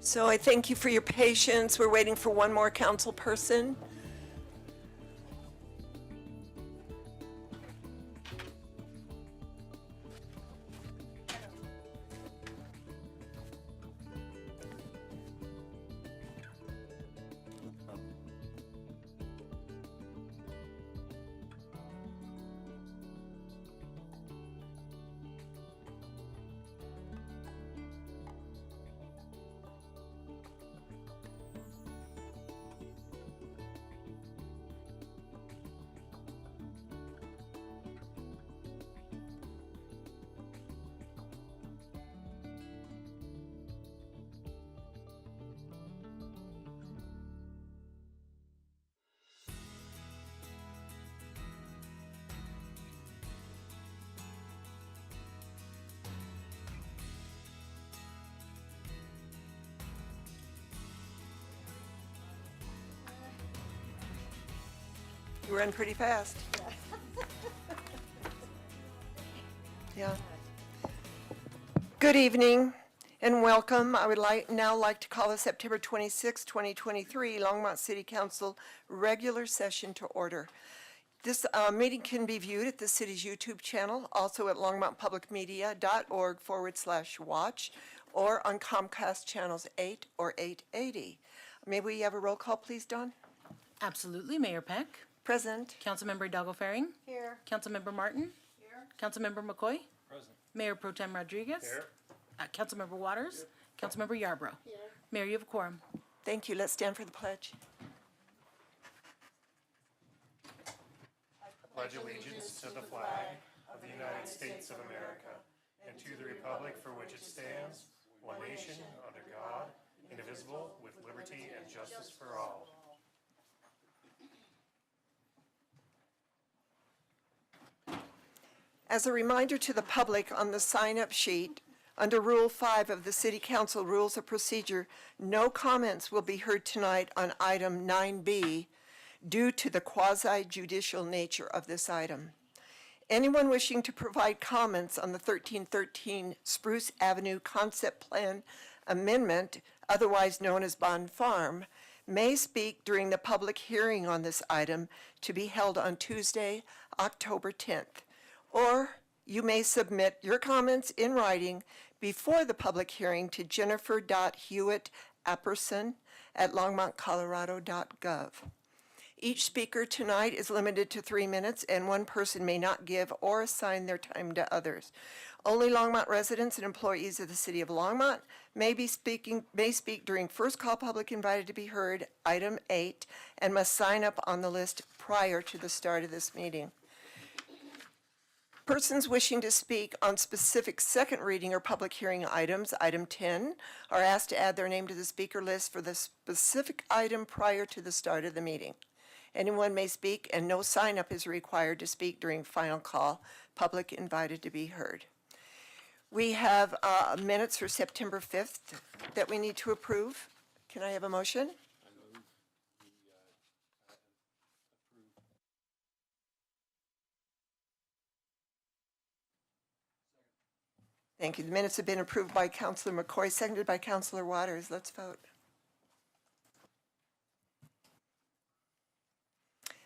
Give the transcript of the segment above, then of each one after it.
So I thank you for your patience. We're waiting for one more council person. You run pretty fast. Yeah. Good evening and welcome. I would now like to call the September 26, 2023 Longmont City Council regular session to order. This meeting can be viewed at the city's YouTube channel, also at longmontpublicmedia.org/watch, or on Comcast channels 8 or 880. May we have a roll call, please, Dawn? Absolutely. Mayor Peck. Present. Councilmember Hidalgo Faring. Here. Councilmember Martin. Here. Councilmember McCoy. Present. Mayor Pro Tem Rodriguez. Here. Councilmember Waters. Councilmember Yarbrough. Here. Mayor, you have a quorum. Thank you. Let's stand for the pledge. Pledge allegiance to the flag of the United States of America and to the republic for which it stands, one nation, under God, indivisible, with liberty and justice for all. As a reminder to the public on the sign-up sheet, under Rule 5 of the City Council Rules of Procedure, no comments will be heard tonight on item 9B due to the quasi-judicial nature of this item. Anyone wishing to provide comments on the 1313 Spruce Avenue Concept Plan Amendment, otherwise known as Bond Farm, may speak during the public hearing on this item to be held on Tuesday, October 10th. Or you may submit your comments in writing before the public hearing to jennifer.hewitt.apperson@longmontcolorado.gov. Each speaker tonight is limited to 3 minutes, and one person may not give or assign their time to others. Only Longmont residents and employees of the City of Longmont may speak during first call public invited to be heard, item 8, and must sign up on the list prior to the start of this meeting. Persons wishing to speak on specific second reading or public hearing items, item 10, are asked to add their name to the speaker list for the specific item prior to the start of the meeting. Anyone may speak, and no sign-up is required to speak during final call, public invited to be heard. We have minutes for September 5th that we need to approve. Can I have a motion? Thank you. The minutes have been approved by Councilor McCoy, seconded by Councilor Waters. Let's vote.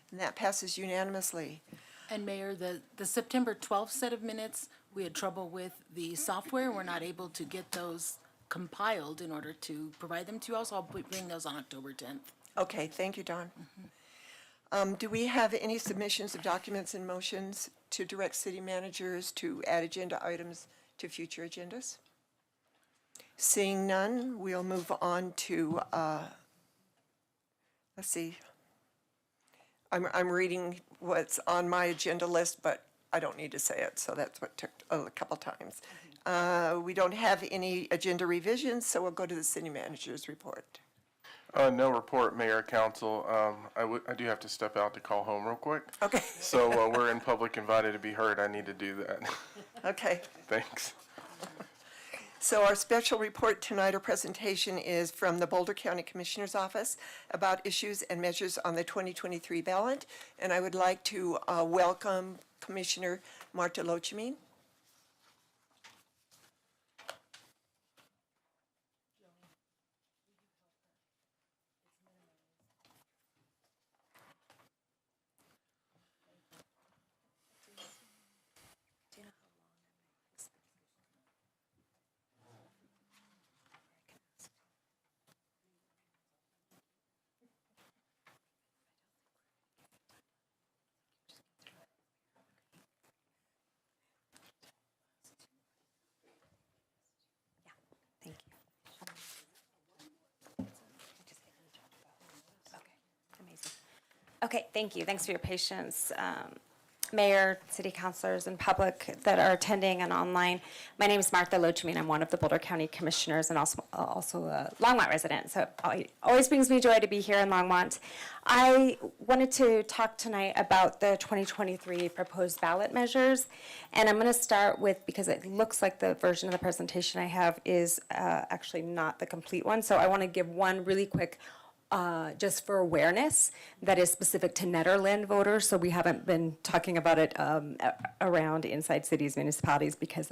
And that passes unanimously. And Mayor, the September 12th set of minutes, we had trouble with the software. We're not able to get those compiled in order to provide them to you all, so I'll bring those on October 10th. Okay, thank you, Dawn. Do we have any submissions of documents and motions to direct city managers to add agenda items to future agendas? Seeing none, we'll move on to, let's see. I'm reading what's on my agenda list, but I don't need to say it, so that's what took a couple times. We don't have any agenda revisions, so we'll go to the city manager's report. No report, Mayor, Council. I do have to step out to call home real quick. Okay. So we're in public invited to be heard. I need to do that. Okay. Thanks. So our special report tonight or presentation is from the Boulder County Commissioner's Office about issues and measures on the 2023 ballot. And I would like to welcome Commissioner Marta Lochamin. Okay, thank you. Thanks for your patience. Mayor, city councilors, and public that are attending and online. My name is Martha Lochamy, and I'm one of the Boulder County Commissioners and also a Longmont resident. So it always brings me joy to be here in Longmont. I wanted to talk tonight about the 2023 proposed ballot measures. And I'm going to start with, because it looks like the version of the presentation I have is actually not the complete one. So I want to give one really quick just for awareness that is specific to Nederland voters. So we haven't been talking about it around inside cities, municipalities, because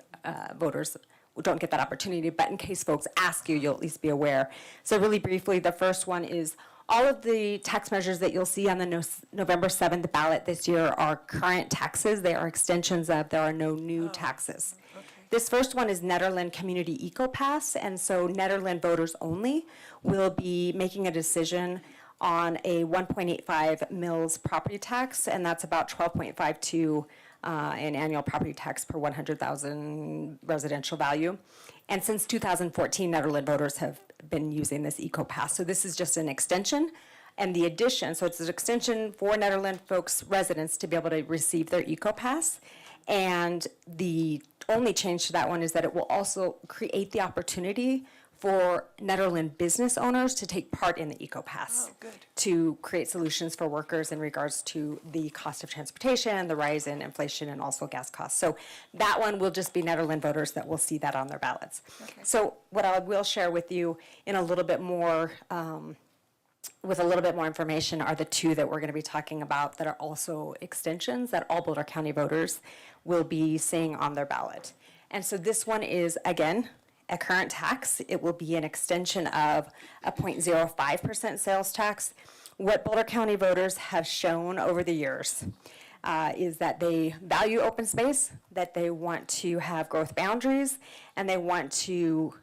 voters don't get that opportunity. But in case folks ask you, you'll at least be aware. So really briefly, the first one is all of the tax measures that you'll see on the November 7th ballot this year are current taxes. They are extensions of, there are no new taxes. This first one is Nederland Community EcoPass, and so Nederland voters only will be making a decision on a 1.85 mils property tax, and that's about 12.52 in annual property tax per 100,000 residential value. And since 2014, Nederland voters have been using this EcoPass. So this is just an extension. And the addition, so it's an extension for Nederland folks, residents, to be able to receive their EcoPass. And the only change to that one is that it will also create the opportunity for Nederland business owners to take part in the EcoPass. To create solutions for workers in regards to the cost of transportation, the rise in inflation, and also gas costs. So that one will just be Nederland voters that will see that on their ballots. So what I will share with you in a little bit more with a little bit more information are the two that we're going to be talking about that are also extensions that all Boulder County voters will be seeing on their ballot. And so this one is, again, a current tax. It will be an extension of a 0.05% sales tax. What Boulder County voters have shown over the years is that they value open space, that they want to have growth boundaries, and they want to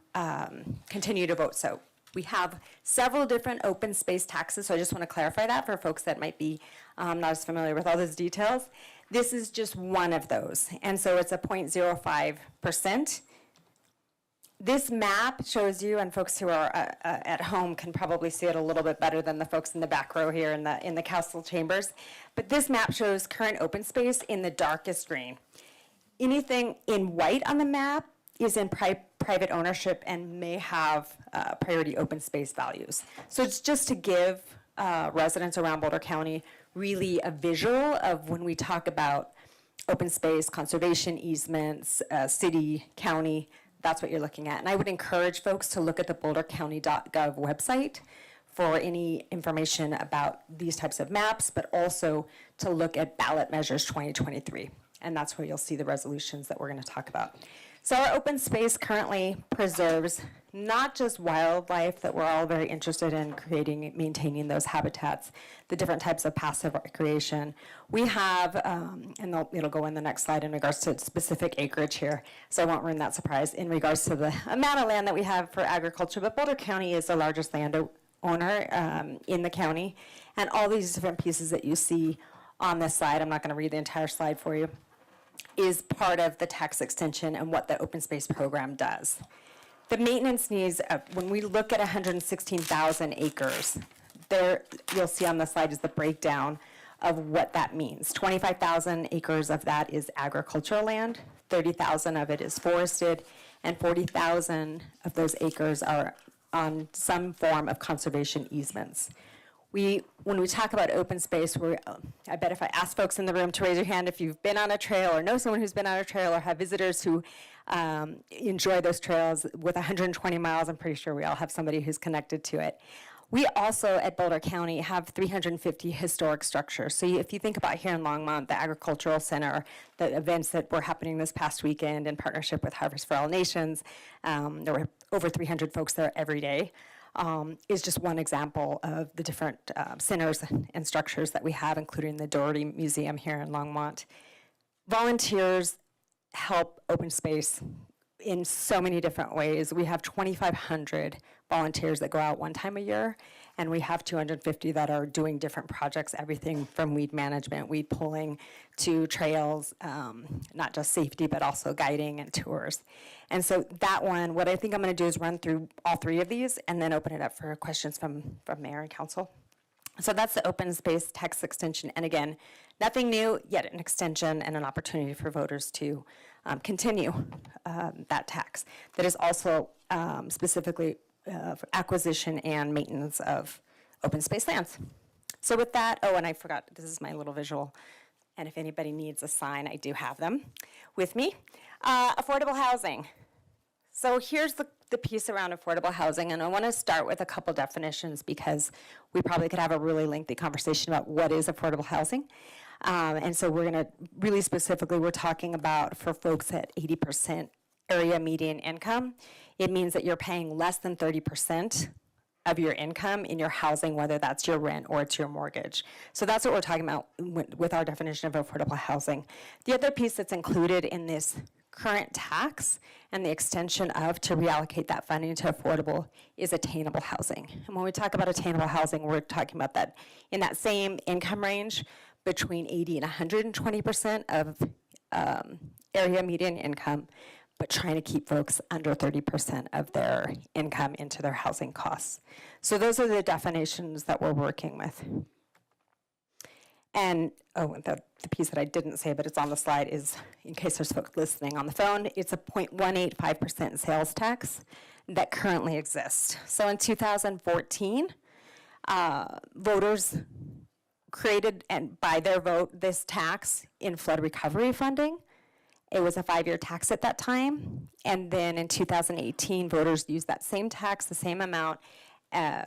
continue to vote. So we have several different open space taxes, so I just want to clarify that for folks that might be not as familiar with all those details. This is just one of those, and so it's a 0.05%. This map shows you, and folks who are at home can probably see it a little bit better than the folks in the back row here in the council chambers, but this map shows current open space in the darkest green. Anything in white on the map is in private ownership and may have priority open space values. So it's just to give residents around Boulder County really a visual of when we talk about open space, conservation easements, city, county, that's what you're looking at. And I would encourage folks to look at the bouldercounty.gov website for any information about these types of maps, but also to look at ballot measures 2023. And that's where you'll see the resolutions that we're going to talk about. So our open space currently preserves not just wildlife that we're all very interested in creating, maintaining those habitats, the different types of passive recreation. We have, and it'll go in the next slide in regards to specific acreage here, so I won't ruin that surprise in regards to the amount of land that we have for agriculture, but Boulder County is the largest landowner in the county, and all these different pieces that you see on this slide, I'm not going to read the entire slide for you, is part of the tax extension and what the open space program does. The maintenance needs, when we look at 116,000 acres, there you'll see on the slide is the breakdown of what that means. 25,000 acres of that is agricultural land, 30,000 of it is forested, and 40,000 of those acres are on some form of conservation easements. When we talk about open space, I bet if I ask folks in the room to raise your hand if you've been on a trail or know someone who's been on a trail or have visitors who enjoy those trails with 120 miles, I'm pretty sure we all have somebody who's connected to it. We also, at Boulder County, have 350 historic structures. So if you think about here in Longmont, the Agricultural Center, the events that were happening this past weekend in partnership with Harvest for All Nations, there were over 300 folks there every day. Is just one example of the different centers and structures that we have, including the Doherty Museum here in Longmont. Volunteers help open space in so many different ways. We have 2,500 volunteers that go out one time a year, and we have 250 that are doing different projects, everything from weed management, weed pulling, to trails, not just safety, but also guiding and tours. And so that one, what I think I'm going to do is run through all three of these and then open it up for questions from Mayor and Council. So that's the open space tax extension. And again, nothing new, yet an extension and an opportunity for voters to continue that tax. That is also specifically for acquisition and maintenance of open space lands. So with that, oh, and I forgot, this is my little visual. And if anybody needs a sign, I do have them with me. Affordable housing. So here's the piece around affordable housing, and I want to start with a couple definitions because we probably could have a really lengthy conversation about what is affordable housing. And so we're going to, really specifically, we're talking about for folks at 80% area median income, it means that you're paying less than 30% of your income in your housing, whether that's your rent or it's your mortgage. So that's what we're talking about with our definition of affordable housing. The other piece that's included in this current tax and the extension of to reallocate that funding to affordable is attainable housing. And when we talk about attainable housing, we're talking about that in that same income range between 80 and 120% of area median income, but trying to keep folks under 30% of their income into their housing costs. So those are the definitions that we're working with. And, oh, the piece that I didn't say, but it's on the slide, is, in case there's folks listening on the phone, it's a 0.185% sales tax that currently exists. So in 2014, voters created, and by their vote, this tax in flood recovery funding. It was a 5-year tax at that time. And then in 2018, voters used that same tax, the same amount,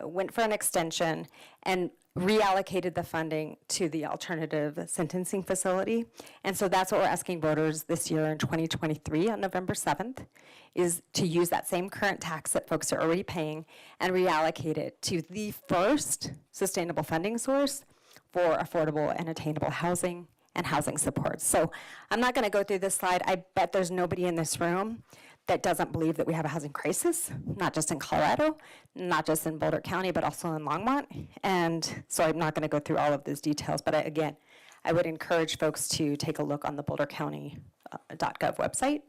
went for an extension, and reallocated the funding to the alternative sentencing facility. And so that's what we're asking voters this year in 2023 on November 7th, is to use that same current tax that folks are already paying and reallocate it to the first sustainable funding source for affordable and attainable housing and housing supports. So I'm not going to go through this slide. I bet there's nobody in this room that doesn't believe that we have a housing crisis, not just in Colorado, not just in Boulder County, but also in Longmont. And so I'm not going to go through all of those details, but again, I would encourage folks to take a look on the bouldercounty.gov website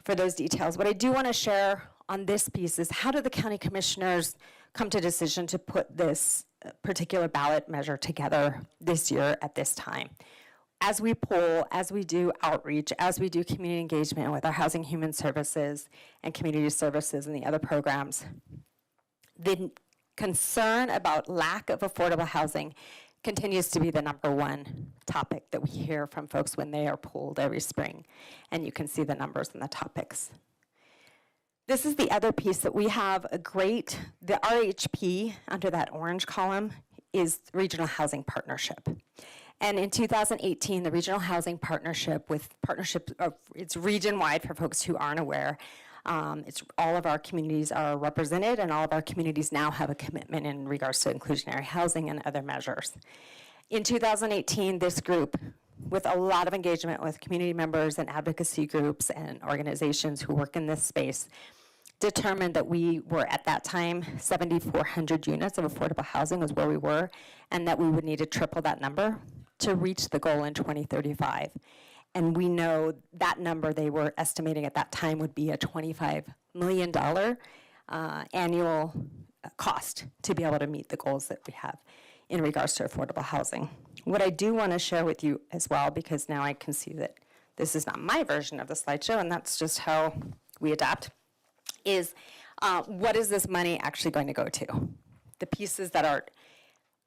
for those details. What I do want to share on this piece is, how do the county commissioners come to a decision to put this particular ballot measure together this year at this time? As we poll, as we do outreach, as we do community engagement with our Housing Human Services and Community Services and the other programs, the concern about lack of affordable housing continues to be the #1 topic that we hear from folks when they are polled every spring. And you can see the numbers and the topics. This is the other piece that we have the RHP under that orange column is Regional Housing Partnership. And in 2018, the Regional Housing Partnership it's region-wide for folks who aren't aware. It's all of our communities are represented, and all of our communities now have a commitment in regards to inclusionary housing and other measures. In 2018, this group, with a lot of engagement with community members and advocacy groups and organizations who work in this space, determined that we were, at that time, 7,400 units of affordable housing was where we were, and that we would need to triple that number to reach the goal in 2035. And we know that number they were estimating at that time would be a $25 million annual cost to be able to meet the goals that we have in regards to affordable housing. What I do want to share with you as well, because now I can see that this is not my version of the slideshow, and that's just how we adapt, is what is this money actually going to go to? The pieces that are,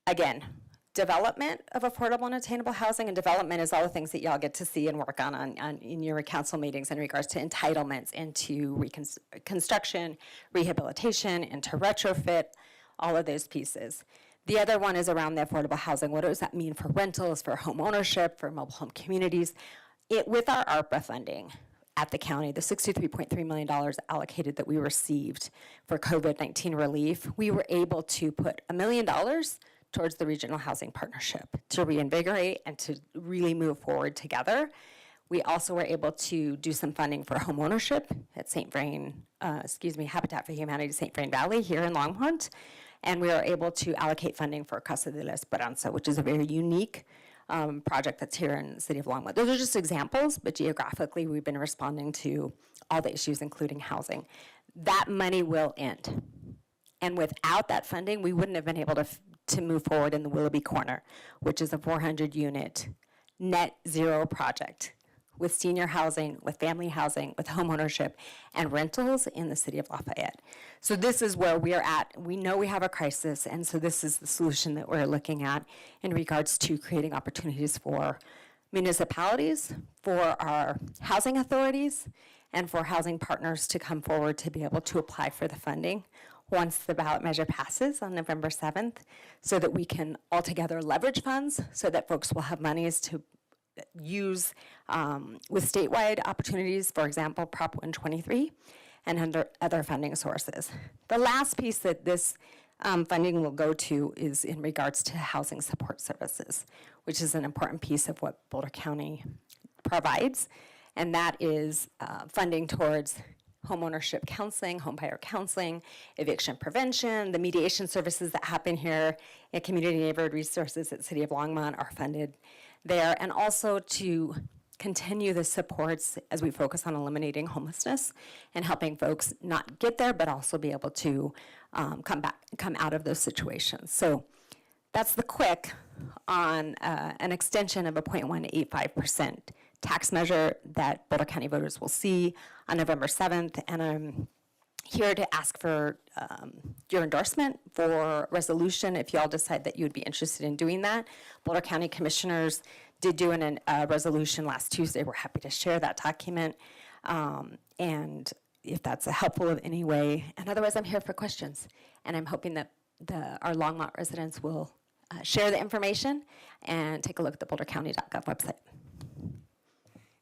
again, development of affordable and attainable housing, and development is all the things that y'all get to see and work on in your council meetings in regards to entitlements into construction, rehabilitation, into retrofit, all of those pieces. The other one is around the affordable housing. What does that mean for rentals, for home ownership, for mobile home communities? With our ARPA funding at the county, the $63.3 million allocated that we received for COVID-19 relief, we were able to put $1 million towards the Regional Housing Partnership to reinvigorate and to really move forward together. We also were able to do some funding for home ownership at Habitat for Humanity St. Vrain Valley here in Longmont. And we were able to allocate funding for Casa de la Esperanza, which is a very unique project that's here in the city of Longmont. Those are just examples, but geographically we've been responding to all the issues, including housing. That money will end. And without that funding, we wouldn't have been able to to move forward in the Willoughby Corner, which is a 400-unit net zero project with senior housing, with family housing, with homeownership, and rentals in the city of Lafayette. So this is where we are at. We know we have a crisis, and so this is the solution that we're looking at in regards to creating opportunities for municipalities, for our housing authorities, and for housing partners to come forward to be able to apply for the funding once the ballot measure passes on November 7th, so that we can altogether leverage funds so that folks will have monies to use with statewide opportunities, for example, Prop 123, and under other funding sources. The last piece that this funding will go to is in regards to housing support services, which is an important piece of what Boulder County provides, and that is funding towards homeownership counseling, homebuyer counseling, eviction prevention, the mediation services that happen here, and community neighborhood resources at City of Longmont are funded there, and also to continue the supports as we focus on eliminating homelessness and helping folks not get there, but also be able to come out of those situations. So that's the quick on an extension of a 0.185% tax measure that Boulder County voters will see on November 7th, and I'm here to ask for your endorsement for resolution if you all decide that you would be interested in doing that. Boulder County Commissioners did do a resolution last Tuesday. We're happy to share that document, and if that's helpful in any way. And otherwise, I'm here for questions, and I'm hoping that our Longmont residents will share the information and take a look at the bouldercounty.gov website.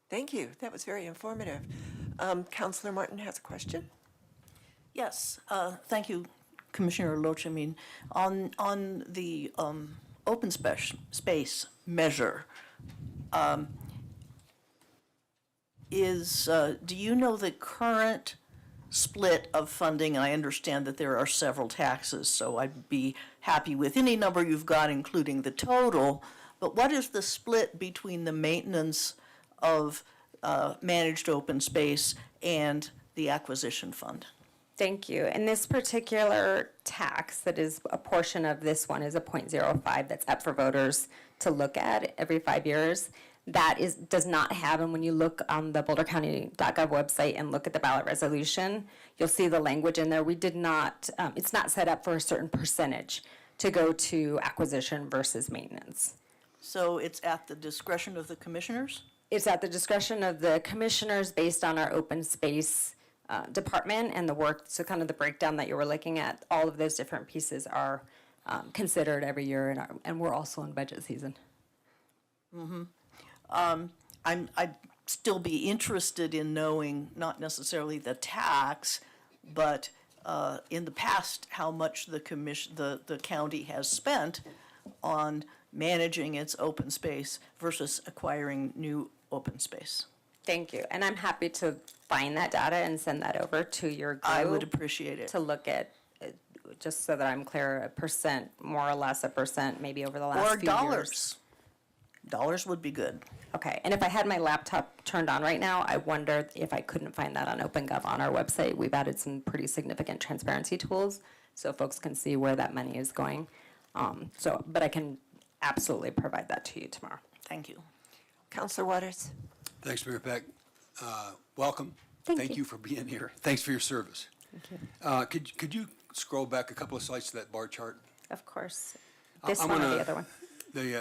Thank you. That was very informative. Councilor Martin has a question. Yes, thank you, Commissioner Loach. I mean, on the open space measure, do you know the current split of funding? I understand that there are several taxes, so I'd be happy with any number you've got, including the total. But what is the split between the maintenance of managed open space and the acquisition fund? Thank you. And this particular tax that is a portion of this one is a 0.05 that's up for voters to look at every 5 years. That does not have, and when you look on the bouldercounty.gov website and look at the ballot resolution, you'll see the language in there. We did not, it's not set up for a certain percentage to go to acquisition versus maintenance. So it's at the discretion of the commissioners? It's at the discretion of the commissioners based on our open space department and the work, so kind of the breakdown that you were looking at, all of those different pieces are considered every year, and we're also in budget season. I'd still be interested in knowing, not necessarily the tax, but in the past, how much the county has spent on managing its open space versus acquiring new open space. Thank you, and I'm happy to find that data and send that over to your group. I would appreciate it. To look at, just so that I'm clear, a percent, more or less a percent, maybe over the last Or few years. dollars. Dollars would be good. Okay, and if I had my laptop turned on right now, I wonder if I couldn't find that on OpenGov on our website. We've added some pretty significant transparency tools, so folks can see where that money is going. But I can absolutely provide that to you tomorrow. Thank you. Councilor Waters. Thanks, Mayor Peck. Welcome. Thank you. you for being here. Thanks for your service. Thank you. Could you scroll back a couple of slides to that bar chart? Of course. This I'm one or gonna- the other one?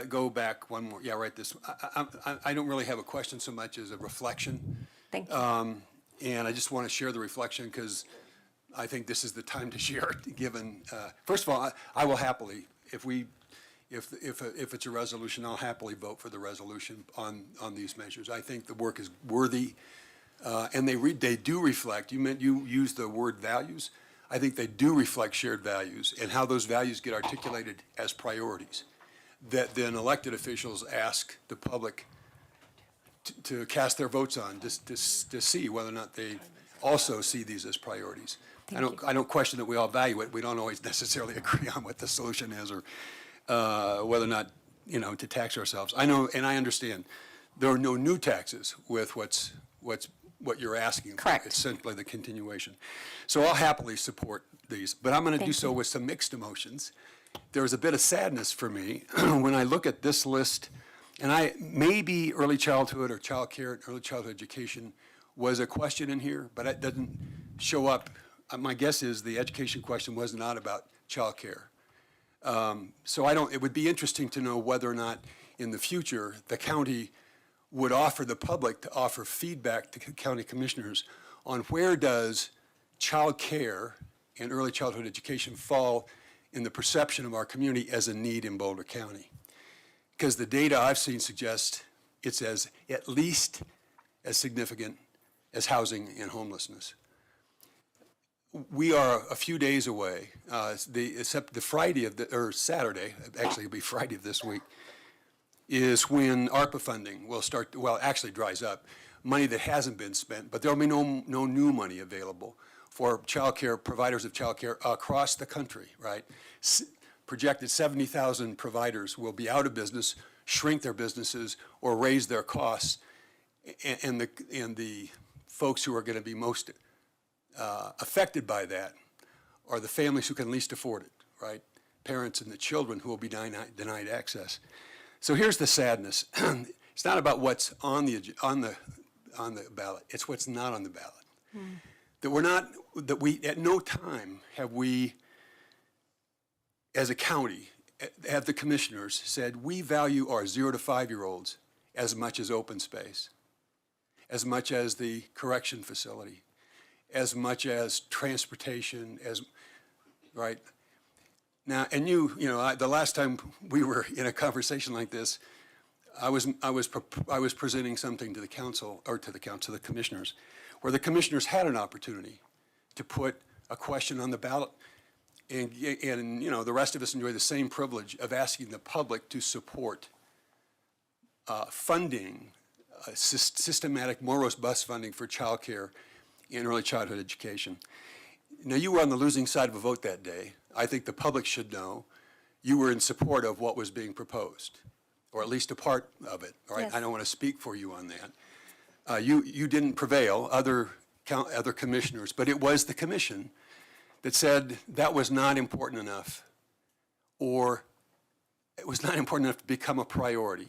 Go back one more. Yeah, right. This. I don't really have a question so much as a reflection, Thank you. and I just want to share the reflection because I think this is the time to share it. Given, first of all, I will happily, if it's a resolution, I'll happily vote for the resolution on these measures. I think the work is worthy, and they do reflect. You used the word values. I think they do reflect shared values and how those values get articulated as priorities that then elected officials ask the public to cast their votes on, to see whether or not they also see these as priorities. I don't question that we all value it. We don't always necessarily agree on what the solution is or whether or not, to tax ourselves. I know, and I understand, there are no new taxes with what you're asking. Correct. It's simply the continuation. So I'll happily support these, but I'm going to do Thank so you. with some mixed emotions there's a bit of sadness for me when I look at this list, and maybe early childhood or child care and early childhood education was a question in here, but it doesn't show up. My guess is the education question was not about child care. So it would be interesting to know whether or not in the future, the county would offer the public to offer feedback to county commissioners on where does child care and early childhood education fall in the perception of our community as a need in Boulder County. Because the data I've seen suggests it's at least as significant as housing and homelessness. We are a few days away, except the Friday or Saturday, actually it'll be Friday of this week, is when ARPA funding will start, actually dries up. Money that hasn't been spent, but there'll be no new money available for childcare, providers of childcare across the country, right? Projected 70,000 providers will be out of business, shrink their businesses, or raise their costs. And the folks who are going to be most affected by that are the families who can least afford it, right? Parents and the children who will be denied access. So here's the sadness. It's not about what's on the ballot. It's what's not on the ballot. That we at no time have we, as a county, have the commissioners said we value our 0 to 5-year-olds as much as open space, as much as the correction facility, as much as transportation, right? Now, and the last time we were in a conversation like this, I was presenting something to the council, or to the commissioners, where the commissioners had an opportunity to put a question on the ballot, and the rest of us enjoy the same privilege of asking the public to support funding, systematic, more robust funding for child care and early childhood education. Now, you were on the losing side of a vote that day. I think the public should know you were in support of what was being proposed, or at least a part of it, all right? Yes. I don't want to speak for you on that. You didn't prevail, other commissioners, but it was the commission that said that was not important enough, or it was not important enough to become a priority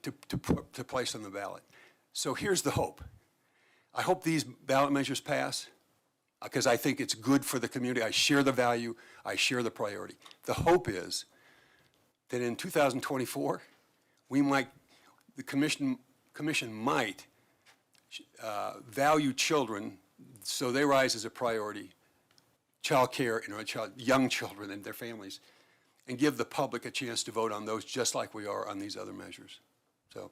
to place on the ballot. So here's the hope. I hope these ballot measures pass, because I think it's good for the community. I share the value. I share the priority. The hope is that in 2024, the commission might value children so they rise as a priority, child care, young children and their families, and give the public a chance to vote on those just like we are on these other measures. So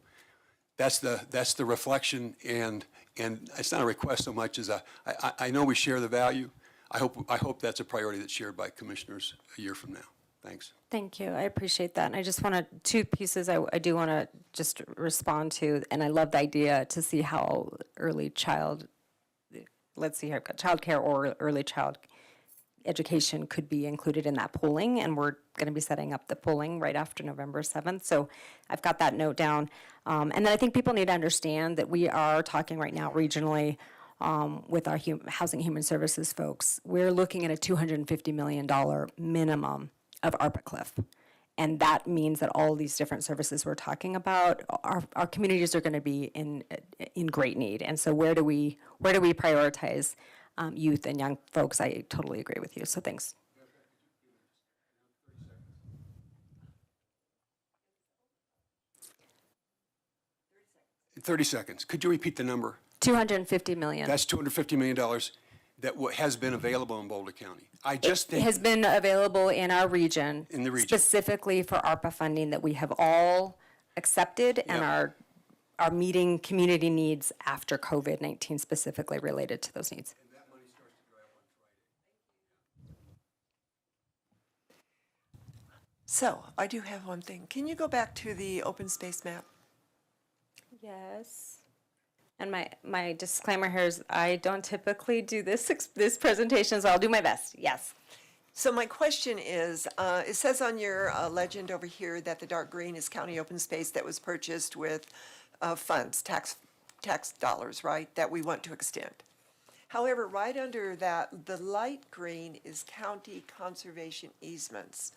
that's the reflection, and it's not a request so much as I know we share the value. I hope that's a priority that's shared by commissioners a year from now. Thanks. Thank you. I appreciate that. And I just want to, two pieces I do want to just respond to, and I love the idea to see how let's see here, child care or early child education could be included in that polling, and we're going to be setting up the polling right after November 7th. So I've got that note down. And then I think people need to understand that we are talking right now regionally with our Housing Human Services folks. We're looking at a $250 million minimum of ARPA cliff. And that means that all these different services we're talking about, our communities are going to be in great need. And so where do we prioritize youth and young folks? I totally agree with you. So thanks. 30 seconds. Could you repeat the number? $250 million. That's $250 million that has been available in Boulder County. I just think. Has been available in our region. In the region. Specifically for ARPA funding that we have all accepted and Yep. are meeting community needs after COVID-19, specifically related to those needs. So I do have one thing. Can you go back to the open space map? Yes. And my disclaimer here is I don't typically do this presentation, so I'll do my best. Yes. So my question is, it says on your legend over here that the dark green is county open space that was purchased with funds, tax dollars, right, that we want to extend. However, right under that, the light green is county conservation easements.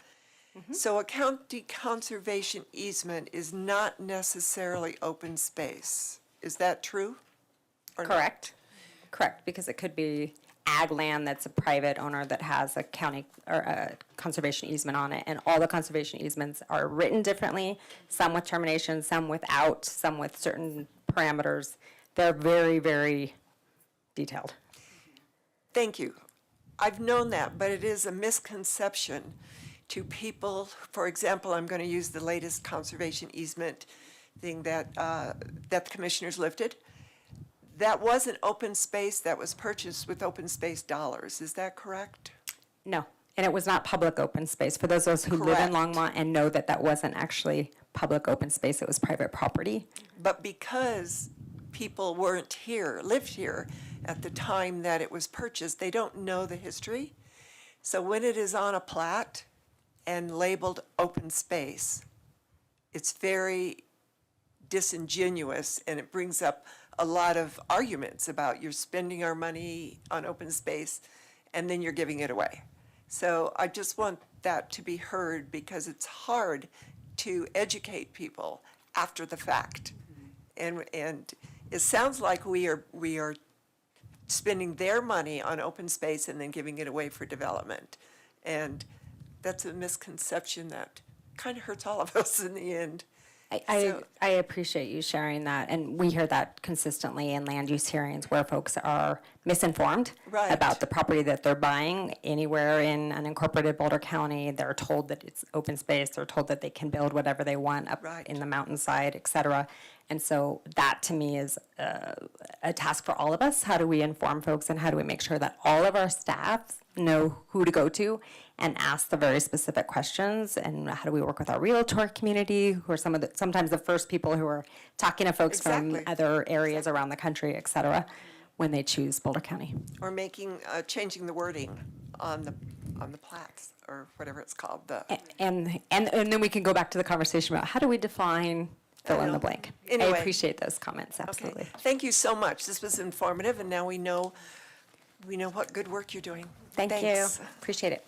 So a county conservation easement is not necessarily open space. Is that true? Or not? Correct. Correct, because it could be ag land that's a private owner that has a county or a conservation easement on it. And all the conservation easements are written differently, some with termination, some without, some with certain parameters. They're very, very detailed. Thank you. I've known that, but it is a misconception to people. For example, I'm going to use the latest conservation easement thing that the commissioners lifted. That wasn't open space that was purchased with open space dollars. Is that correct? No, and it was not public open space. For those of us who live in Correct. Longmont and know that that wasn't actually public open space, it was private property. But because people weren't here, lived here at the time that it was purchased, they don't know the history. So when it is on a plat and labeled open space, it's very disingenuous, and it brings up a lot of arguments about you're spending our money on open space and then you're giving it away. So I just want that to be heard, because it's hard to educate people after the fact. And it sounds like we are spending their money on open space and then giving it away for development. And that's a misconception that kind of hurts all of us in the end. I appreciate you sharing that, and we hear that consistently in land use hearings where folks are misinformed Right. about the property that they're buying anywhere in unincorporated Boulder County. They're told that it's open space, they're told that they can build whatever they want up Right. in the mountainside, et cetera. And so that, to me, is a task for all of us. How do we inform folks, and how do we make sure that all of our staff know who to go to and ask the very specific questions? And how do we work with our Realtor community, who are sometimes the first people who are talking to folks from Exactly. other areas around the country, et cetera, when they choose Boulder County? Or changing the wording on the plats, or whatever it's called, And then we can go back to the conversation about how do we define fill in know. the blank. I Anyway. appreciate those comments, Okay. absolutely. Thank you so much. This was informative, and now we know what good work you're doing. Thank you, Thanks. appreciate it.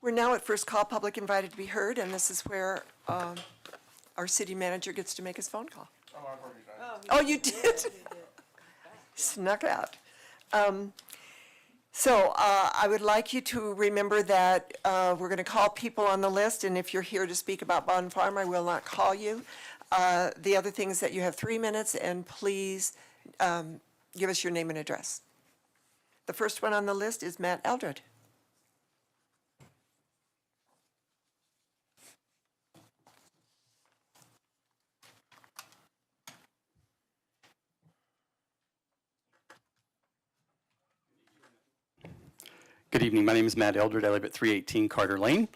We're now at first call, public invited to be heard, and this is where our city manager gets to make his phone call. Oh, I've already done it. Oh, you did? Snuck out. So I would like you to remember that we're going to call people on the list, and if you're here to speak about Bond Farm, I will not call you. The other thing is that you have 3 minutes, and please give us your name and address. The first one on the list is Matt Eldred. Good evening. My name is Matt Eldred. I live at 318 Carter Lane.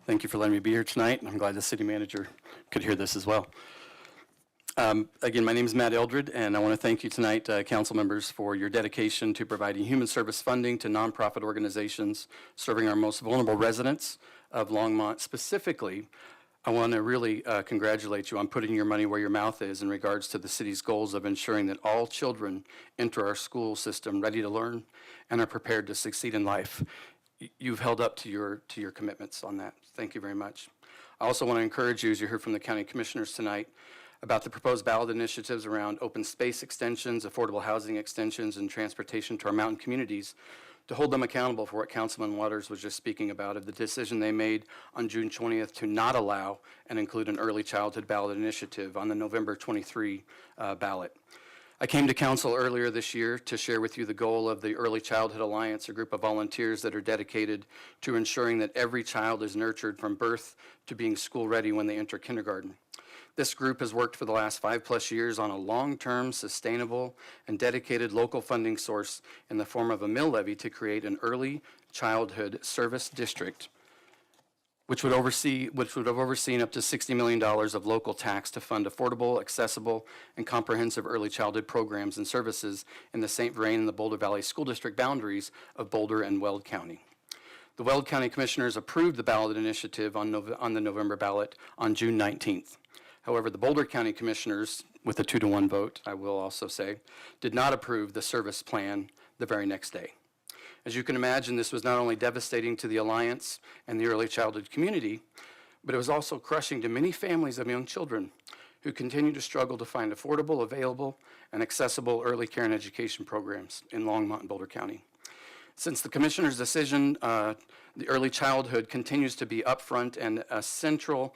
Thank you for letting me be here tonight, and I'm glad the city manager could hear this as well. Again, my name is Matt Eldred, and I want to thank you tonight, council members, for your dedication to providing human service funding to nonprofit organizations serving our most vulnerable residents of Longmont. Specifically, I want to really congratulate you on putting your money where your mouth is in regards to the city's goals of ensuring that all children enter our school system ready to learn and are prepared to succeed in life. You've held up to your commitments on that. Thank you very much. I also want to encourage you, as you heard from the county commissioners tonight, about the proposed ballot initiatives around open space extensions, affordable housing extensions, and transportation to our mountain communities, to hold them accountable for what Councilman Waters was just speaking about, of the decision they made on June 20th to not allow and include an early childhood ballot initiative on the November 23 ballot. I came to council earlier this year to share with you the goal of the Early Childhood Alliance, a group of volunteers that are dedicated to ensuring that every child is nurtured from birth to being school ready when they enter kindergarten. This group has worked for the last 5+ years on a long-term, sustainable, and dedicated local funding source in the form of a mill levy to create an early childhood service district, which would have overseen up to $60 million of local tax to fund affordable, accessible, and comprehensive early childhood programs and services in the St. Vrain and the Boulder Valley School District boundaries of Boulder and Weld County. The Weld County Commissioners approved the ballot initiative on the November ballot on June 19th. However, the Boulder County Commissioners, with a 2-to-1 vote, I will also say, did not approve the service plan the very next day. As you can imagine, this was not only devastating to the Alliance and the early childhood community, but it was also crushing to many families of young children who continue to struggle to find affordable, available, and accessible early care and education programs in Longmont and Boulder County. Since the Commissioner's decision, the early childhood continues to be upfront and a central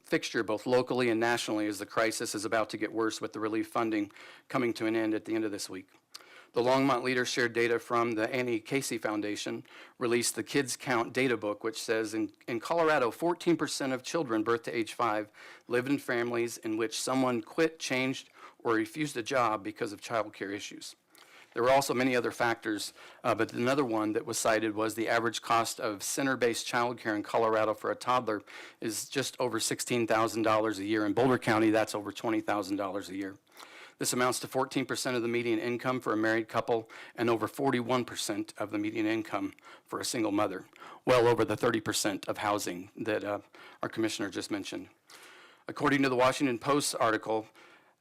fixture both locally and nationally as the crisis is about to get worse with the relief funding coming to an end at the end of this week. The Longmont leaders shared data from the Annie Casey Foundation, released the Kids Count data book, which says in Colorado, 14% of children birth to age 5 lived in families in which someone quit, changed, or refused a job because of child care issues. There were also many other factors, but another one that was cited was the average cost of center-based child care in Colorado for a toddler is just over $16,000 a year. In Boulder County, that's over $20,000 a year. This amounts to 14% of the median income for a married couple and over 41% of the median income for a single mother, well over the 30% of housing that our commissioner just mentioned. According to the Washington Post article,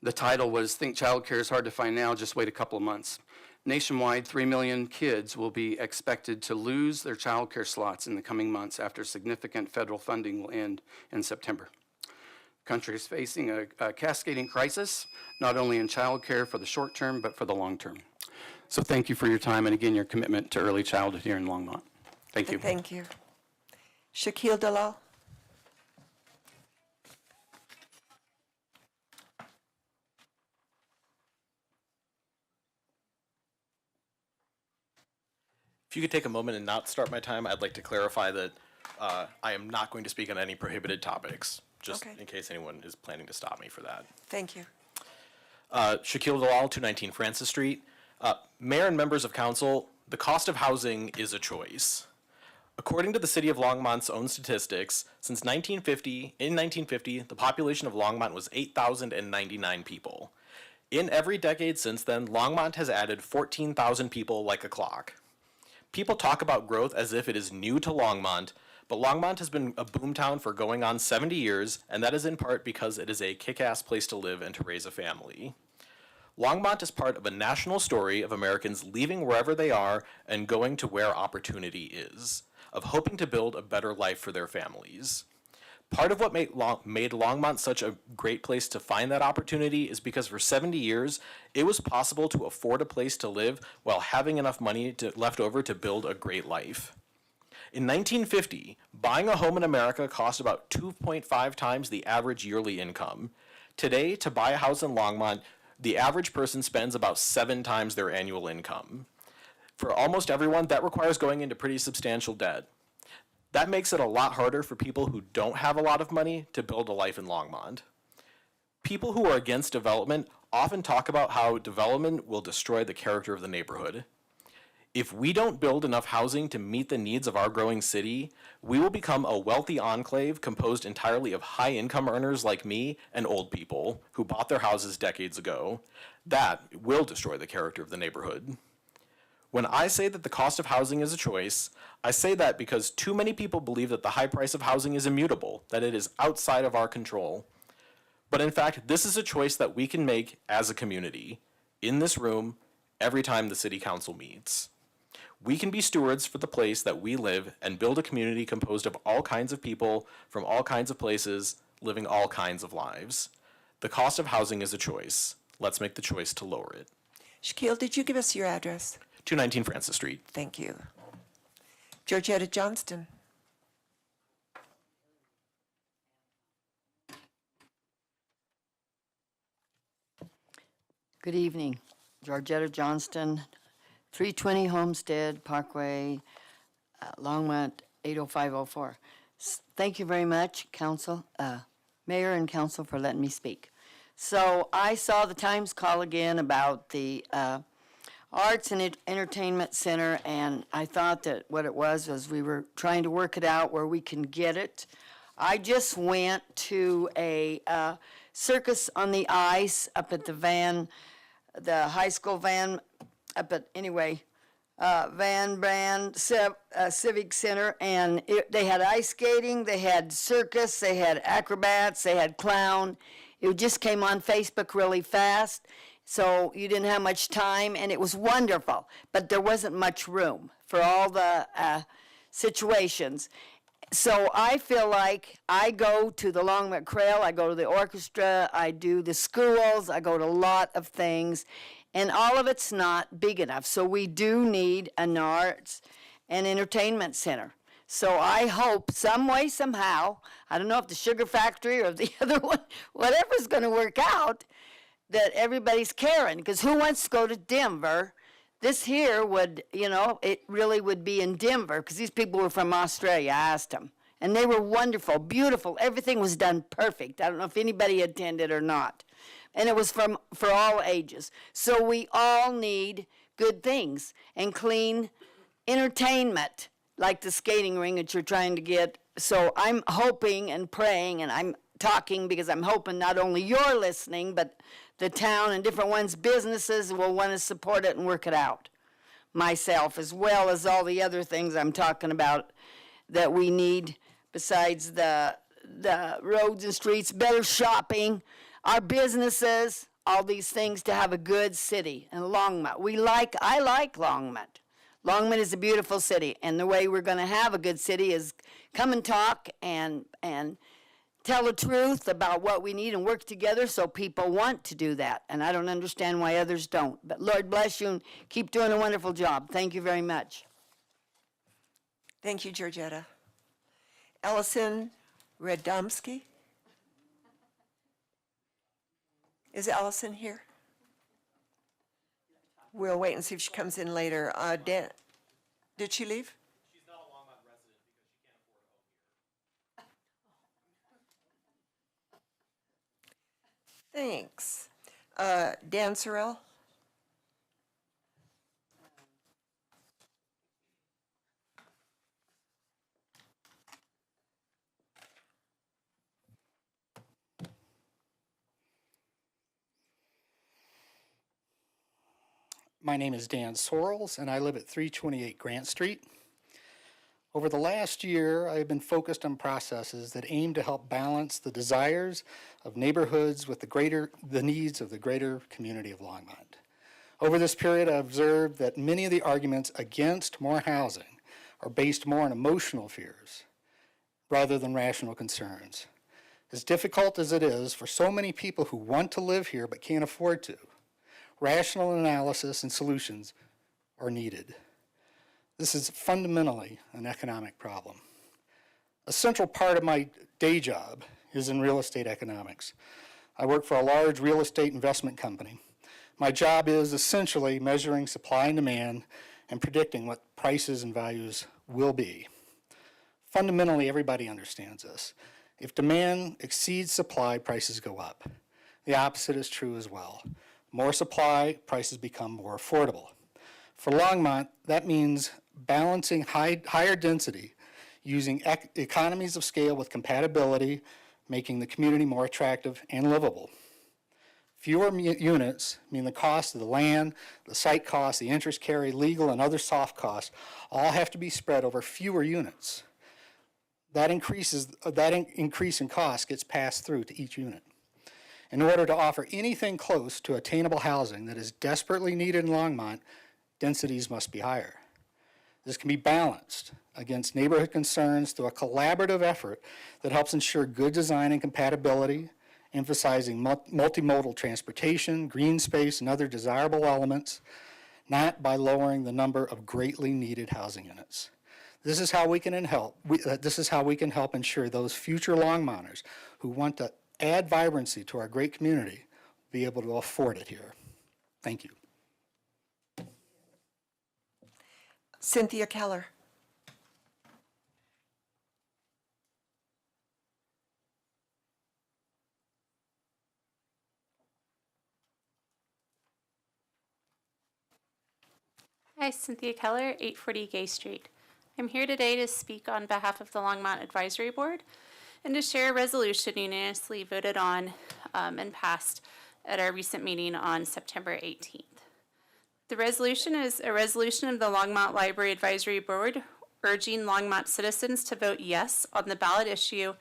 the title was "Think Childcare is Hard to Find Now, Just Wait a Couple of Months." Nationwide, 3 million kids will be expected to lose their childcare slots in the coming months after significant federal funding will end in September. The country is facing a cascading crisis, not only in childcare for the short term, but for the long term. So thank you for your time and again, your commitment to early childhood here in Longmont. Thank you. Thank you. Shaquille Dalal. If you could take a moment and not start my time, I'd like to clarify that I am not going to speak on any prohibited topics, just Okay. in case anyone is planning to stop me for that. Thank you. Shaquille Dalal, 219 Francis Street. Mayor and members of council, the cost of housing is a choice. According to the city of Longmont's own statistics, in 1950, the population of Longmont was 8,099 people. In every decade since then, Longmont has added 14,000 people like a clock. People talk about growth as if it is new to Longmont, but Longmont has been a boomtown for going on 70 years, and that is in part because it is a kick-ass place to live and to raise a family. Longmont is part of a national story of Americans leaving wherever they are and going to where opportunity is, of hoping to build a better life for their families. Part of what made Longmont such a great place to find that opportunity is because for 70 years, it was possible to afford a place to live while having enough money left over to build a great life. In 1950, buying a home in America cost about 2.5 times the average yearly income. Today, to buy a house in Longmont, the average person spends about 7 times their annual income. For almost everyone, that requires going into pretty substantial debt. That makes it a lot harder for people who don't have a lot of money to build a life in Longmont. People who are against development often talk about how development will destroy the character of the neighborhood. If we don't build enough housing to meet the needs of our growing city, we will become a wealthy enclave composed entirely of high-income earners like me and old people who bought their houses decades ago. That will destroy the character of the neighborhood. When I say that the cost of housing is a choice, I say that because too many people believe that the high price of housing is immutable, that it is outside of our control. But in fact, this is a choice that we can make as a community, in this room, every time the city council meets. We can be stewards for the place that we live and build a community composed of all kinds of people from all kinds of places, living all kinds of lives. The cost of housing is a choice. Let's make the choice to lower it. Shaquille, did you give us your address? 219 Francis Street. Thank you. Georgetta Johnston. Good evening. Georgetta Johnston, 320 Homestead Parkway, Longmont, 80504. Thank you very much, Council, Mayor and Council, for letting me speak. So I saw the Times call again about the Arts and Entertainment Center, and I thought that what it was we were trying to work it out where we can get it. I just went to a circus on the ice up at the high school van, but anyway, Van Brand Civic Center, and they had ice skating, they had circus, they had acrobats, they had clown. It just came on Facebook really fast, so you didn't have much time, and it was wonderful, but there wasn't much room for all the situations. So I feel like I go to the Longmont Trail, I go to the orchestra, I do the schools, I go to a lot of things, and all of it's not big enough. So we do need an arts and entertainment center. So I hope some way, somehow, I don't know if the sugar factory or the other one, whatever's going to work out, that everybody's caring. Because who wants to go to Denver? This here would, it really would be in Denver, because these people were from Australia. I asked them. And they were wonderful, beautiful. Everything was done perfect. I don't know if anybody attended or not. And it was for all ages. So we all need good things and clean entertainment, like the skating ring that you're trying to get. So I'm hoping and praying, and I'm talking because I'm hoping not only you're listening, but the town and different ones, businesses will want to support it and work it out. Myself, as well as all the other things I'm talking about that we need besides the roads and streets, better shopping, our businesses, all these things to have a good city. And Longmont, I like Longmont. Longmont is a beautiful city, and the way we're going to have a good city is come and talk and tell the truth about what we need and work together so people want to do that. And I don't understand why others don't. But Lord bless you and keep doing a wonderful job. Thank you very much. Thank you, Georgetta. Ellison Radomski? Is Ellison here? We'll wait and see if she comes in later. Dan, did she leave? She's not a Longmont resident because she can't afford a home here. Thanks. Dan Sorrell? My name is Dan Sorrells, and I live at 328 Grant Street. Over the last year, I have been focused on processes that aim to help balance the desires of neighborhoods with the needs of the greater community of Longmont. Over this period, I observed that many of the arguments against more housing are based more on emotional fears rather than rational concerns. As difficult as it is for so many people who want to live here but can't afford to, rational analysis and solutions are needed. This is fundamentally an economic problem. A central part of my day job is in real estate economics. I work for a large real estate investment company. My job is essentially measuring supply and demand and predicting what prices and values will be. Fundamentally, everybody understands this. If demand exceeds supply, prices go up. The opposite is true as well. More supply, prices become more affordable. For Longmont, that means balancing higher density, using economies of scale with compatibility, making the community more attractive and livable. Fewer units mean the cost of the land, the site costs, the interest carry, legal and other soft costs all have to be spread over fewer units. That increase in cost gets passed through to each unit. In order to offer anything close to attainable housing that is desperately needed in Longmont, densities must be higher. This can be balanced against neighborhood concerns through a collaborative effort that helps ensure good design and compatibility, emphasizing multimodal transportation, green space, and other desirable elements, not by lowering the number of greatly needed housing units. This is how we can help ensure those future Longmonters who want to add vibrancy to our great community be able to afford it here. Thank you. Cynthia Keller. Hi, Cynthia Keller, 840 Gay Street. I'm here today to speak on behalf of the Longmont Advisory Board and to share a resolution unanimously voted on and passed at our recent meeting on September 18th. The resolution is a resolution of the Longmont Library Advisory Board urging Longmont citizens to vote yes on the ballot issue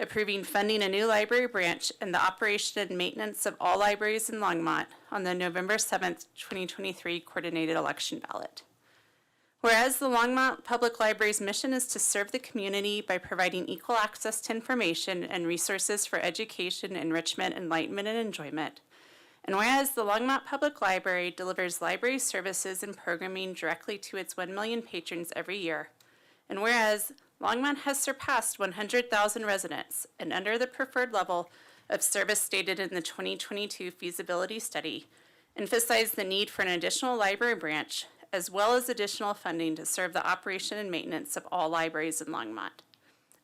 approving funding a new library branch and the operation and maintenance of all libraries in Longmont on the November 7th, 2023 coordinated election ballot. Whereas the Longmont Public Library's mission is to serve the community by providing equal access to information and resources for education, enrichment, enlightenment, and enjoyment. And whereas the Longmont Public Library delivers library services and programming directly to its 1 million patrons every year. And whereas Longmont has surpassed 100,000 residents and under the preferred level of service stated in the 2022 feasibility study, emphasized the need for an additional library branch as well as additional funding to serve the operation and maintenance of all libraries in Longmont.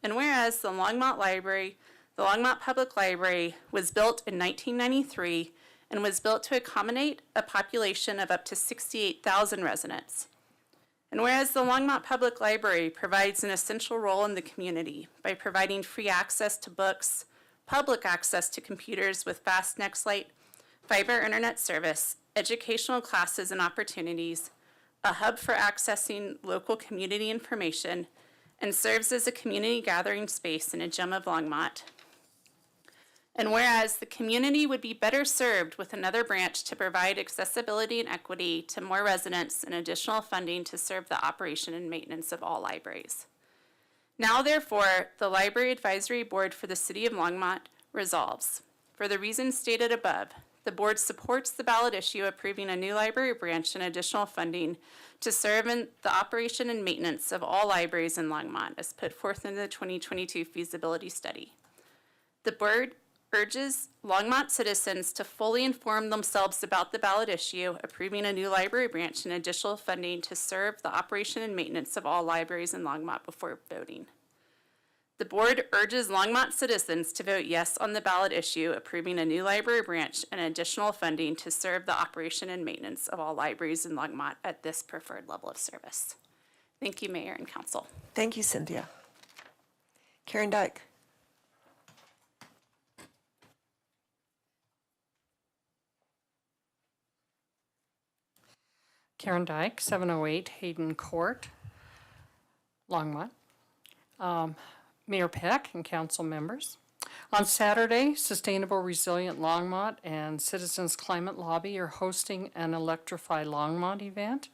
And whereas the Longmont Public Library was built in 1993 and was built to accommodate a population of up to 68,000 residents. And whereas the Longmont Public Library provides an essential role in the community by providing free access to books, public access to computers with fast Nextlight, fiber internet service, educational classes and opportunities, a hub for accessing local community information, and serves as a community gathering space and a gem of Longmont. And whereas the community would be better served with another branch to provide accessibility and equity to more residents and additional funding to serve the operation and maintenance of all libraries. Now therefore, the Library Advisory Board for the City of Longmont resolves, for the reasons stated above, the board supports the ballot issue approving a new library branch and additional funding to serve in the operation and maintenance of all libraries in Longmont as put forth in the 2022 feasibility study. The board urges Longmont citizens to fully inform themselves about the ballot issue approving a new library branch and additional funding to serve the operation and maintenance of all libraries in Longmont before voting. The board urges Longmont citizens to vote yes on the ballot issue approving a new library branch and additional funding to serve the operation and maintenance of all libraries in Longmont at this preferred level of service. Thank you, Mayor and Council. Thank you, Cynthia. Karen Dyke. Karen Dyke, 708 Hayden Court, Longmont. Mayor Peck and council members. On Saturday, Sustainable Resilient Longmont and Citizens Climate Lobby are hosting an Electrify Longmont event.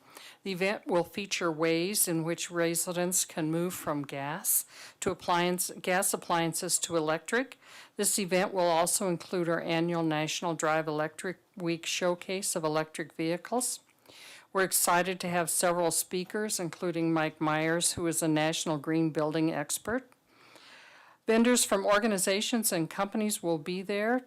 The event will feature ways in which residents can move from gas appliances to electric. This event will also include our annual National Drive Electric Week showcase of electric vehicles. We're excited to have several speakers, including Mike Myers, who is a national green building expert. Vendors from organizations and companies will be there.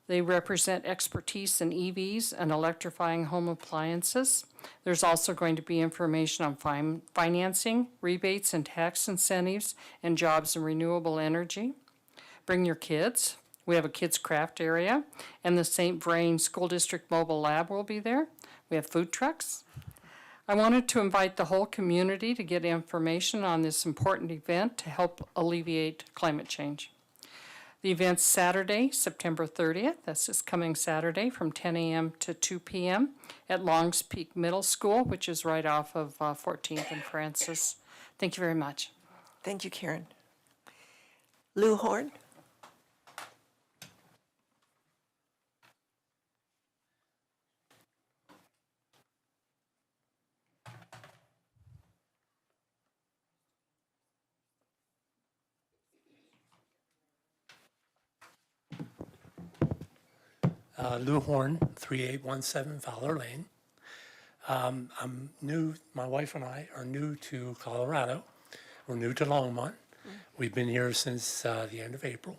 They represent expertise in EVs and electrifying home appliances. There's also going to be information on financing, rebates and tax incentives, and jobs in renewable energy. Bring your kids. We have a kids' craft area, and the St. Vrain School District Mobile Lab will be there. We have food trucks. I wanted to invite the whole community to get information on this important event to help alleviate climate change. The event's Saturday, September 30th. That's this coming Saturday from 10 a.m. to 2 p.m. at Longs Peak Middle School, which is right off of 14th and Francis. Thank you very much. Thank you, Karen. Lou Horn. Lou Horn, 3817 Fowler Lane. I'm new, my wife and I are new to Colorado. We're new to Longmont. We've been here since the end of April.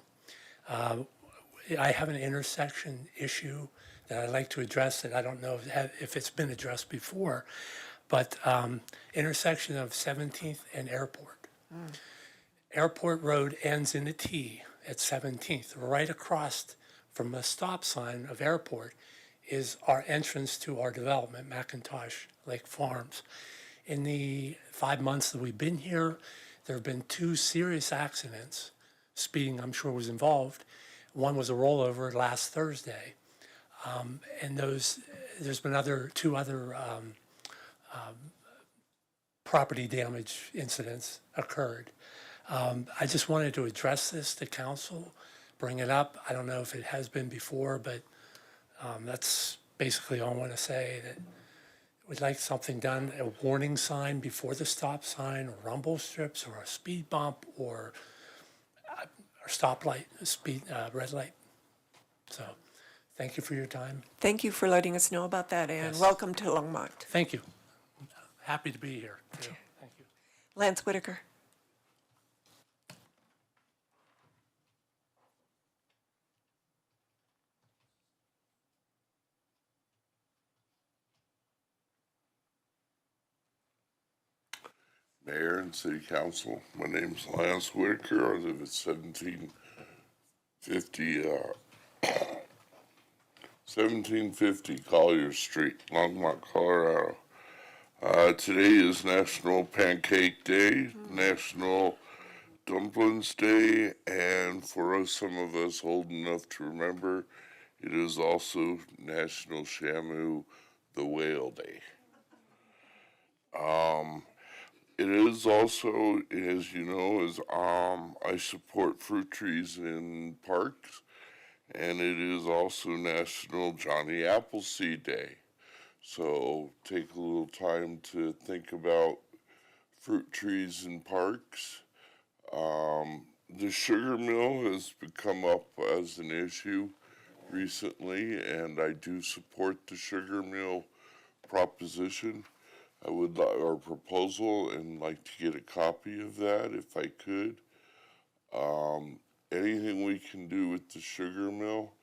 I have an intersection issue that I'd like to address that I don't know if it's been addressed before, but intersection of 17th and Airport. Airport Road ends in a T at 17th. Right across from a stop sign of Airport is our entrance to our development, McIntosh Lake Farms. In the 5 months that we've been here, there have been 2 serious accidents. Speeding, I'm sure, was involved. One was a rollover last Thursday. And those there's been two other property damage incidents occurred. I just wanted to address this to council, bring it up. I don't know if it has been before, but that's basically all I want to say, that we'd like something done, a warning sign before the stop sign, or rumble strips, or a speed bump, or a stoplight, red light. So, thank you for your time. Thank you for letting us know about that, and welcome to Longmont. Thank you. Happy to be here, too. Thank you. Lance Whitaker. Mayor and City Council, my name's Lance Whitaker. I live at 1750 Collier Street, Longmont, Colorado. Today is National Pancake Day, National Dumplings Day, and for some of us old enough to remember, it is also National Shamu the Whale Day. It is also, as you know, I support fruit trees in parks, and it is also National Johnny Appleseed Day. So take a little time to think about fruit trees in parks. The sugar mill has come up as an issue recently, and I do support the sugar mill proposition. I would like our proposal and like to get a copy of that if I could. Anything we can do with the sugar mill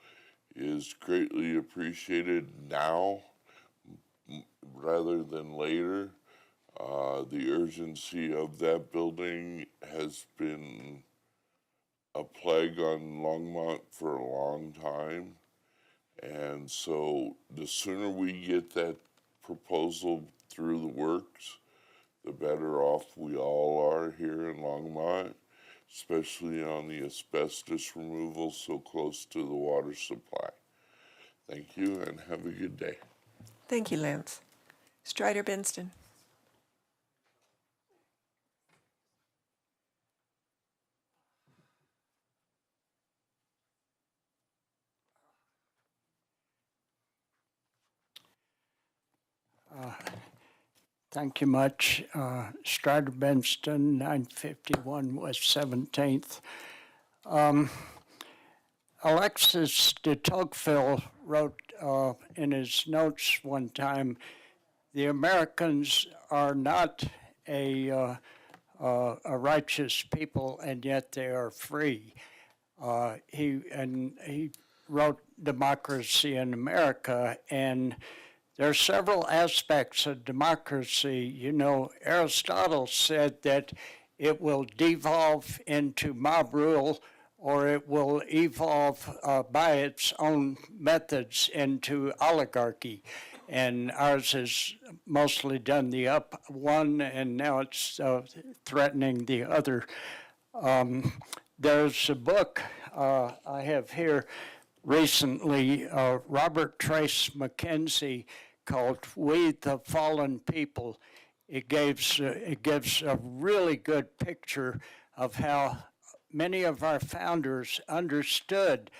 is greatly appreciated now rather than later. The urgency of that building has been a plague on Longmont for a long time. And so the sooner we get that proposal through the works, the better off we all are here in Longmont, especially on the asbestos removal so close to the water supply. Thank you and have a good day. Thank you, Lance. Strider Benston. Thank you much. Strider Benston, 951 West 17th. Alexis de Tocqueville wrote in his notes one time, the Americans are not a righteous people, and yet they are free. He wrote Democracy in America, and there are several aspects of democracy. You know, Aristotle said that it will devolve into mob rule, or it will evolve by its own methods into oligarchy. And ours has mostly done the up one, and now it's threatening the other. There's a book I have here recently, Robert Trace McKenzie, called We the Fallen People. It gives a really good picture of how many of our founders understood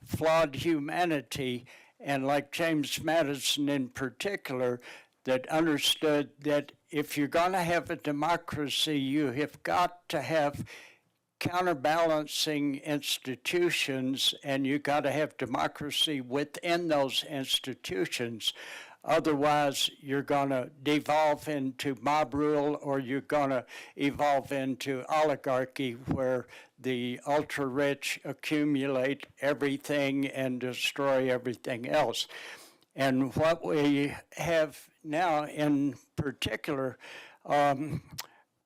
flawed humanity, and like James Madison in particular, that understood that if you're going to have a democracy, you have got to have counterbalancing institutions, and you got to have democracy within those institutions. Otherwise, you're going to devolve into mob rule, or you're going to evolve into oligarchy, where the ultra-rich accumulate everything and destroy everything else. And what we have now in particular,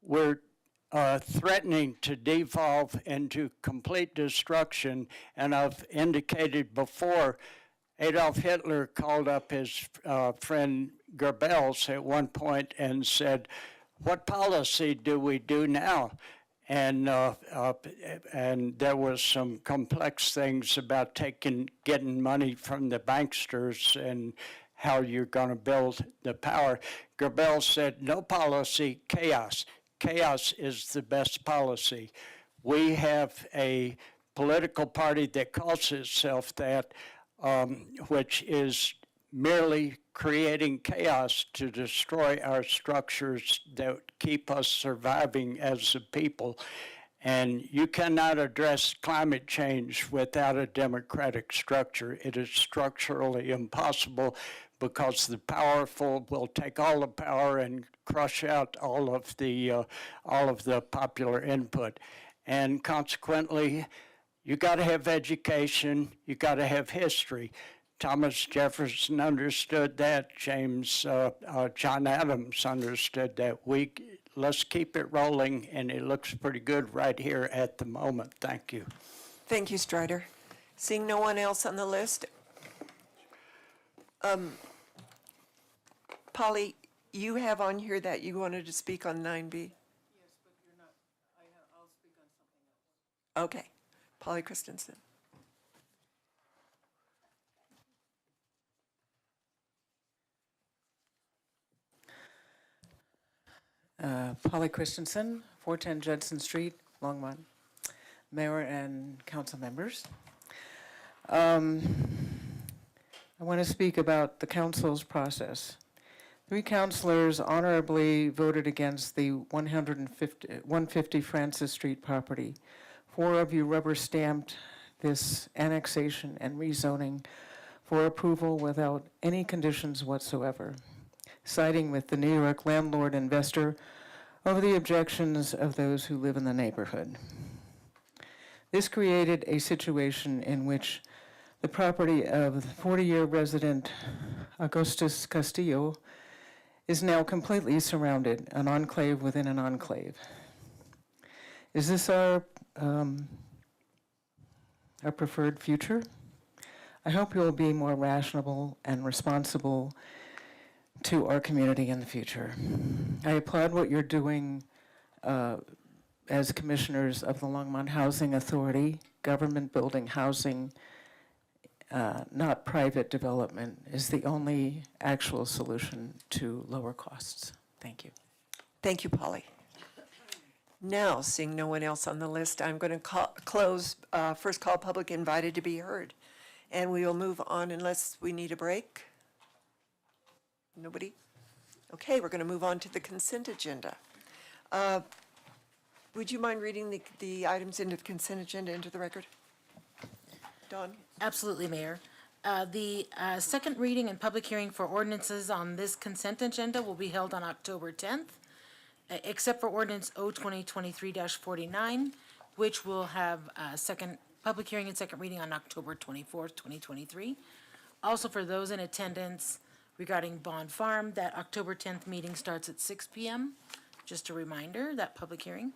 we're threatening to devolve into complete destruction. And I've indicated before, Adolf Hitler called up his friend Goebbels at one point and said, what policy do we do now? And there was some complex things about getting money from the banksters and how you're going to build the power. Gerbel said, no policy, chaos. Chaos is the best policy. We have a political party that calls itself that, which is merely creating chaos to destroy our structures that keep us surviving as a people. And you cannot address climate change without a democratic structure. It is structurally impossible because the powerful will take all the power and crush out all of the popular input. And consequently, you got to have education, you got to have history. Thomas Jefferson understood that. John Adams understood that. Let's keep it rolling, and it looks pretty good right here at the moment. Thank you. Thank you, Strider. Seeing no one else on the list, Polly, you have on here that you wanted to speak on 9B? Yes, but you're not, I'll speak on something else. Okay, Polly Christensen. Polly Christensen, 410 Judson Street, Longmont. Mayor and council members. I want to speak about the council's process. 3 councilors honorably voted against the 150 Francis Street property. 4 of you rubber stamped this annexation and rezoning for approval without any conditions whatsoever, siding with the New York landlord investor over the objections of those who live in the neighborhood. This created a situation in which the property of 40-year resident Augustus Castillo is now completely surrounded, an enclave within an enclave. Is this our preferred future? I hope you'll be more rational and responsible to our community in the future. I applaud what you're doing as commissioners of the Longmont Housing Authority. Government building housing, not private development, is the only actual solution to lower costs. Thank you. Thank you, Polly. Now, seeing no one else on the list, I'm going to close first call public invited to be heard. And we will move on unless we need a break. Nobody? Okay, we're going to move on to the consent agenda. Would you mind reading the items into the consent agenda into the record? Dawn? Absolutely, Mayor. The second reading and public hearing for ordinances on this consent agenda will be held on October 10th, except for ordinance O-2023-49, which will have second public hearing and second reading on October 24th, 2023. Also, for those in attendance regarding Bond Farm, that October 10th meeting starts at 6 p.m. Just a reminder, that public hearing.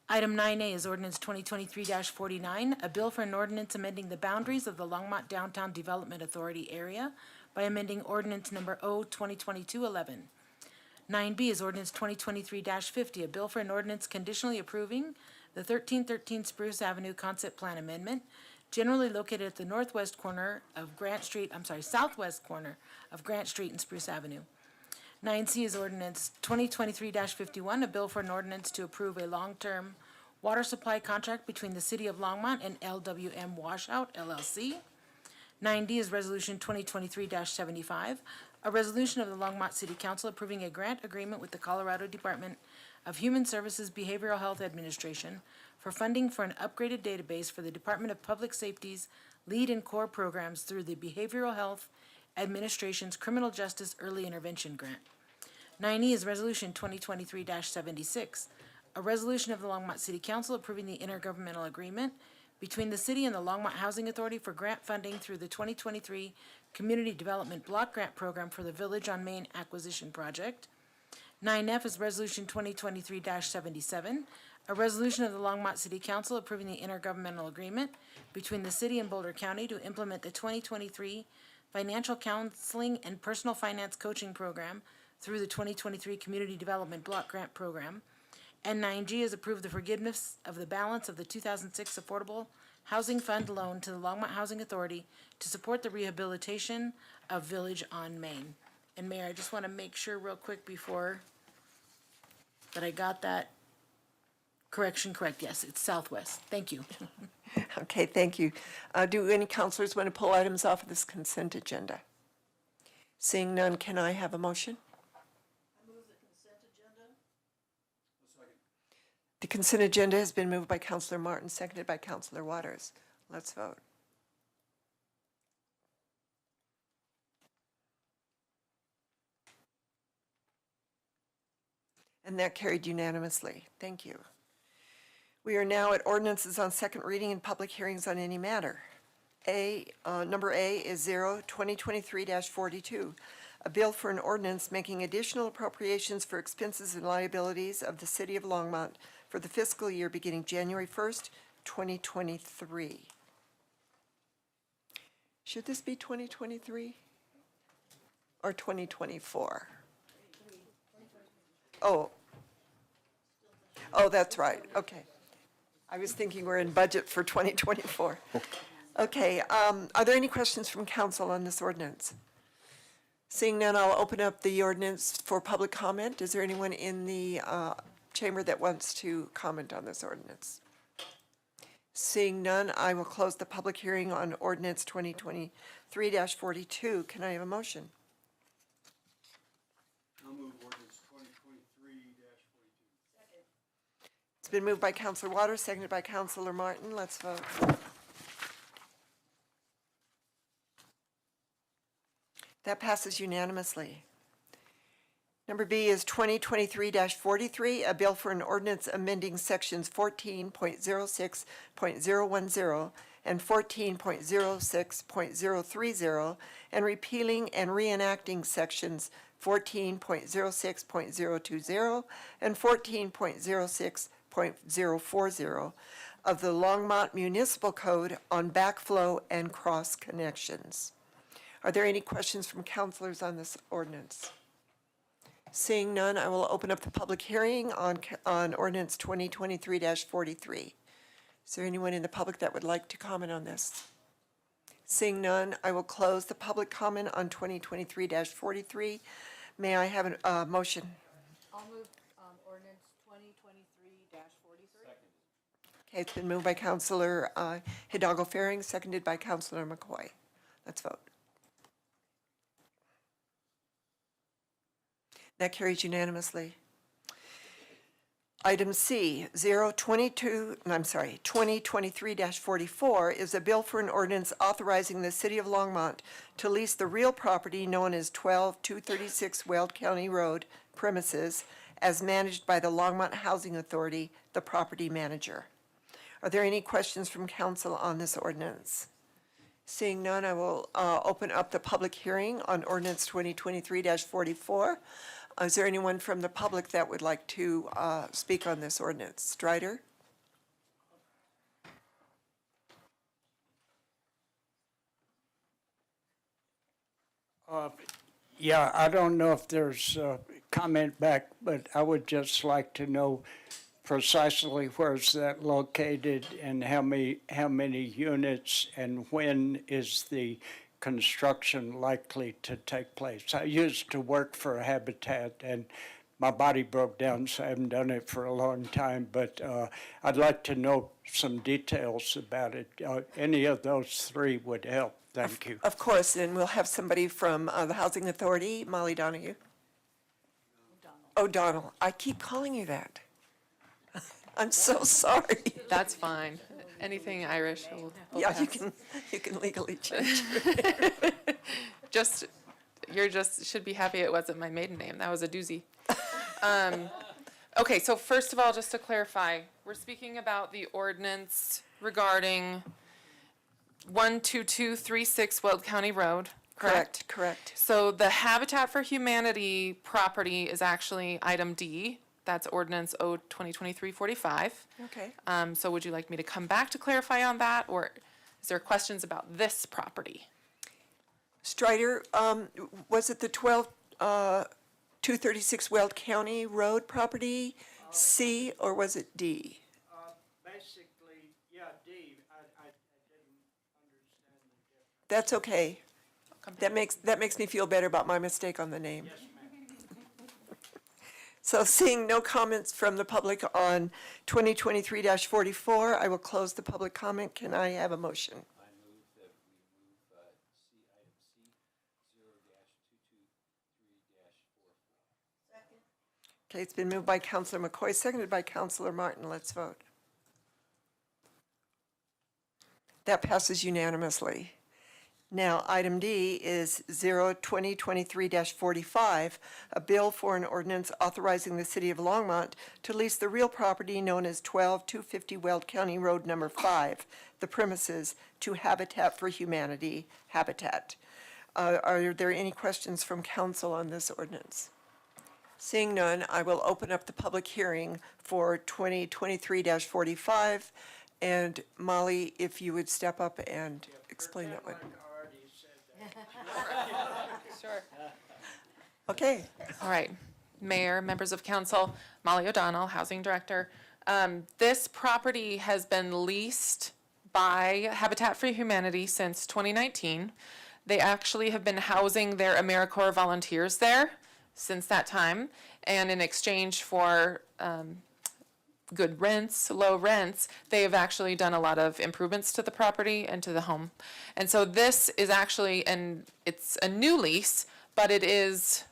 Item 9A is ordinance 2023-49, a bill for an ordinance amending the boundaries of the Longmont Downtown Development Authority area by amending ordinance number O-2022-11. 9B is ordinance 2023-50, a bill for an ordinance conditionally approving the 1313 Spruce Avenue Concept Plan Amendment, generally located at the southwest corner of Grant Street and Spruce Avenue. 9C is ordinance 2023-51, a bill for an ordinance to approve a long-term water supply contract between the City of Longmont and LWM Washout LLC. 9D is resolution 2023-75, a resolution of the Longmont City Council approving a grant agreement with the Colorado Department of Human Services Behavioral Health Administration for funding for an upgraded database for the Department of Public Safety's lead and core programs through the Behavioral Health Administration's Criminal Justice Early Intervention Grant. 9E is Resolution 2023-76, a resolution of the Longmont City Council approving the intergovernmental agreement between the city and the Longmont Housing Authority for grant funding through the 2023 Community Development Block Grant Program for the Village on Main Acquisition Project. 9F is Resolution 2023-77, a resolution of the Longmont City Council approving the intergovernmental agreement between the city and Boulder County to implement the 2023 Financial Counseling and Personal Finance Coaching Program through the 2023 Community Development Block Grant Program. And 9G is approve the forgiveness of the balance of the 2006 Affordable Housing Fund loan to the Longmont Housing Authority to support the rehabilitation of Village on Main. And Mayor, I just want to make sure real quick before that I got that correction correct. Yes, it's southwest. Thank you. Okay, thank you. Do any counselors want to pull items off of this consent agenda? Seeing none, can I have a motion? The consent agenda has been moved by Counselor Martin, seconded by Counselor Waters. Let's vote. And that carried unanimously. Thank you. We are now at ordinances on second reading and public hearings on any matter. Number A is 2023-42, a bill for an ordinance making additional appropriations for expenses and liabilities of the City of Longmont for the fiscal year beginning January 1st, 2023. Should this be 2023 or 2024? Oh, that's right. Okay. I was thinking we're in budget for 2024. Okay, are there any questions from council on this ordinance? Seeing none, I'll open up the ordinance for public comment. Is there anyone in the chamber that wants to comment on this ordinance? Seeing none, I will close the public hearing on ordinance 2023-42. Can I have a motion? I'll move ordinance 2023-42. It's been moved by Counselor Waters, seconded by Counselor Martin. Let's vote. That passes unanimously. Number B is 2023-43, a bill for an ordinance amending sections 14.06.010 and 14.06.030 and repealing and reenacting sections 14.06.020 and 14.06.040 of the Longmont Municipal Code on backflow and cross connections. Are there any questions from councilors on this ordinance? Seeing none, I will open up the public hearing on ordinance 2023-43. Is there anyone in the public that would like to comment on this? Seeing none, I will close the public comment on 2023-43. May I have a motion? I'll move ordinance 2023-43. Okay, it's been moved by Councilor Hidalgo Faring, seconded by Councilor McCoy. Let's vote. That carries unanimously. Item C, 2023-44 is a bill for an ordinance authorizing the City of Longmont to lease the real property known as 12236 Weld County Road premises as managed by the Longmont Housing Authority, the property manager. Are there any questions from council on this ordinance? Seeing none, I will open up the public hearing on ordinance 2023-44. Is there anyone from the public that would like to speak on this ordinance? Strider? Yeah, I don't know if there's a comment back, but I would just like to know precisely where is that located and how many units and when is the construction likely to take place. I used to work for Habitat and my body broke down, so I haven't done it for a long time, but I'd like to know some details about it. Any of those three would help. Thank you. Of course, and we'll have somebody from the Housing Authority, Molly Donahue. O'Donnell. I keep calling you that. I'm so sorry. That's fine. Anything Irish will Yeah, pass. you can legally change. Should be happy it wasn't my maiden name. That was a doozy. Okay, so first of all, just to clarify, we're speaking about the ordinance regarding 12236 Weld County Road, correct? Correct. So the Habitat for Humanity property is actually item D. That's ordinance O 2023-45. Okay. So would you like me to come back to clarify on that, or is there questions about this property? Strider, was it the 236 Weld County Road property, C, or was it D? Basically, yeah, D. I didn't understand the difference. That's okay. company. That makes me feel better about my mistake on the name. So seeing no comments from the public on 2023-44, I will close the public comment. Can I have a motion? Okay, it's been moved by Counselor McCoy, seconded by Counselor Martin. Let's vote. That passes unanimously. Now, item D is 2023-45, a bill for an ordinance authorizing the city of Longmont to lease the real property known as 12250 Weld County Road Number 5, the premises, to Habitat for Humanity, Habitat. Are there any questions from council on this ordinance? Seeing none, I will open up the public hearing for 2023-45. And Molly, if you would step up and explain that one. Sure. Okay. All right. Mayor, members of council, Molly O'Donnell, Housing Director. This property has been leased by Habitat for Humanity since 2019. They actually have been housing their AmeriCorps volunteers there since that time. And in exchange for good rents, low rents, they have actually done a lot of improvements to the property and to the home. And so this is actually, it's a new lease, but it is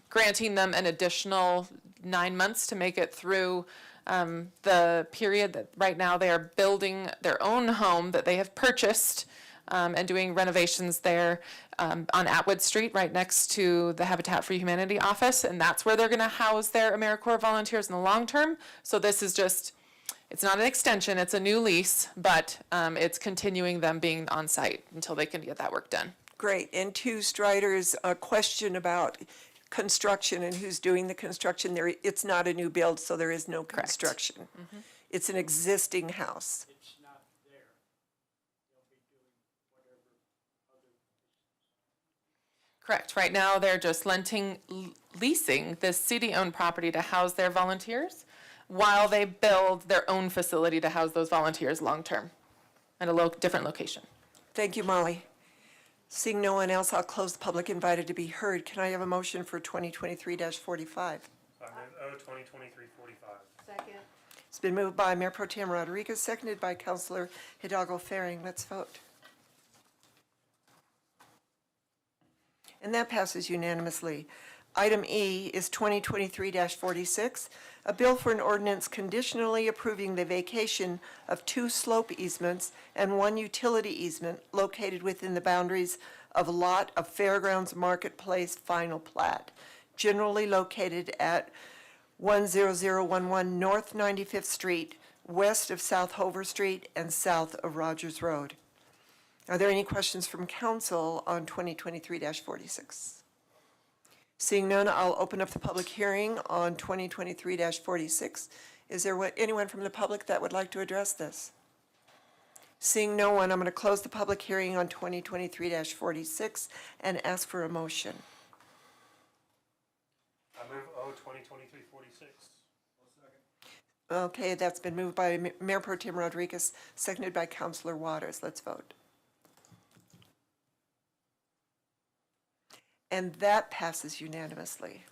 granting them an additional 9 months to make it through the period that right now they are building their own home that they have purchased and doing renovations there on Atwood Street, right next to the Habitat for Humanity office, and that's where they're gonna house their AmeriCorps volunteers in the long term. So this is just, it's not an extension, it's a new lease, but it's continuing them being on site until they can get that work done. Great. And to Strider's question about construction and who's doing the construction there, it's not a new build, so there is no construction. It's an existing house. Correct. Right now, they're just leasing this city-owned property to house their volunteers while they build their own facility to house those volunteers long-term at a different location. Thank you, Molly. Seeing no one else, I'll close the public invited to be heard. Can I have a motion for 2023-45? I move O 2023-45. Second. It's been moved by Mayor Pro Tem Rodriguez, seconded by Councilor Hidalgo Faring. Let's vote. And that passes unanimously. Item E is 2023-46, a bill for an ordinance conditionally approving the vacation of 2 slope easements and 1 utility easement located within the boundaries of a lot of Fairgrounds Marketplace final plat, generally located at 10011 North 95th Street, west of South Hover Street and south of Rogers Road. Are there any questions from council on 2023-46? Seeing none, I'll open up the public hearing on 2023-46. Is there anyone from the public that would like to address this? Seeing no one, I'm going to close the public hearing on 2023-46 and ask for a motion. I move O 2023-46. Okay, that's been moved by Mayor Pro Tem Rodriguez, seconded by Councilor Waters. Let's vote. And that passes unanimously.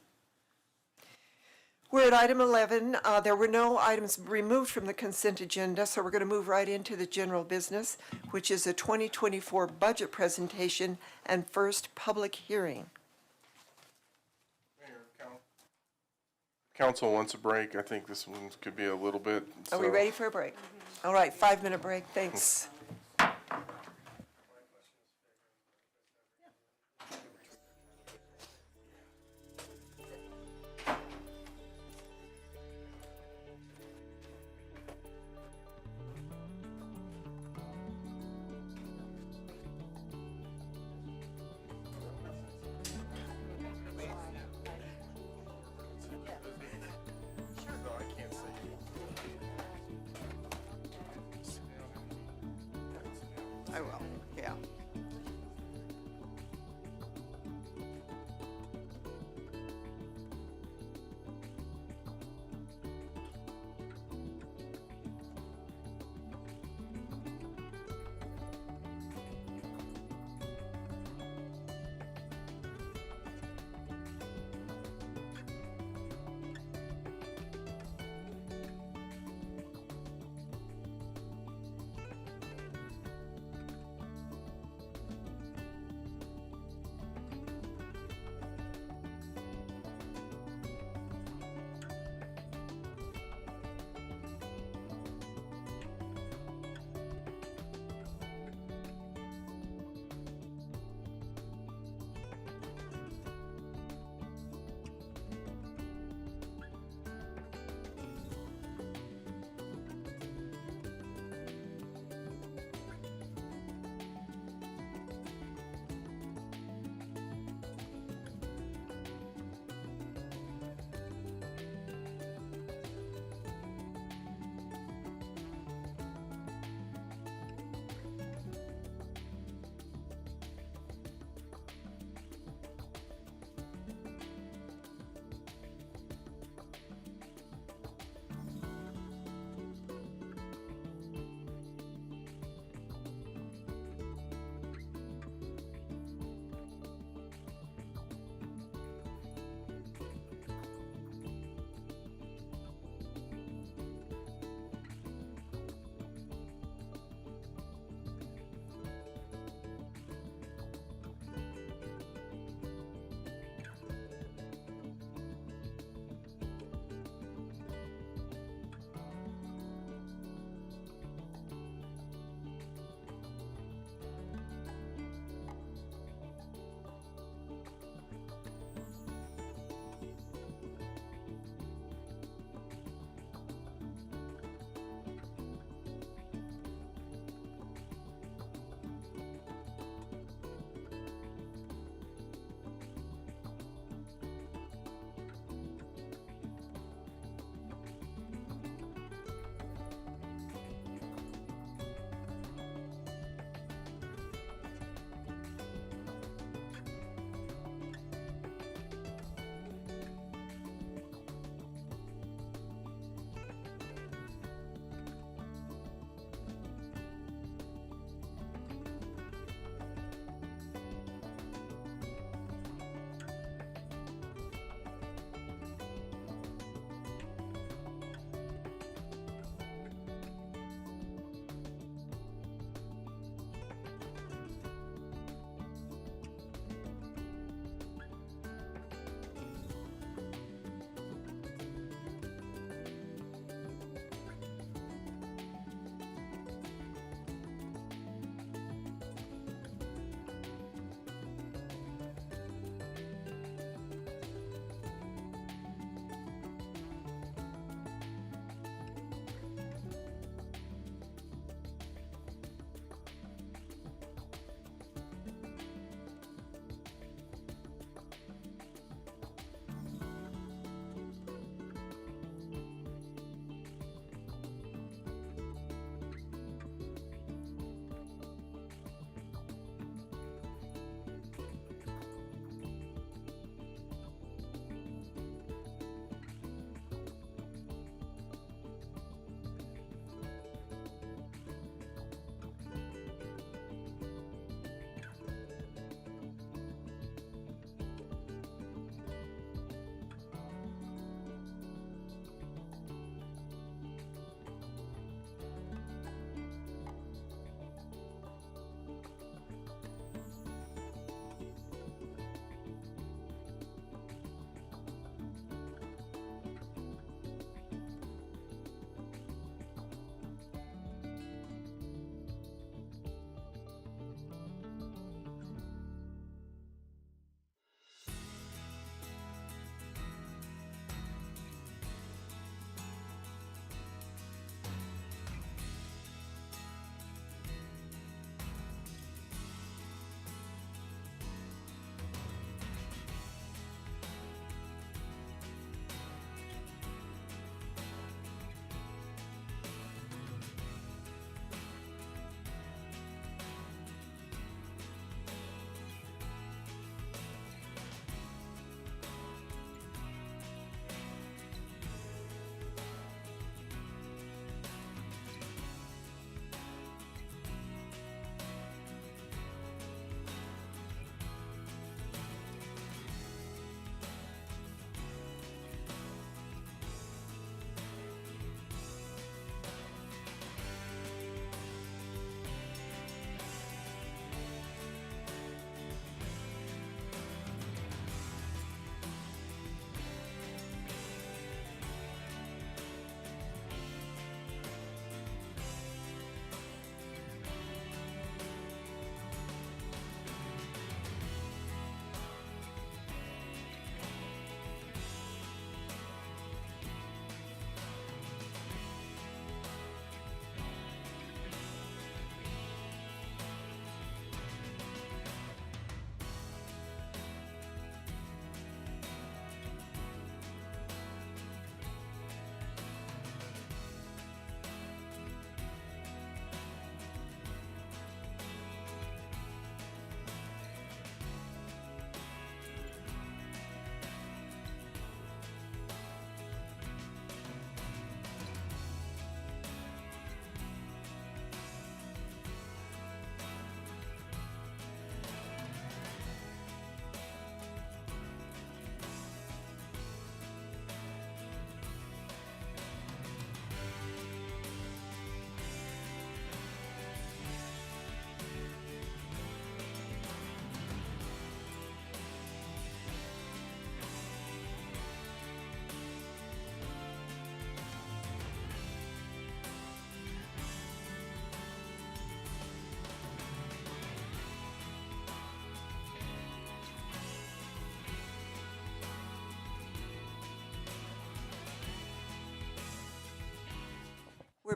We're at item 11. There were no items removed from the consent agenda, so we're going to move right into the general business, which is a 2024 budget presentation and first public hearing. Council wants a break. I think this one could be a little bit. Are we ready for a break? All right, 5-minute break. Thanks. I will, yeah.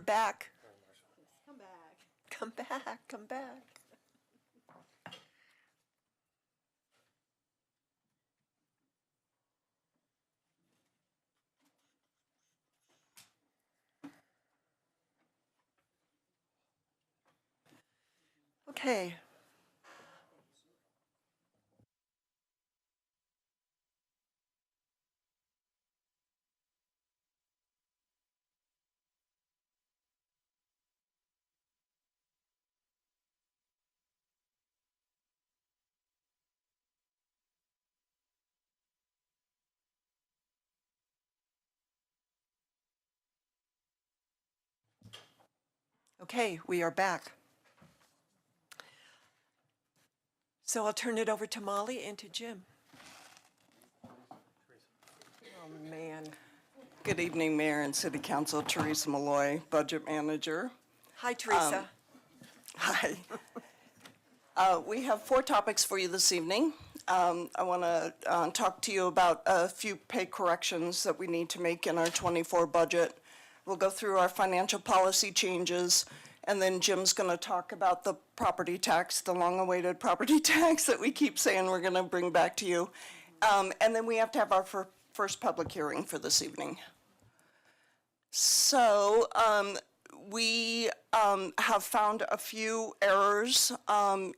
back. Come back. Come back, come back. Okay. Okay, we are back. So I'll turn it over to Molly and to Jim. Oh, man. Good evening, Mayor and City Council. Teresa Malloy, Budget Manager. Hi, Teresa. Hi. We have 4 topics for you this evening. I want to talk to you about a few pay corrections that we need to make in our '24 budget. We'll go through our financial policy changes, and then Jim's going to talk about the property tax, the long-awaited property tax that we keep saying we're going to bring back to you. And then we have to have our first public hearing for this evening. So we have found a few errors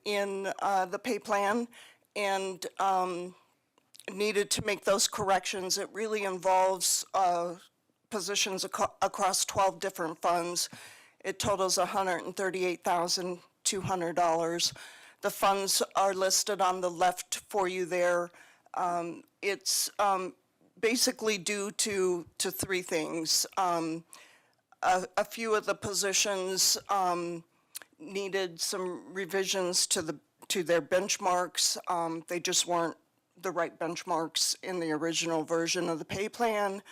in the pay plan and needed to make those corrections. It really involves positions across 12 different funds. It totals $138,200. The funds are listed on the left for you there. It's basically due to 3 things. A few of the positions needed some revisions to their benchmarks. They just weren't the right benchmarks in the original version of the pay plan.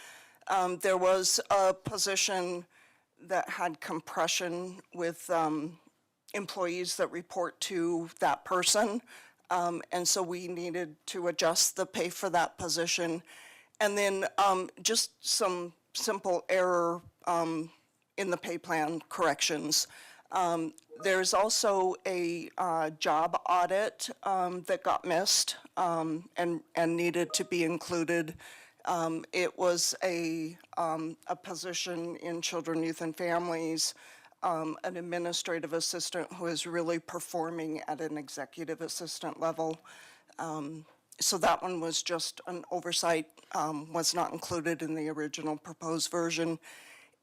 There was a position that had compression with employees that report to that person. And so we needed to adjust the pay for that position. And then just some simple error in the pay plan corrections. There's also a job audit that got missed and needed to be included. It was a position in Children, Youth, and Families, an administrative assistant who is really performing at an executive assistant level. So that one was just an oversight, was not included in the original proposed version.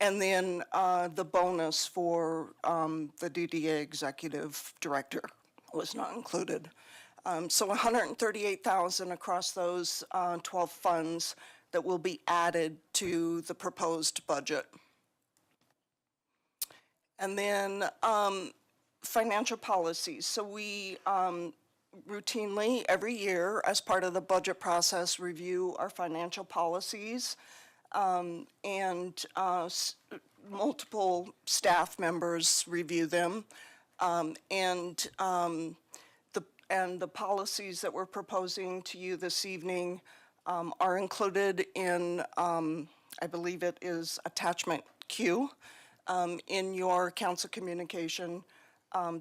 And then the bonus for the DDA executive director was not included. So $138,000 across those 12 funds that will be added to the proposed budget. And then financial policies. So we routinely, every year, as part of the budget process, review our financial policies. And multiple staff members review them. And the policies that we're proposing to you this evening are included in, I believe it is attachment Q in your council communication.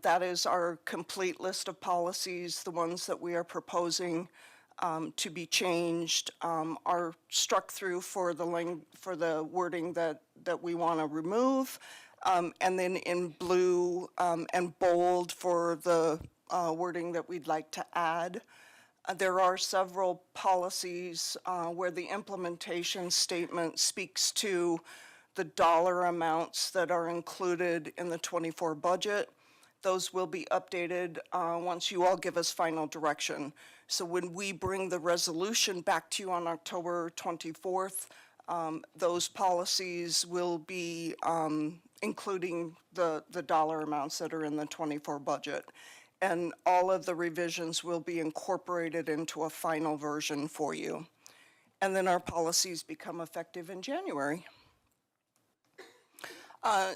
That is our complete list of policies. The ones that we are proposing to be changed are struck through for the wording that we want to remove, and then in blue and bold for the wording that we'd like to add. There are several policies where the implementation statement speaks to the dollar amounts that are included in the '24 budget. Those will be updated once you all give us final direction. So when we bring the resolution back to you on October 24th, those policies will be including the dollar amounts that are in the '24 budget. And all of the revisions will be incorporated into a final version for you. And then our policies become effective in January.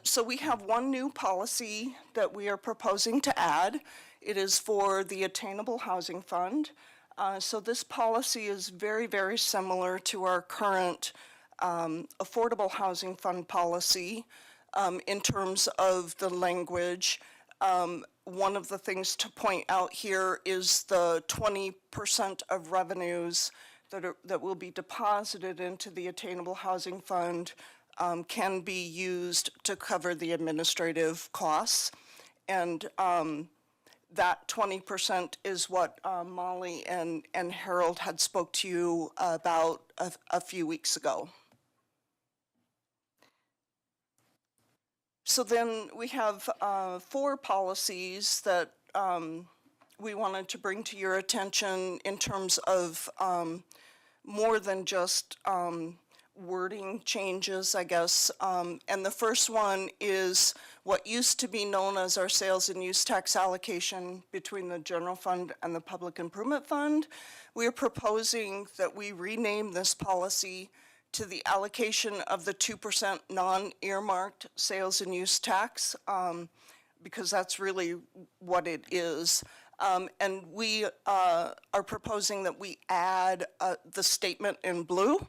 So we have one new policy that we are proposing to add. It is for the Attainable Housing Fund. So this policy is very, very similar to our current Affordable Housing Fund policy. in terms of the language. One of the things to point out here is the 20% of revenues that will be deposited into the Attainable Housing Fund can be used to cover the administrative costs. And that 20% is what Molly and Harold had spoke to you about a few weeks ago. So then we have 4 policies that we wanted to bring to your attention in terms of more than just wording changes, I guess. And the first one is what used to be known as our sales and use tax allocation between the general fund and the public improvement fund. We are proposing that we rename this policy to the allocation of the 2% non-earmarked sales and use tax, because that's really what it is. And we are proposing that we add the statement in blue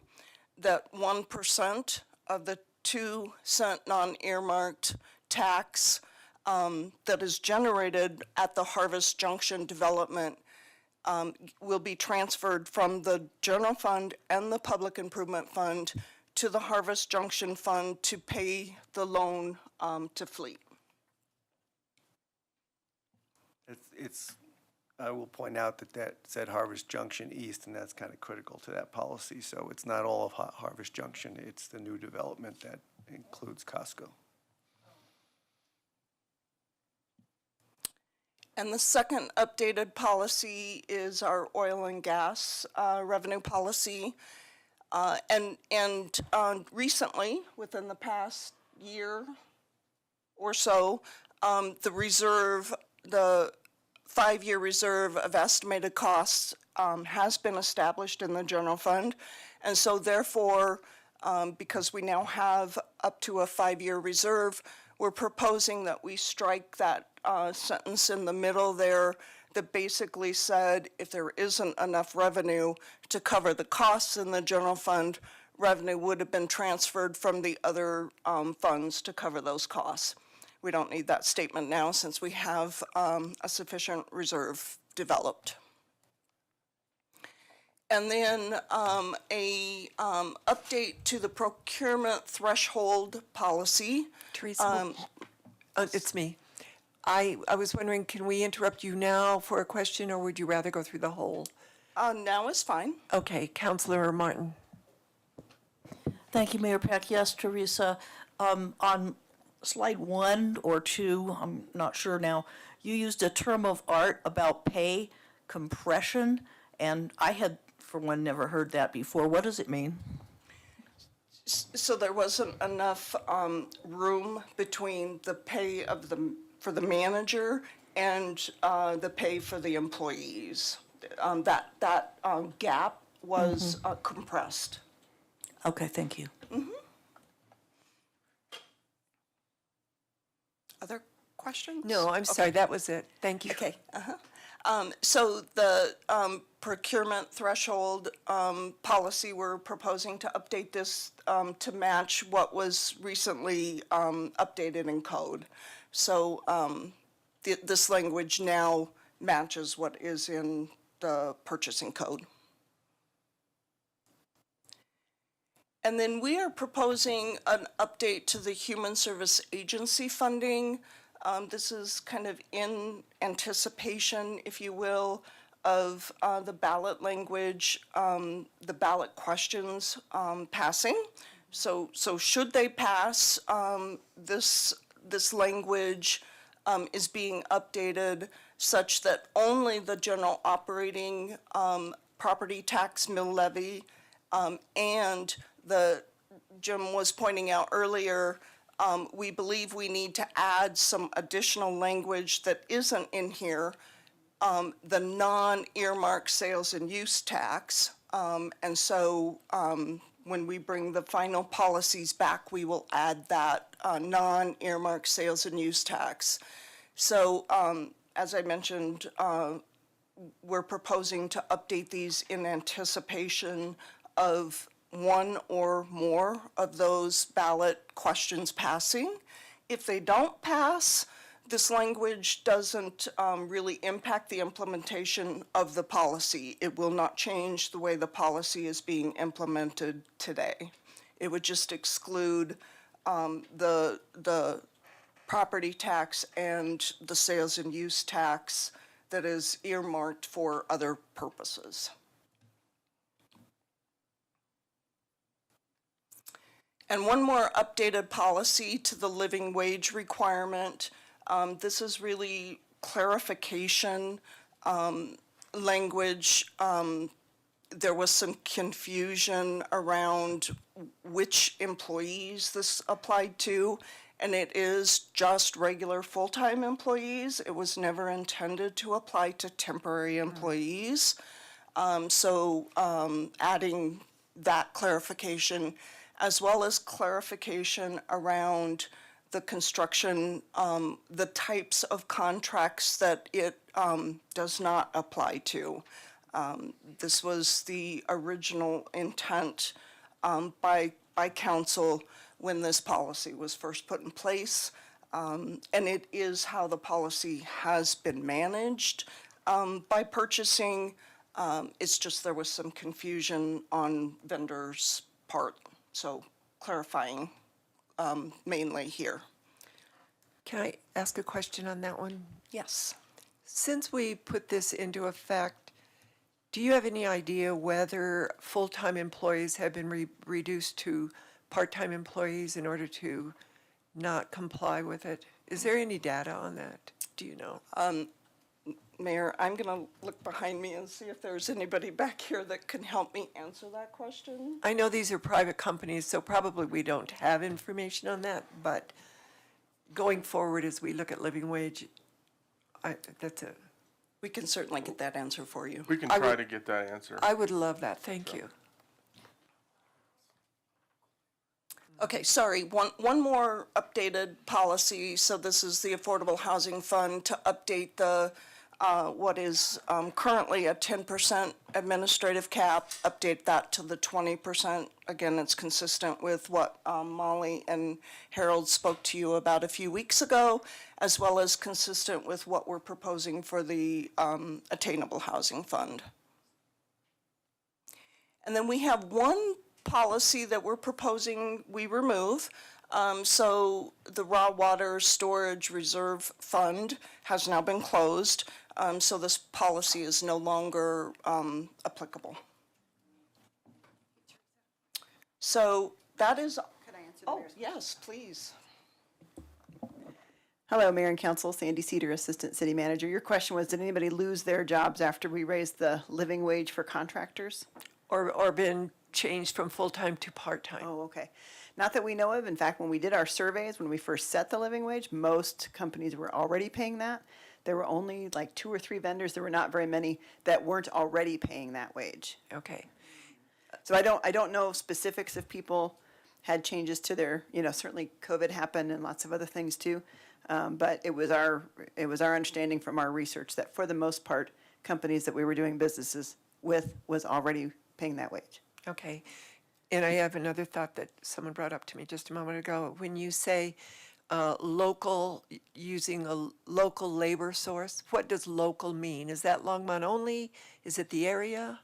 that 1% of the 2-cent non-earmarked tax that is generated at the Harvest Junction development will be transferred from the general fund and the public improvement fund to the Harvest Junction fund to pay the loan to Fleet. I will point out that said Harvest Junction East, and that's kind of critical to that policy. So it's not all of Harvest Junction, it's the new development that includes Costco. And the second updated policy is our oil and gas revenue policy. And recently, within the past year or so, the 5-year reserve of estimated costs has been established in the general fund. And so therefore, because we now have up to a 5-year reserve, we're proposing that we strike that sentence in the middle there that basically said if there isn't enough revenue to cover the costs in the general fund, revenue would have been transferred from the other funds to cover those costs. We don't need that statement now since we have a sufficient reserve developed. And then a update to the procurement threshold policy. Teresa, it's me. I was wondering, can we interrupt you now for a question, or would you rather go through the whole? Now is fine. Okay, Councilor Martin. Thank you, Mayor Peck. Yes, Teresa, on slide 1 or 2, I'm not sure now, you used a term of art about pay compression, and I had, for one, never heard that before. What does it mean? So there wasn't enough room between the pay of for the manager and the pay for the employees. That gap was compressed. Okay, thank you. Other questions? No, I'm sorry, that was it. Thank you. Okay. So the procurement threshold policy, we're proposing to update this to match what was recently updated in code. So this language now matches what is in the purchasing code. And then we are proposing an update to the Human Service Agency funding. This is kind of in anticipation, if you will, of the ballot language, the ballot questions passing. So should they pass, this language is being updated such that only the general operating property tax mill levy and Jim was pointing out earlier, we believe we need to add some additional language that isn't in here, the non-earmarked sales and use tax. And so when we bring the final policies back, we will add that non-earmarked sales and use tax. So as I mentioned, we're proposing to update these in anticipation of one or more of those ballot questions passing. If they don't pass, this language doesn't really impact the implementation of the policy. It will not change the way the policy is being implemented today. It would just exclude the property tax and the sales and use tax that is earmarked for other purposes. And one more updated policy to the living wage requirement. This is really clarification language. There was some confusion around which employees this applied to, and it is just regular full-time employees. It was never intended to apply to temporary employees. So adding that clarification, as well as clarification around the construction, the types of contracts that it does not apply to. This was the original intent by council when this policy was first put in place. And it is how the policy has been managed by purchasing. It's just there was some confusion on vendors' part. So clarifying mainly here. Can I ask a question on that one? Yes. Since we put this into effect, do you have any idea whether full-time employees have been reduced to part-time employees in order to not comply with it? Is there any data on that? Do you know? Mayor, I'm going to look behind me and see if there's anybody back here that can help me answer that question. I know these are private companies, so probably we don't have information on that, but going forward as we look at living wage, that's a... We can certainly get that answer for you. We can try to get that answer. I would love that, thank you. Okay, sorry, one more updated policy. So this is the Affordable Housing Fund to update the, what is currently a 10% administrative cap, update that to the 20%. Again, it's consistent with what Molly and Harold spoke to you about a few weeks ago, as well as consistent with what we're proposing for the Attainable Housing Fund. And then we have one policy that we're proposing we remove. So the Raw Water Storage Reserve Fund has now been closed. So this policy is no longer applicable. So that is. Could I answer? Oh, yes, please. Hello, Mayor and Council, Sandy Cedar, Assistant City Manager. Your question was, did anybody lose their jobs after we raised the living wage for contractors? Or been changed from full-time to part-time? Oh, okay. Not that we know of. In fact, when we did our surveys, when we first set the living wage, most companies were already paying that. There were only like 2 or 3 vendors, there were not very many that weren't already paying that wage. Okay. So I don't know specifics if people had changes to their, certainly COVID happened and lots of other things too. But it was our understanding from our research that for the most part, companies that we were doing businesses with was already paying that wage. Okay. And I have another thought that someone brought up to me just a moment ago. When you say local, using a local labor source, what does local mean? Is that Longmont only? Is it the area?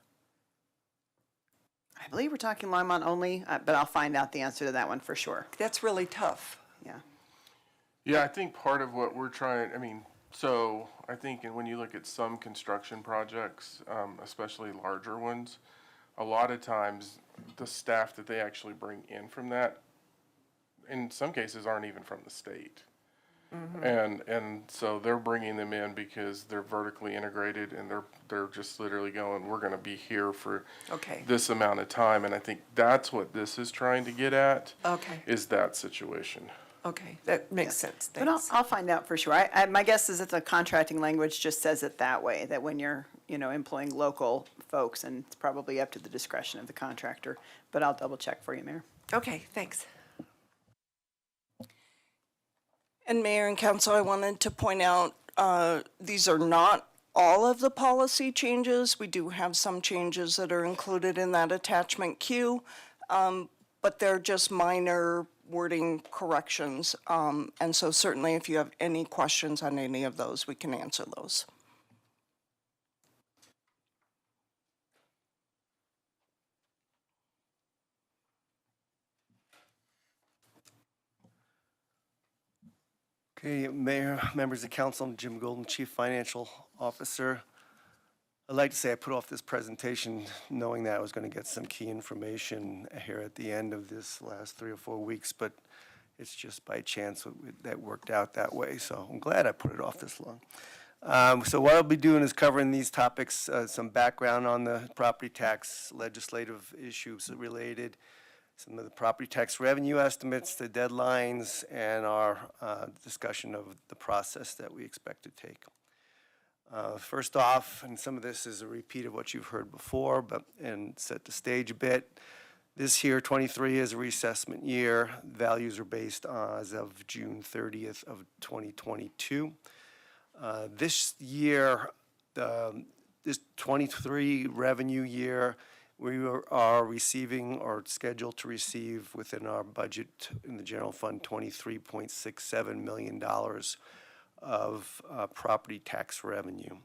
I believe we're talking Longmont only, but I'll find out the answer to that one for sure. That's really tough. Yeah. Yeah, I think part of what we're trying, so I think when you look at some construction projects, especially larger ones, a lot of times the staff that they actually bring in from that, in some cases, aren't even from the state. And so they're bringing them in because they're vertically integrated and they're just literally going, we're going to be here for this amount of time. And I think that's what this is trying to get at. Okay. Is that situation. Okay, that makes sense. But I'll find out for sure. My guess is that the contracting language just says it that way, that when you're, employing local folks, and it's probably up to the discretion of the contractor, but I'll double check for you, Mayor. Okay, thanks. And Mayor and Council, I wanted to point out, these are not all of the policy changes. We do have some changes that are included in that attachment Q, but they're just minor wording corrections. And so certainly if you have any questions on any of those, we can answer those. Okay, Mayor, members of council, I'm Jim Golden, Chief Financial Officer. I'd like to say I put off this presentation knowing that I was going to get some key information here at the end of this last 3 or 4 weeks, but it's just by chance that worked out that way, so I'm glad I put it off this long. So what I'll be doing is covering these topics, some background on the property tax legislative issues related, some of the property tax revenue estimates, the deadlines, and our discussion of the process that we expect to take. First off, and some of this is a repeat of what you've heard before, and set the stage a bit. This year, 23, is a reassessment year. Values are based as of June 30th of 2022. This year, this 23 revenue year, we are receiving or scheduled to receive within our budget in the general fund $23.67 million of property tax revenue.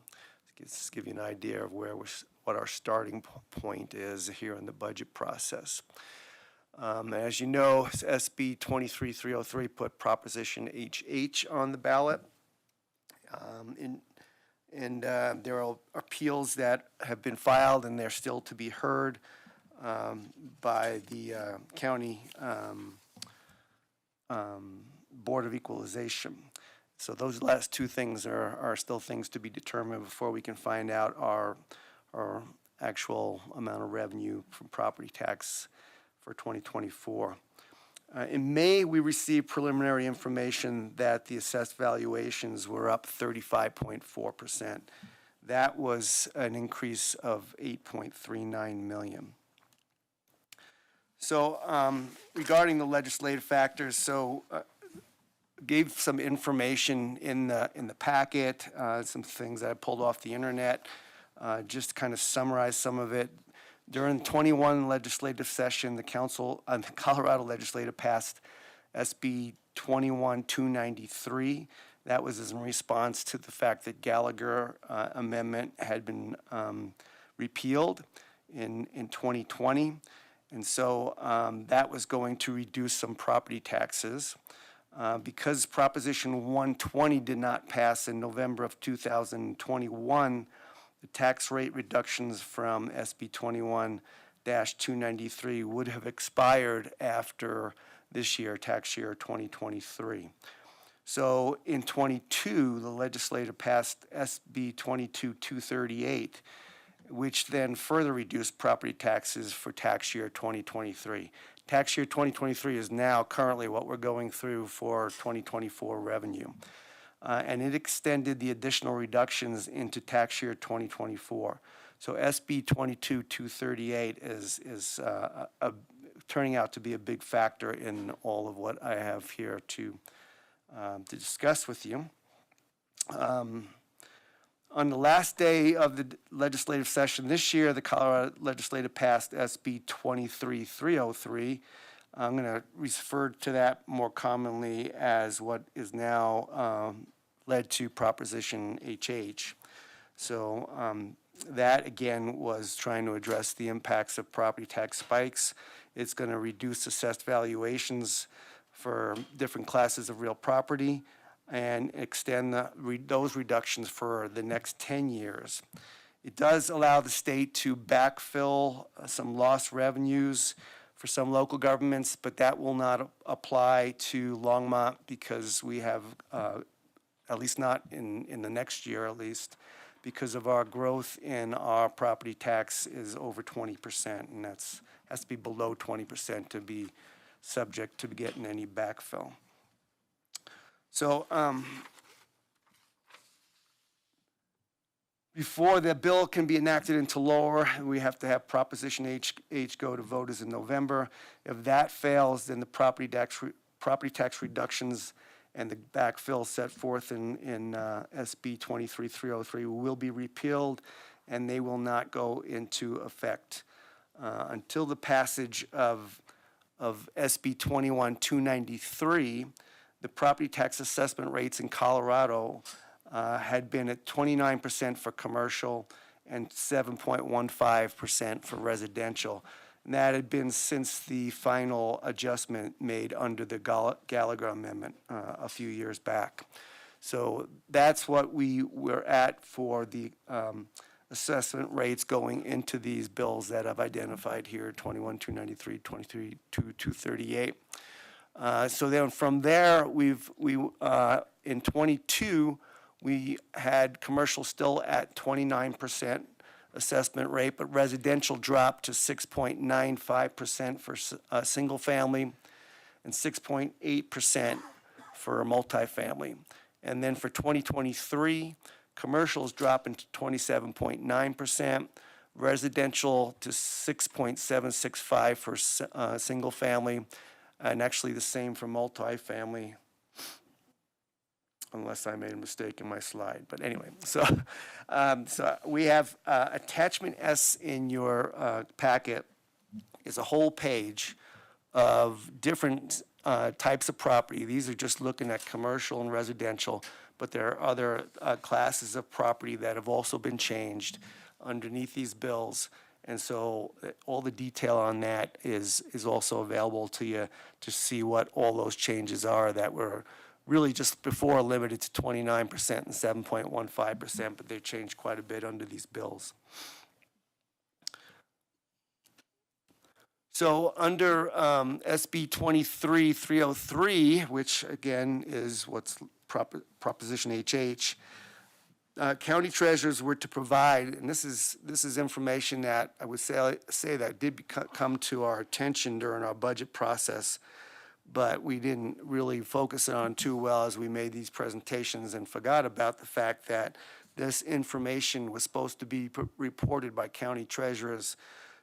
Just give you an idea of what our starting point is here in the budget process. As you know, SB 23303 put Proposition HH on the ballot. There are appeals that have been filed and they're still to be heard by the county Board of Equalization. So those last two things are still things to be determined before we can find out our actual amount of revenue from property tax for 2024. In May, we received preliminary information that the assessed valuations were up 35.4%. That was an increase of $8.39 million. So regarding the legislative factors, gave some information in the packet, some things that I pulled off the internet, just to kind of summarize some of it. During the 21 legislative session, the Colorado legislature passed SB 21-293. That was in response to the fact that Gallagher amendment had been repealed in 2020. And so that was going to reduce some property taxes. Because Proposition 120 did not pass in November of 2021, the tax rate reductions from SB 21-293 would have expired after this year, tax year 2023. So in 22, the legislature passed SB 22-238, which then further reduced property taxes for tax year 2023. Tax year 2023 is now currently what we're going through for 2024 revenue. And it extended the additional reductions into tax year 2024. So SB 22-238 is turning out to be a big factor in all of what I have here to discuss with you. On the last day of the legislative session this year, the Colorado legislature passed SB 23303. I'm going to refer to that more commonly as what is now led to Proposition HH. So that, again, was trying to address the impacts of property tax spikes. It's going to reduce assessed valuations for different classes of real property and extend those reductions for the next 10 years. It does allow the state to backfill some lost revenues for some local governments, but that will not apply to Longmont because we have, at least not in the next year at least, because of our growth in our property tax is over 20%, and that's has to be below 20% to be subject to getting any backfill. So before the bill can be enacted into law, we have to have Proposition H go to voters in November. If that fails, then the property tax reductions and the backfill set forth in SB 23303 will be repealed, and they will not go into effect until the passage of of SB 21-293, the property tax assessment rates in Colorado had been at 29% for commercial and 7.15% for residential. And that had been since the final adjustment made under the Gallagher Amendment a few years back. So that's what we were at for the assessment rates going into these bills that I've identified here, 21-293, 23-238. So then from there, in 22, we had commercial still at 29% assessment rate, but residential dropped to 6.95% for single family and 6.8% for multifamily. And then for 2023, commercials dropping to 27.9%, residential to 6.765 for single family, and actually the same for multifamily, unless I made a mistake in my slide. But anyway, so we have attachment S in your packet is a whole page of different types of property. These are just looking at commercial and residential, but there are other classes of property that have also been changed underneath these bills. And so all the detail on that is also available to you to see what all those changes are that were really just before limited to 29% and 7.15%, but they've changed quite a bit under these bills. So under SB 23-303, which again is what's Proposition HH, county treasurers were to provide, and this is information that I would say that did come to our attention during our budget process, but we didn't really focus on too well as we made these presentations and forgot about the fact that this information was supposed to be reported by county treasurers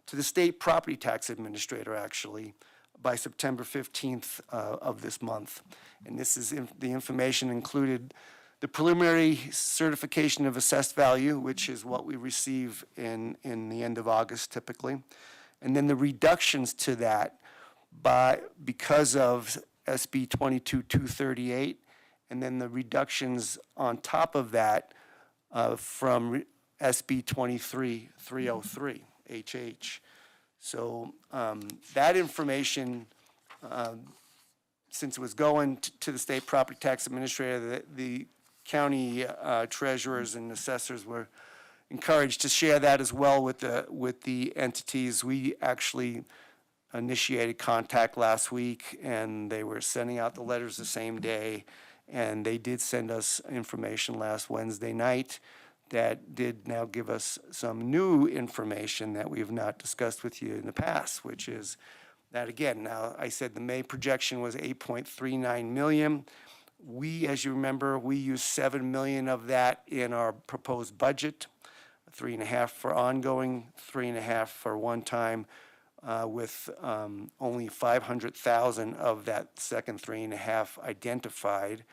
to the state property tax administrator, actually, by September 15th of this month. And this is the information included the preliminary certification of assessed value, which is what we receive in the end of August typically, and then the reductions to that because of SB 22-238, and then the reductions on top of that from SB 23-303, HH. So that information, since it was going to the state property tax administrator, the county treasurers and assessors were encouraged to share that as well with the entities. We actually initiated contact last week, and they were sending out the letters the same day, and they did send us information last Wednesday night that did now give us some new information that we have not discussed with you in the past, which is that, again, now I said the May projection was 8.39 million. We, as you remember, we used 7 million of that in our proposed budget, 3.5 for ongoing, 3.5 for one time, with only 500,000 of that second 3.5 identified,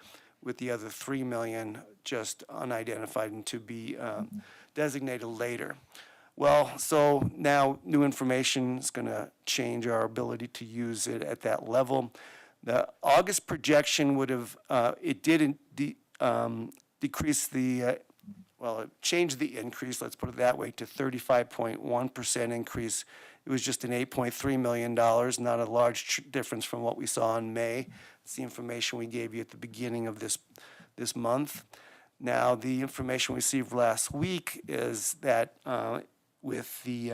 with the other 3 million just unidentified and to be designated later. Well, so now new information is going to change our ability to use it at that level. The August projection would have, it did decrease the, well, it changed the increase, let's put it that way, to 35.1% increase. It was just an $8.3 million, not a large difference from what we saw in May. It's the information we gave you at the beginning of this month. Now, the information we received last week is that with the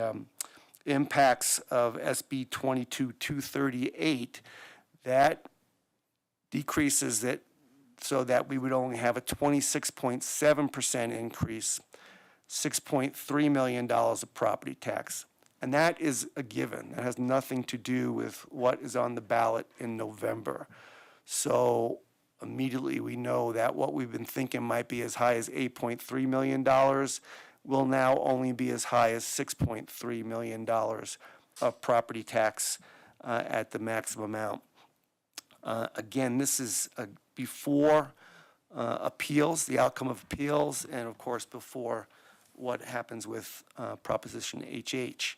impacts of SB 22-238, that decreases it so that we would only have a 26.7% increase, $6.3 million of property tax. And that is a given. That has nothing to do with what is on the ballot in November. So immediately we know that what we've been thinking might be as high as $8.3 million will now only be as high as $6.3 million of property tax at the maximum amount. Again, this is before appeals, the outcome of appeals, and of course before what happens with Proposition HH.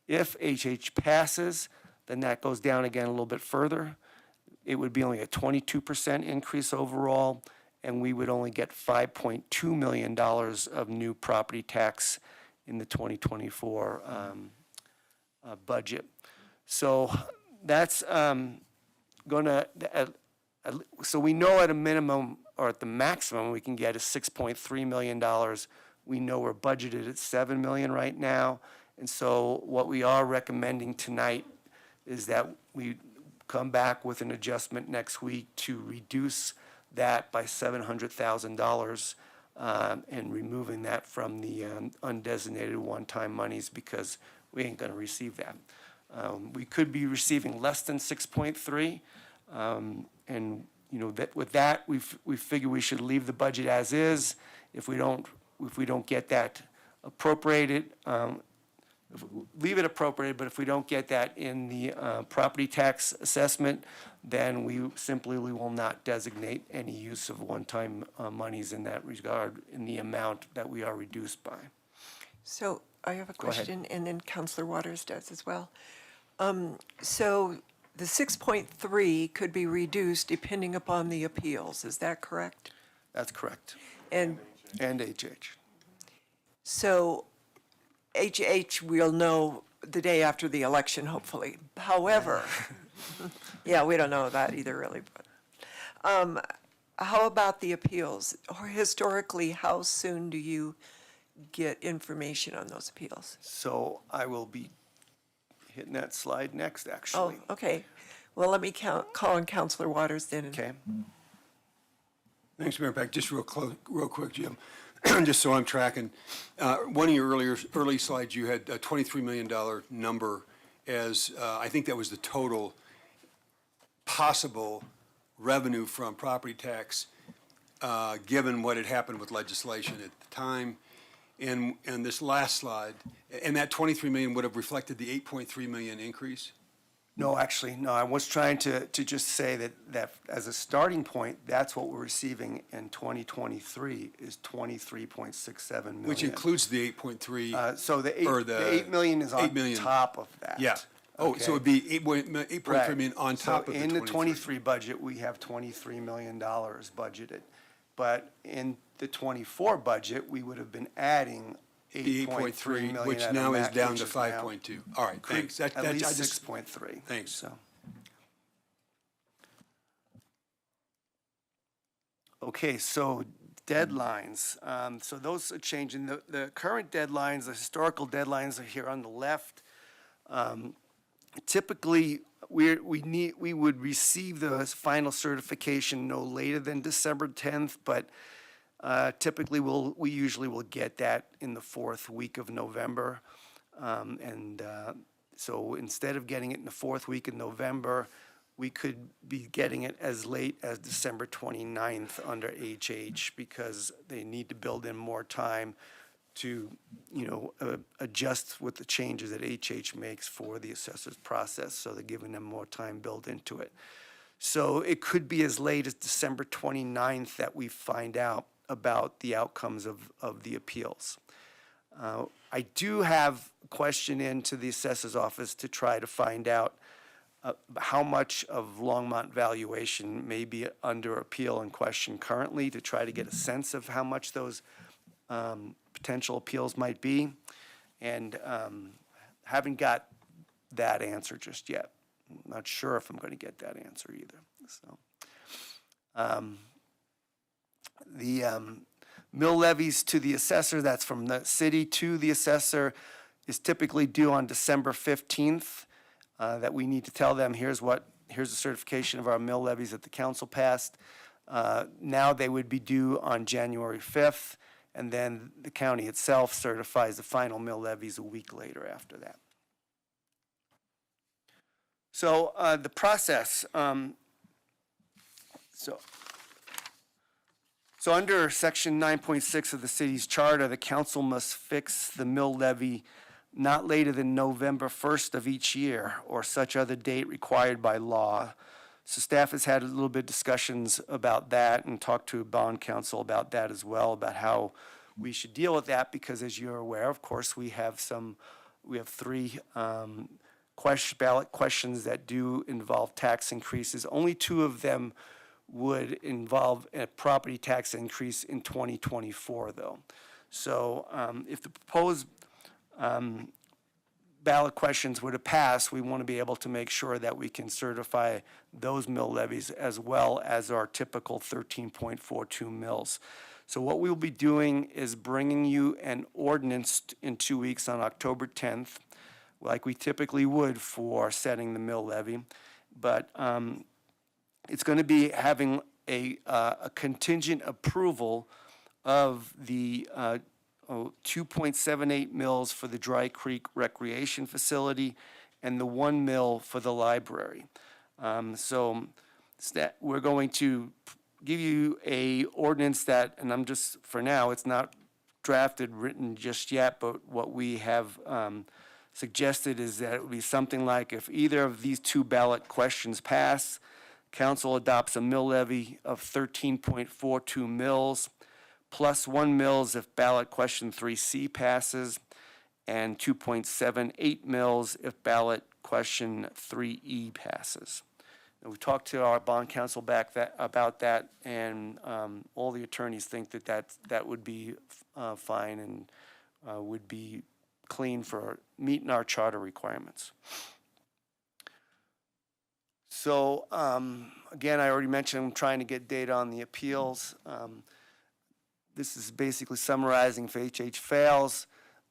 If HH passes, then that goes down again a little bit further. It would be only a 22% increase overall, and we would only get $5.2 million of new property tax in the 2024 budget. So that's gonna, so we know at a minimum, or at the maximum, we can get is $6.3 million. We know we're budgeted at $7 million right now. And so what we are recommending tonight is that we come back with an adjustment next week to reduce that by $700,000 and removing that from the undesignated one-time monies, because we ain't gonna receive that. We could be receiving less than 6.3, and you know, that with that, we figure we should leave the budget as is. If we don't get that appropriated, leave it appropriated, but if we don't get that in the property tax assessment, then we will not designate any use of one-time monies in that regard in the amount that we are reduced by. So I have a Go ahead. question, and then Counselor Waters does as well. So the 6.3 could be reduced depending upon the appeals, is that correct? That's correct. And HH. so HH we'll know the day after the election, hopefully. However, yeah, we don't know that either, really. But how about the appeals? Or historically, how soon do you get information on those appeals? So I will be hitting that slide next, actually. Oh, okay. Well, let me call on Counselor Waters then. Okay. Thanks, Mayor Peck. Just real quick, Jim, just so I'm tracking. One of your early slides, you had a $23 million number as, I think that was the total possible revenue from property tax, given what had happened with legislation at the time. And this last slide, and that 23 million would have reflected the 8.3 million increase? No, actually, no, I was trying to just say that as a starting point, that's what we're receiving in 2023 is 23.67 million. Which includes the 8.3. So the 8 million is on top of that. Yeah. Oh, so it'd be 8.3 Right. million on top So of the in 23. the 23 budget, we have $23 million budgeted. But in the 24 budget, we would have been adding The 8.3 million. which out of now is MAC, down which to is now 5.2. All right, thanks. At I least just- 6.3. Thanks. So. Okay, so deadlines. So those are changing. The current deadlines, the historical deadlines are here on the left. Typically, we would receive the final certification no later than December 10th, but typically we usually will get that in the fourth week of November. So instead of getting it in the fourth week of November, we could be getting it as late as December 29th under HH, because they need to build in more time to, adjust with the changes that HH makes for the assessor's process. So they're giving them more time built into it. So it could be as late as December 29th that we find out about the outcomes of the appeals. I do have a question into the assessor's office to try to find out how much of Longmont valuation may be under appeal and question currently, to try to get a sense of how much those potential appeals might be. And haven't got that answer just yet. I'm not sure if I'm going to get that answer either. So, the mill levies to the assessor, that's from the city to the assessor, is typically due on December 15th. That we need to tell them, here's the certification of our mill levies that the council passed. Now they would be due on January 5th, and then the county itself certifies the final mill levies a week later after that. So the process, so under section 9.6 of the city's charter, the council must fix the mill levy not later than November 1st of each year or such other date required by law. So staff has had a little bit of discussions about that and talked to bond counsel about that as well, about how we should deal with that, because as you're aware, of course, we have three ballot questions that do involve tax increases. Only 2 of them would involve a property tax increase in 2024, though. So if the proposed ballot questions were to pass, we want to be able to make sure that we can certify those mill levies as well as our typical 13.42 mills. So what we'll be doing is bringing you an ordinance in 2 weeks on October 10th, like we typically would for setting the mill levy. But it's going to be having a contingent approval of the 2.78 mills for the Dry Creek Recreation Facility and the 1 mill for the library. So we're going to give you a ordinance that, and I'm just, for now, it's not drafted, written just yet, but what we have suggested is that it would be something like, if either of these 2 ballot questions pass, council adopts a mill levy of 13.42 mills, plus 1 mills if ballot question 3C passes, and 2.78 mills if ballot question 3E passes. And we talked to our bond counsel about that, and all the attorneys think that would be fine and would be clean for meeting our charter requirements. So again, I already mentioned I'm trying to get data on the appeals. This is basically summarizing if HH fails,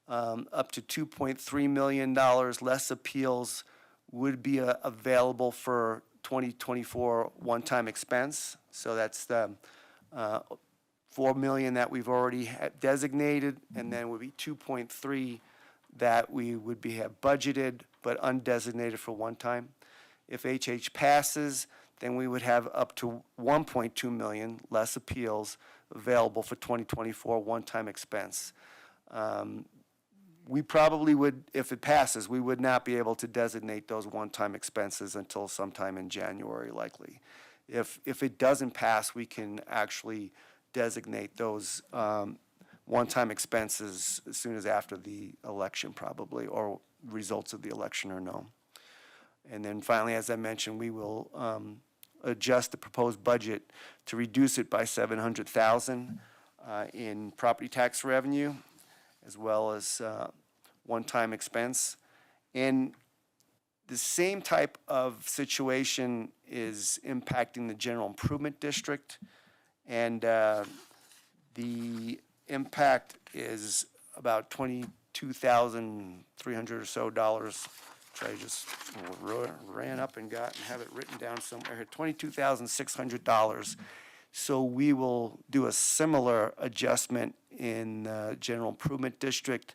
up to $2.3 million less appeals would be available for 2024 one-time expense. So that's the $4 million that we've already designated, and then would be 2.3 that we would have budgeted but undesignated for one time. If HH passes, then we would have up to 1.2 million less appeals available for 2024 one-time expense. We probably would, if it passes, we would not be able to designate those one-time expenses until sometime in January, likely. If it doesn't pass, we can actually designate those one-time expenses as soon as after the election, probably, or results of the election are known. And then finally, as I mentioned, we will adjust the proposed budget to reduce it by $700,000 in property tax revenue, as well as one-time expense. And the same type of situation is impacting the general improvement district, and the impact is about $22,300 or so dollars. Which I just ran up and got and have it written down somewhere here, $22,600. So we will do a similar adjustment in general improvement district.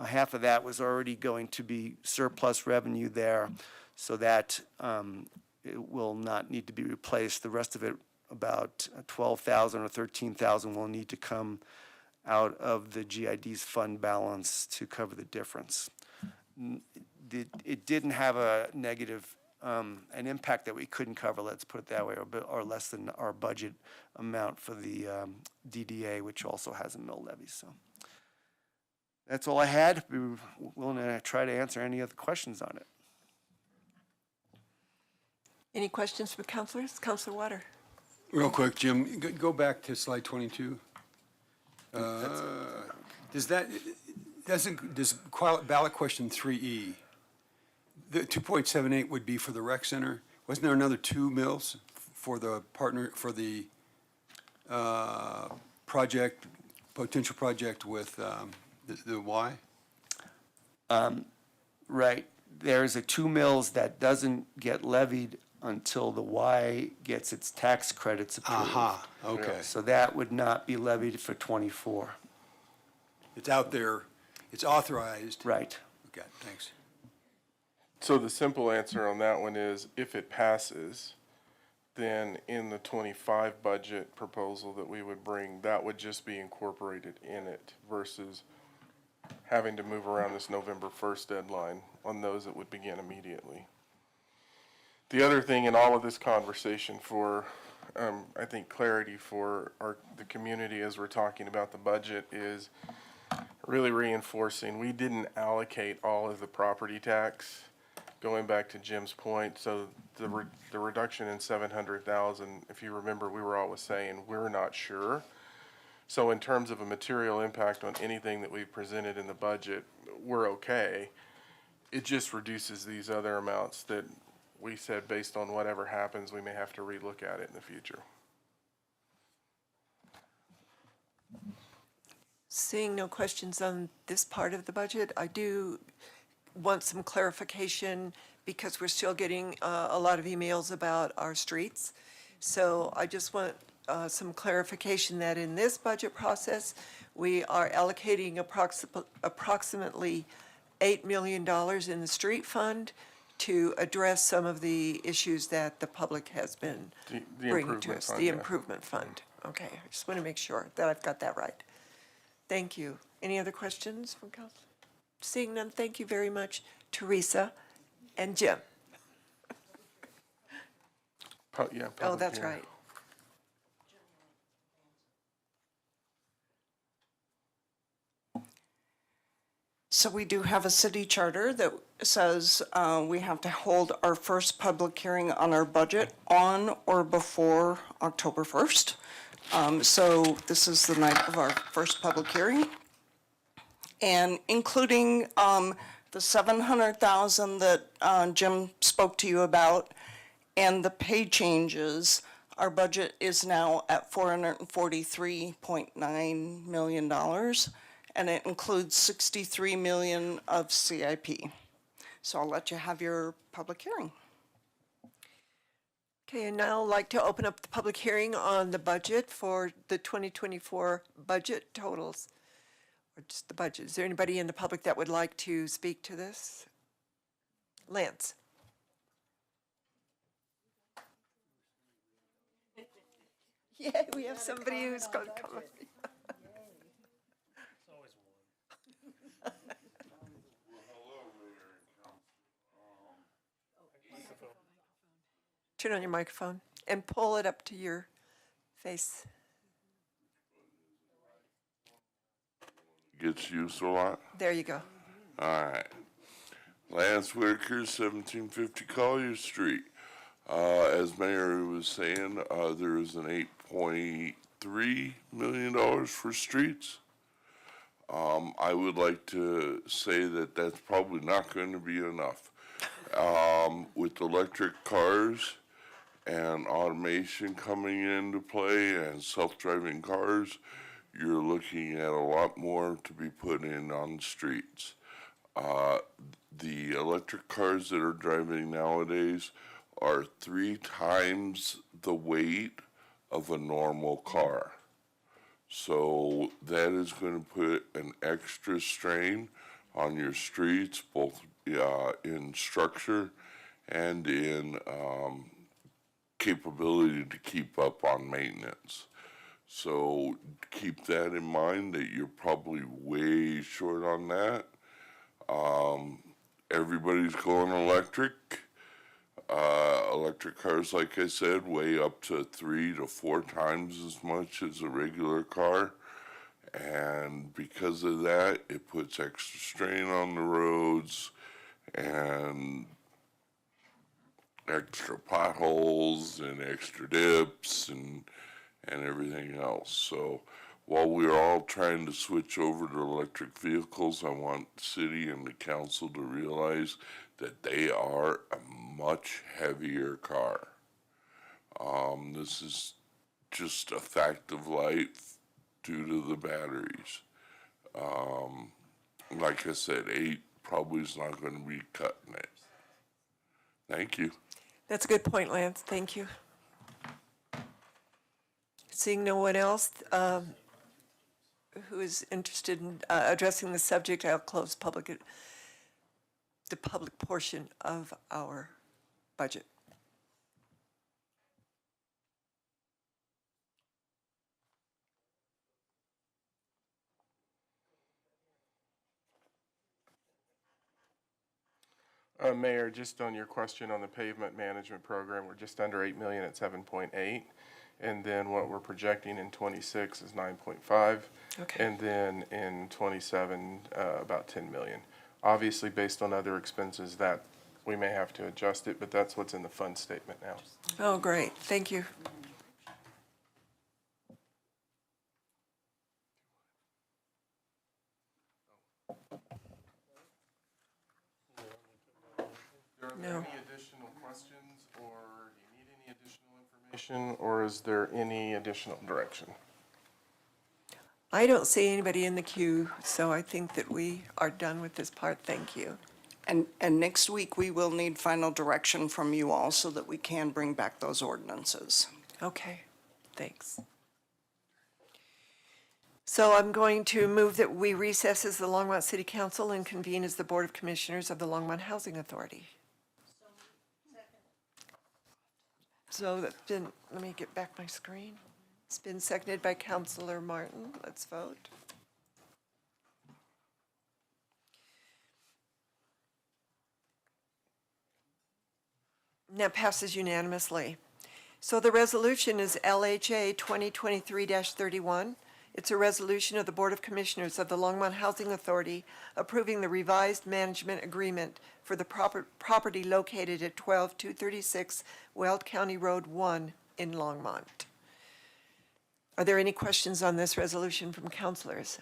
Half of that was already going to be surplus revenue there, so that it will not need to be replaced. The rest of it, about $12,000 or $13,000, will need to come out of the GID's fund balance to cover the difference. It didn't have a negative, an impact that we couldn't cover, let's put it that way, or less than our budget amount for the DDA, which also has a mill levy. So that's all I had. We're willing to try to answer any other questions on it. Any questions from councilors? Councilor Water. Real quick, Jim, go back to slide 22. Does ballot question 3E, the 2.78 would be for the rec center? Wasn't there another 2 mills for the partner, for the project, potential project with the Y? Right. There's a 2 mills that doesn't get levied until the Y gets its tax credits approved. Aha, okay. So that would not be levied for '24. It's out there, it's authorized. Right. Okay, thanks. So the simple answer on that one is, if it passes, then in the '25 budget proposal that we would bring, that would just be incorporated in it versus having to move around this November 1st deadline on those that would begin immediately. The other thing in all of this conversation for, I think, clarity for the community as we're talking about the budget is really reinforcing we didn't allocate all of the property tax going back to Jim's point, so the reduction in 700,000, if you remember, we were always saying, we're not sure. So in terms of a material impact on anything that we've presented in the budget, we're okay. It just reduces these other amounts that we said, based on whatever happens, we may have to relook at it in the future. Seeing no questions on this part of the budget, I do want some clarification because we're still getting a lot of emails about our streets. So I just want some clarification that in this budget process, we are allocating approximately $8 million in the street fund to address some of the issues that the public has been The bringing to improvement us. fund, The yeah. improvement fund. Okay, I just want to make sure that I've got that right. Thank you. Any other questions from council? Seeing none, thank you very much, Teresa and Jim. Yeah. Oh, public that's hearing. right. So we do have a city charter that says we have to hold our first public hearing on our budget on or before October 1st. So this is the night of our first public hearing. And including the 700,000 that Jim spoke to you about and the pay changes, our budget is now at $443.9 million. And it includes 63 million of CIP. So I'll let you have your public hearing. Okay, and now I'd like to open up the public hearing on the budget for the 2024 budget totals, or just the budget. Is there anybody in the public that would like to speak to this? Lance? Yeah, we have somebody who's going to come up. Turn on your microphone and pull it up to your face. Gets used a lot. There you go. All right. Lance Whitaker, 1750 Collier Street. As Mayor was saying, there is an $8.3 million for streets. I would like to say that that's probably not going to be enough. With electric cars and automation coming into play and self-driving cars, you're looking at a lot more to be put in on the streets. The electric cars that are driving nowadays are 3 times the weight of a normal car. So that is going to put an extra strain on your streets, both in structure and in capability to keep up on maintenance. So keep that in mind that you're probably way short on that. Everybody's going electric. Electric cars, like I said, weigh up to 3 to 4 times as much as a regular car. And because of that, it puts extra strain on the roads and extra potholes and extra dips and everything else. So while we're all trying to switch over to electric vehicles, I want the city and the council to realize that they are a much heavier car. This is just a fact of life due to the batteries. Like I said, 8 probably is not going to be cutting it. Thank you. That's a good point, Lance. Thank you. Seeing no one else who is interested in addressing the subject, I'll close the public portion of our budget. Mayor, just on your question on the pavement management program, we're just under 8 million at 7.8. And then what we're projecting in 26 is 9.5. Okay. And then in 27, about 10 million. Obviously, based on other expenses, that we may have to adjust it, but that's what's in the fund statement now. Oh, great, thank you. Are No. there any additional questions, or do you need any additional information, or is there any additional direction? I don't see anybody in the queue, so I think that we are done with this part. Thank you. And next week, we will need final direction from you all so that we can bring back those ordinances. Okay, thanks. So I'm going to move that we recess as the Longmont City Council and convene as the Board of Commissioners of the Longmont Housing Authority. So that's been, let me get back my screen. It's been seconded by Councilor Martin. Let's vote. And that passes unanimously. So the resolution is LHA 2023-31. It's a resolution of the Board of Commissioners of the Longmont Housing Authority approving the revised management agreement for the property located at 12236 Weld County Road 1 in Longmont. Are there any questions on this resolution from councilors?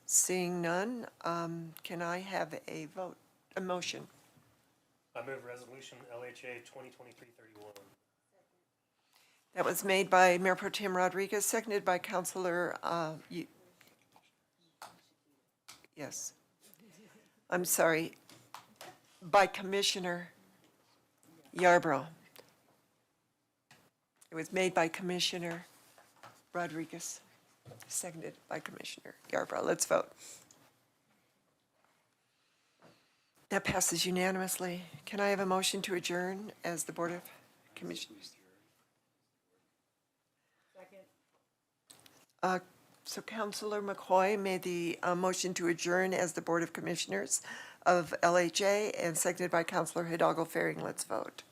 Seeing none, can I have a vote, a motion? I move resolution LHA 2023-31. That was made by Mayor Pro Tem Rodriguez, seconded by Councilor, yes. I'm sorry, by Commissioner Yarbrough. It was made by Commissioner Rodriguez, seconded by Commissioner Yarbrough. Let's vote. That passes unanimously. Can I have a motion to adjourn as the Board of Commissioners? So Councilor McCoy made the motion to adjourn as the Board of Commissioners of LHA and seconded by Councilor Hidalgo Faring. Let's vote.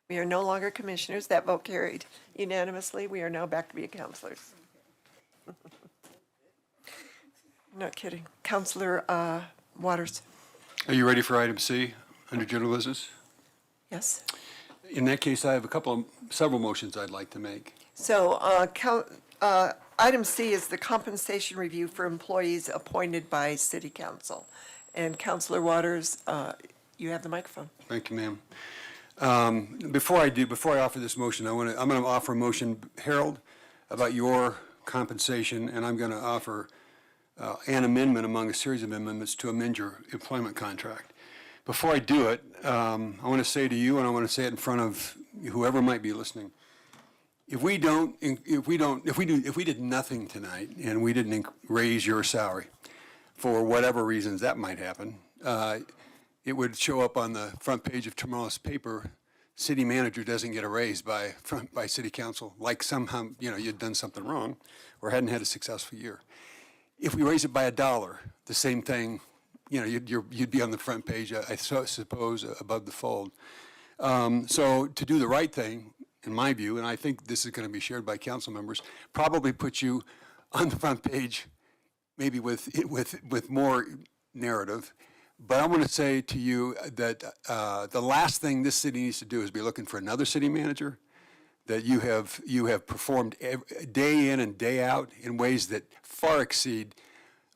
We are no longer commissioners. That vote carried unanimously. We are now back to be councilors. Not kidding. Councilor Waters. Are you ready for item C under general business? Yes. In that case, I have several motions I'd like to make. So item C is the compensation review for employees appointed by City Council. And Councilor Waters, you have the microphone. Thank you, ma'am. Before I offer this motion, I'm going to offer a motion, Harold, about your compensation, and I'm going to offer an amendment among a series of amendments to amend your employment contract. Before I do it, I want to say to you, and I want to say it in front of whoever might be listening, if we did nothing tonight and we didn't raise your salary, for whatever reasons that might happen, it would show up on the front page of tomorrow's paper, city manager doesn't get a raise by city council, like somehow, you'd done something wrong or hadn't had a successful year. If we raise it by $1, the same thing, you'd be on the front page, I suppose, above the fold. So to do the right thing, in my view, and I think this is going to be shared by council members, probably put you on the front page, maybe with more narrative. But I want to say to you that the last thing this city needs to do is be looking for another city manager, that you have performed day in and day out in ways that far exceed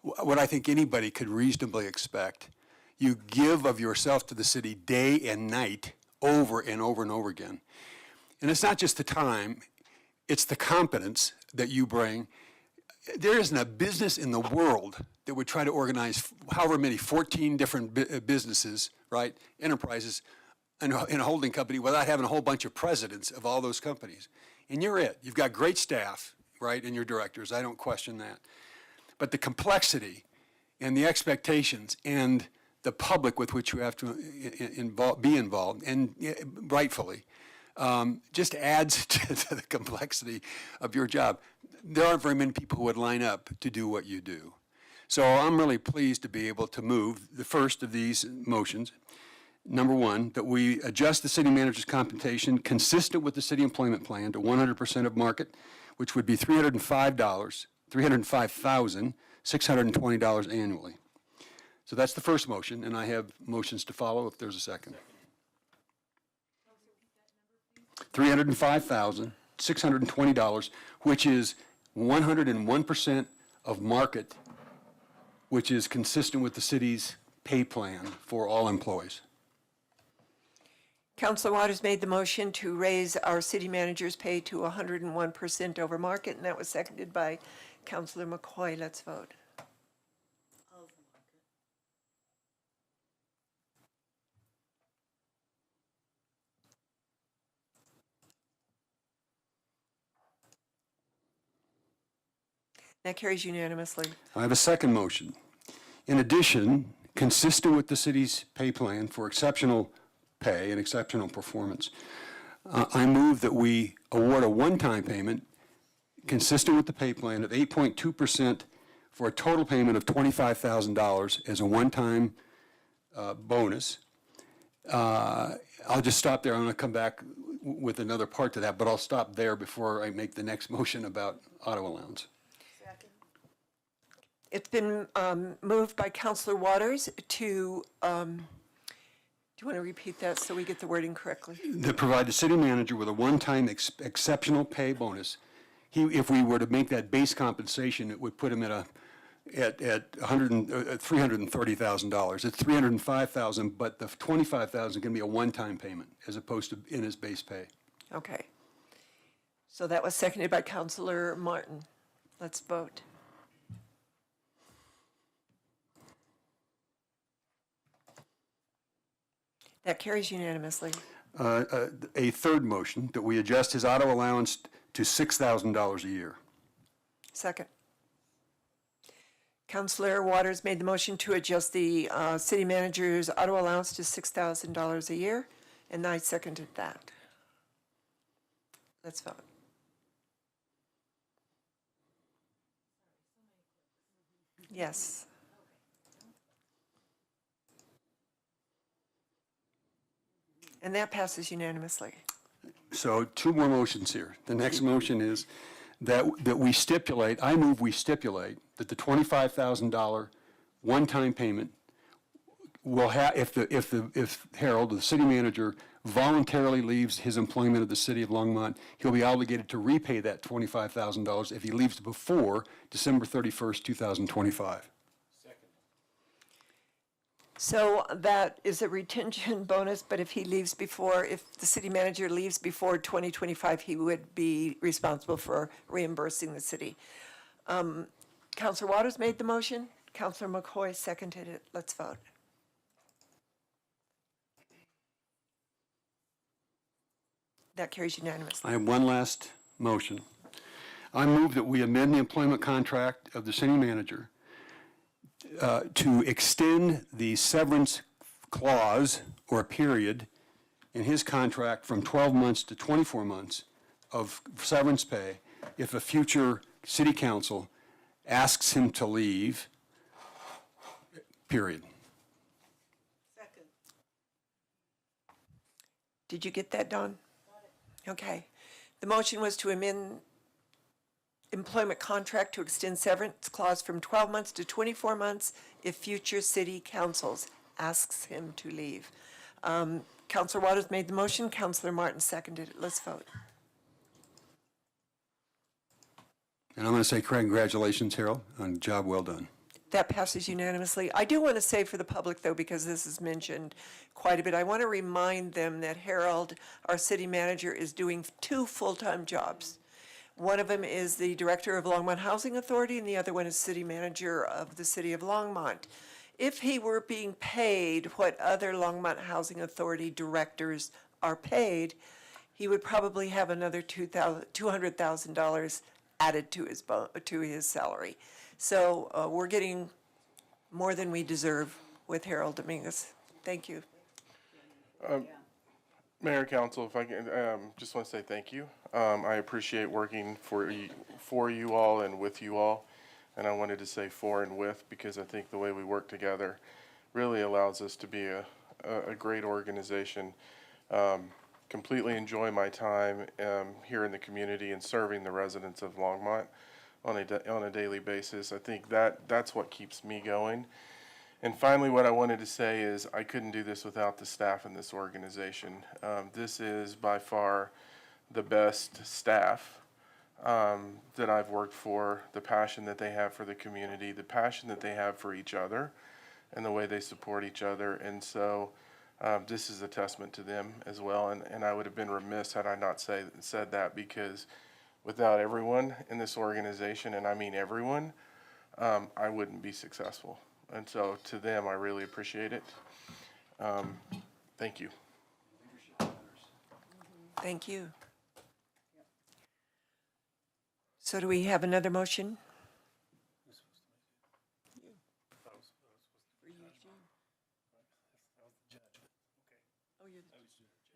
what I think anybody could reasonably expect. You give of yourself to the city day and night, over and over and over again. And it's not just the time, it's the competence that you bring. There isn't a business in the world that would try to organize however many, 14 different businesses, right, enterprises, in a holding company without having a whole bunch of presidents of all those companies. And you're it. You've got great staff, right, and your directors. I don't question that. But the complexity and the expectations and the public with which you have to be involved, and rightfully, just adds to the complexity of your job. There aren't very many people who would line up to do what you do. So I'm really pleased to be able to move the first of these motions. Number one, that we adjust the city manager's compensation consistent with the city employment plan to 100% of market, which would be $305,620 annually. So that's the first motion, and I have motions to follow if there's a second. $305,620, which is 101% of market, which is consistent with the city's pay plan for all employees. Councilor Waters made the motion to raise our city manager's pay to 101% over market, and that was seconded by Councilor McCoy. Let's vote. That carries unanimously. I have a second motion. In addition, consistent with the city's pay plan for exceptional pay and exceptional performance, I move that we award a one-time payment consistent with the pay plan of 8.2% for a total payment of $25,000 as a one-time bonus. I'll just stop there. I'm going to come back with another part to that, but I'll stop there before I make the next motion about auto allowance. It's been moved by Councilor Waters to, do you want to repeat that so we get the wording correctly? That provide the city manager with a one-time exceptional pay bonus. If we were to make that base compensation, it would put him at $330,000. It's $305,000, but the $25,000 can be a one-time payment as opposed to in his base pay. Okay. So that was seconded by Councilor Martin. Let's vote. That carries unanimously. A third motion, that we adjust his auto allowance to $6,000 a year. Second. Councilor Waters made the motion to adjust the city manager's auto allowance to $6,000 a year, and I seconded that. Let's vote. Yes. And that passes unanimously. So two more motions here. The next motion is that we stipulate, I move we stipulate that the $25,000 one-time payment will have, if Harold, the city manager, voluntarily leaves his employment of the city of Longmont, he'll be obligated to repay that $25,000 if he leaves before December 31st, 2025. So that is a retention bonus, but if he leaves before, if the city manager leaves before 2025, he would be responsible for reimbursing the city. Councilor Waters made the motion. Councilor McCoy seconded it. Let's vote. That carries unanimously. I have one last motion. I move that we amend the employment contract of the city manager to extend the severance clause or period in his contract from 12 months to 24 months of severance pay if a future city council asks him to leave, period. Second. Did you get that, Dawn? Okay. The motion was to amend employment contract to extend severance clause from 12 months to 24 months if future city councils asks him to leave. Councilor Waters made the motion. Councilor Martin seconded it. Let's vote. And I'm going to say congratulations, Harold, on a job well done. That passes unanimously. I do want to say for the public, though, because this is mentioned quite a bit, I want to remind them that Harold, our city manager, is doing two full-time jobs. One of them is the director of Longmont Housing Authority, and the other one is city manager of the city of Longmont. If he were being paid what other Longmont Housing Authority directors are paid, he would probably have another $200,000 added to his salary. So we're getting more than we deserve with Harold Dominguez. Thank you. Mayor, Council, if I can, just want to say thank you. I appreciate working for you all and with you all. And I wanted to say for and with, because I think the way we work together really allows us to be a great organization. completely enjoy my time here in the community and serving the residents of Longmont on a daily basis. I think that's what keeps me going. And finally, what I wanted to say is I couldn't do this without the staff in this organization. This is by far the best staff that I've worked for, the passion that they have for the community, the passion that they have for each other, and the way they support each other. And so this is a testament to them as well. And I would have been remiss had I not said that, because without everyone in this organization, and I mean everyone, I wouldn't be successful. And so to them, I really appreciate it. Thank you. Thank you. So do we have another motion?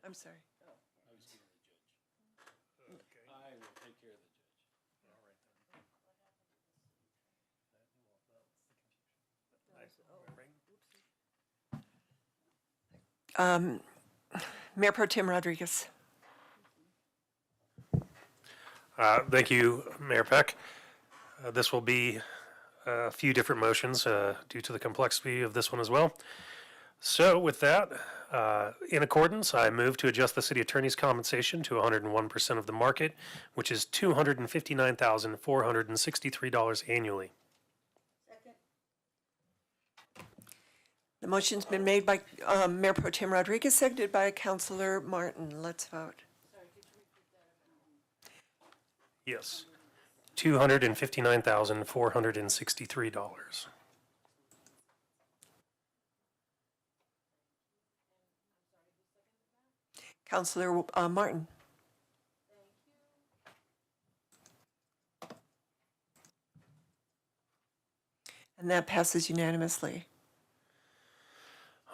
I'm sorry. Mayor Pro Tem Rodriguez. Thank you, Mayor Peck. This will be a few different motions due to the complexity of this one as well. So with that, in accordance, I move to adjust the city attorney's compensation to 101% of the market, which is $259,463 annually. The motion's been made by Mayor Pro Tem Rodriguez, seconded by Councilor Martin. Let's vote. Yes, $259,463. Councilor Martin. And that passes unanimously.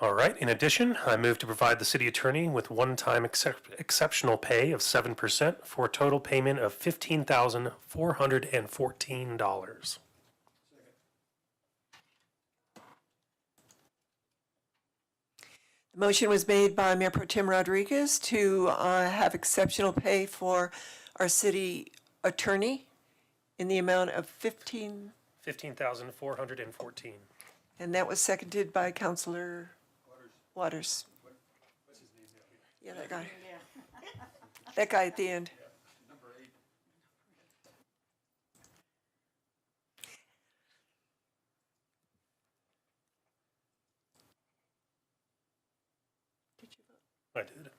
All right, in addition, I move to provide the city attorney with one-time exceptional pay of 7% for a total payment of $15,414. The motion was made by Mayor Pro Tem Rodriguez to have exceptional pay for our city attorney in the amount of $15,414. and that was seconded by Councilor Waters. Yeah, that guy. That guy at the end. I did.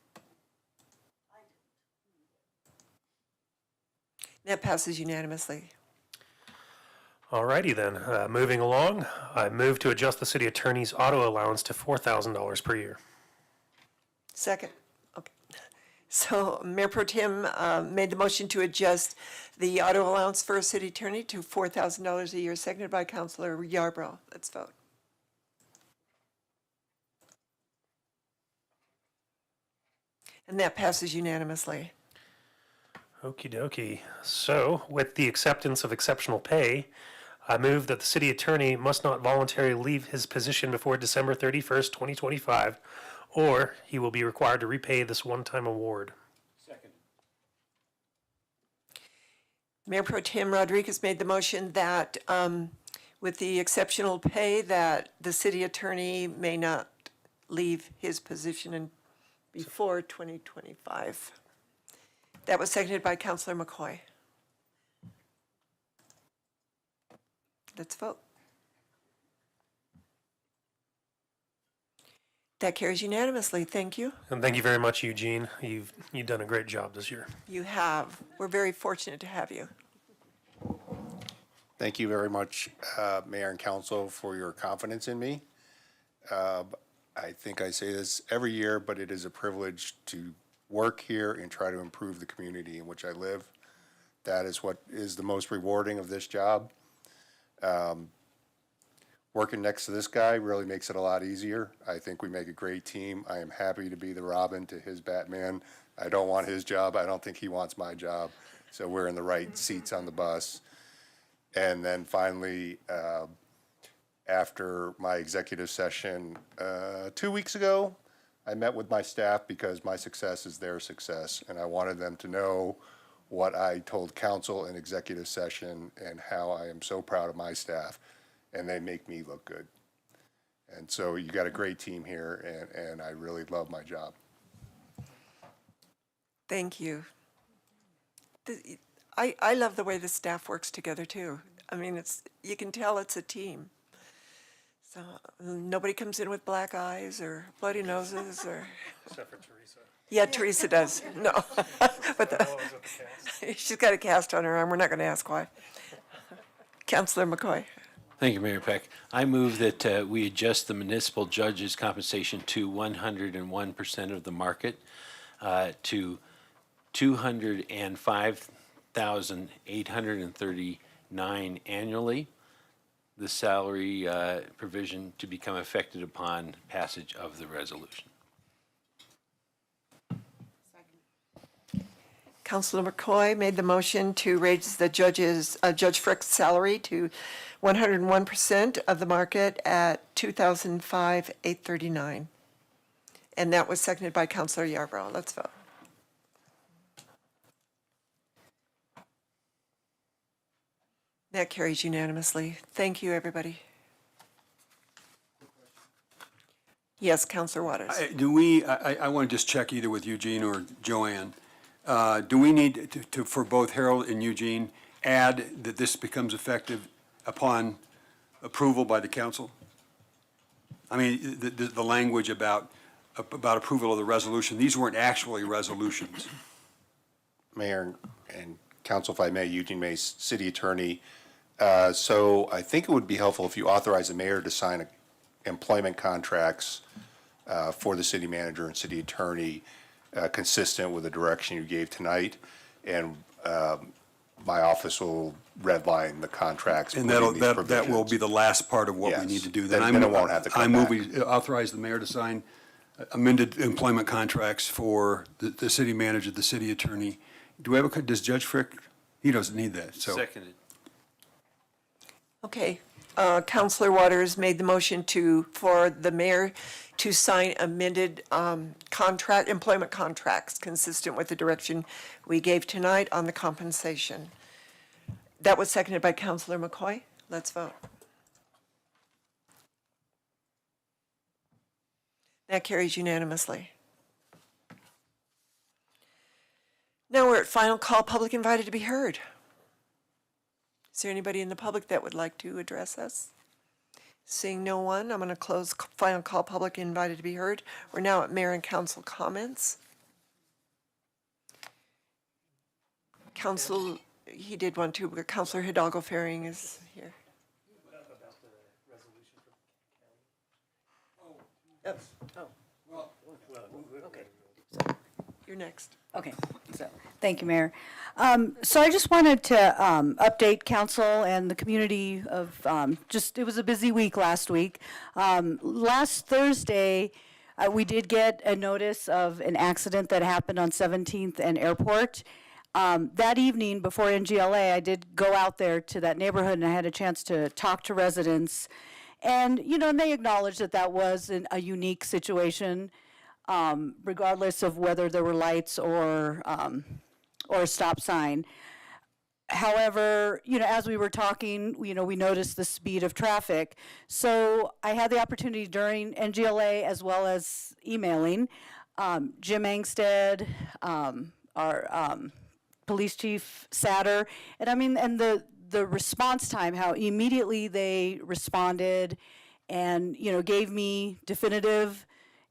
That passes unanimously. All righty then, moving along, I move to adjust the city attorney's auto allowance to $4,000 per year. Second. Okay. So Mayor Pro Tem made the motion to adjust the auto allowance for a city attorney to $4,000 a year, seconded by Councilor Yarbrough. Let's vote. And that passes unanimously. Okie dokie. So, with the acceptance of exceptional pay, I move that the city attorney must not voluntarily leave his position before December 31st, 2025, or he will be required to repay this one-time award. Second. Mayor Pro Tem Rodriguez made the motion that with the exceptional pay that the city attorney may not leave his position before 2025. That was seconded by Councilor McCoy. Let's vote. That carries unanimously. Thank you. And thank you very much, Eugene. You've done a great job this year. You have. We're very fortunate to have you. Thank you very much, Mayor and Council, for your confidence in me. I think I say this every year, but it is a privilege to work here and try to improve the community in which I live. That is what is the most rewarding of this job. Working next to this guy really makes it a lot easier. I think we make a great team. I am happy to be the Robin to his Batman. I don't want his job. I don't think he wants my job. So we're in the right seats on the bus. And then finally, after my executive session 2 weeks ago, I met with my staff because my success is their success, and I wanted them to know what I told council in executive session and how I am so proud of my staff, and they make me look good. And so you got a great team here, and I really love my job. Thank you. I love the way the staff works together too. I mean, you can tell it's a team. So nobody comes in with black eyes or bloody noses or. Except for Teresa. Yeah, Teresa does. No, but she's got a cast on her arm. We're not going to ask why. Councillor McCoy. Thank you, Mayor Peck. I move that we adjust the municipal judge's compensation to 101% of the market, to $205,839 annually. The salary provision to become effective upon passage of the resolution. Councillor McCoy made the motion to raise the Judge Frick's salary to 101% of the market at $205,839. And that was seconded by Councillor Yarbrough. Let's vote. That carries unanimously. Thank you, everybody. Yes, Councillor Waters. I want to just check either with Eugene or Joanne. Do we need to, for both Harold and Eugene, add that this becomes effective upon approval by the council? I mean, the language about approval of the resolution, these weren't actually resolutions. Mayor and council, if I may, Eugene Mace, city attorney. So I think it would be helpful if you authorize the mayor to sign employment contracts for the city manager and city attorney consistent with the direction you gave tonight. And my office will redline the contracts. And that will be the last part of what we need to do. Then it won't have to come back. I move we authorize the mayor to sign amended employment contracts for the city manager, the city attorney. Does Judge Frick, he doesn't need that, so. Seconded. Okay. Councillor Waters made the motion for the mayor to sign amended employment contracts consistent with the direction we gave tonight on the compensation. That was seconded by Councillor McCoy. Let's vote. That carries unanimously. Now we're at final call, public invited to be heard. Is there anybody in the public that would like to address us? Seeing no one, I'm going to close final call, public invited to be heard. We're now at mayor and council comments. Council, he did one too, but Councillor Hidalgo Faring is here. Okay. You're next. Okay, so, thank you, Mayor. So I just wanted to update council and the community of, it was a busy week last week. Last Thursday, we did get a notice of an accident that happened on 17th and Airport. That evening, before NGLA, I did go out there to that neighborhood and I had a chance to talk to residents. And, and they acknowledged that that was a unique situation. Regardless of whether there were lights or a stop sign. However, as we were talking, we noticed the speed of traffic. So I had the opportunity during NGLA as well as emailing Jim Angstead, our police chief Satter, and the response time, how immediately they responded and, gave me definitive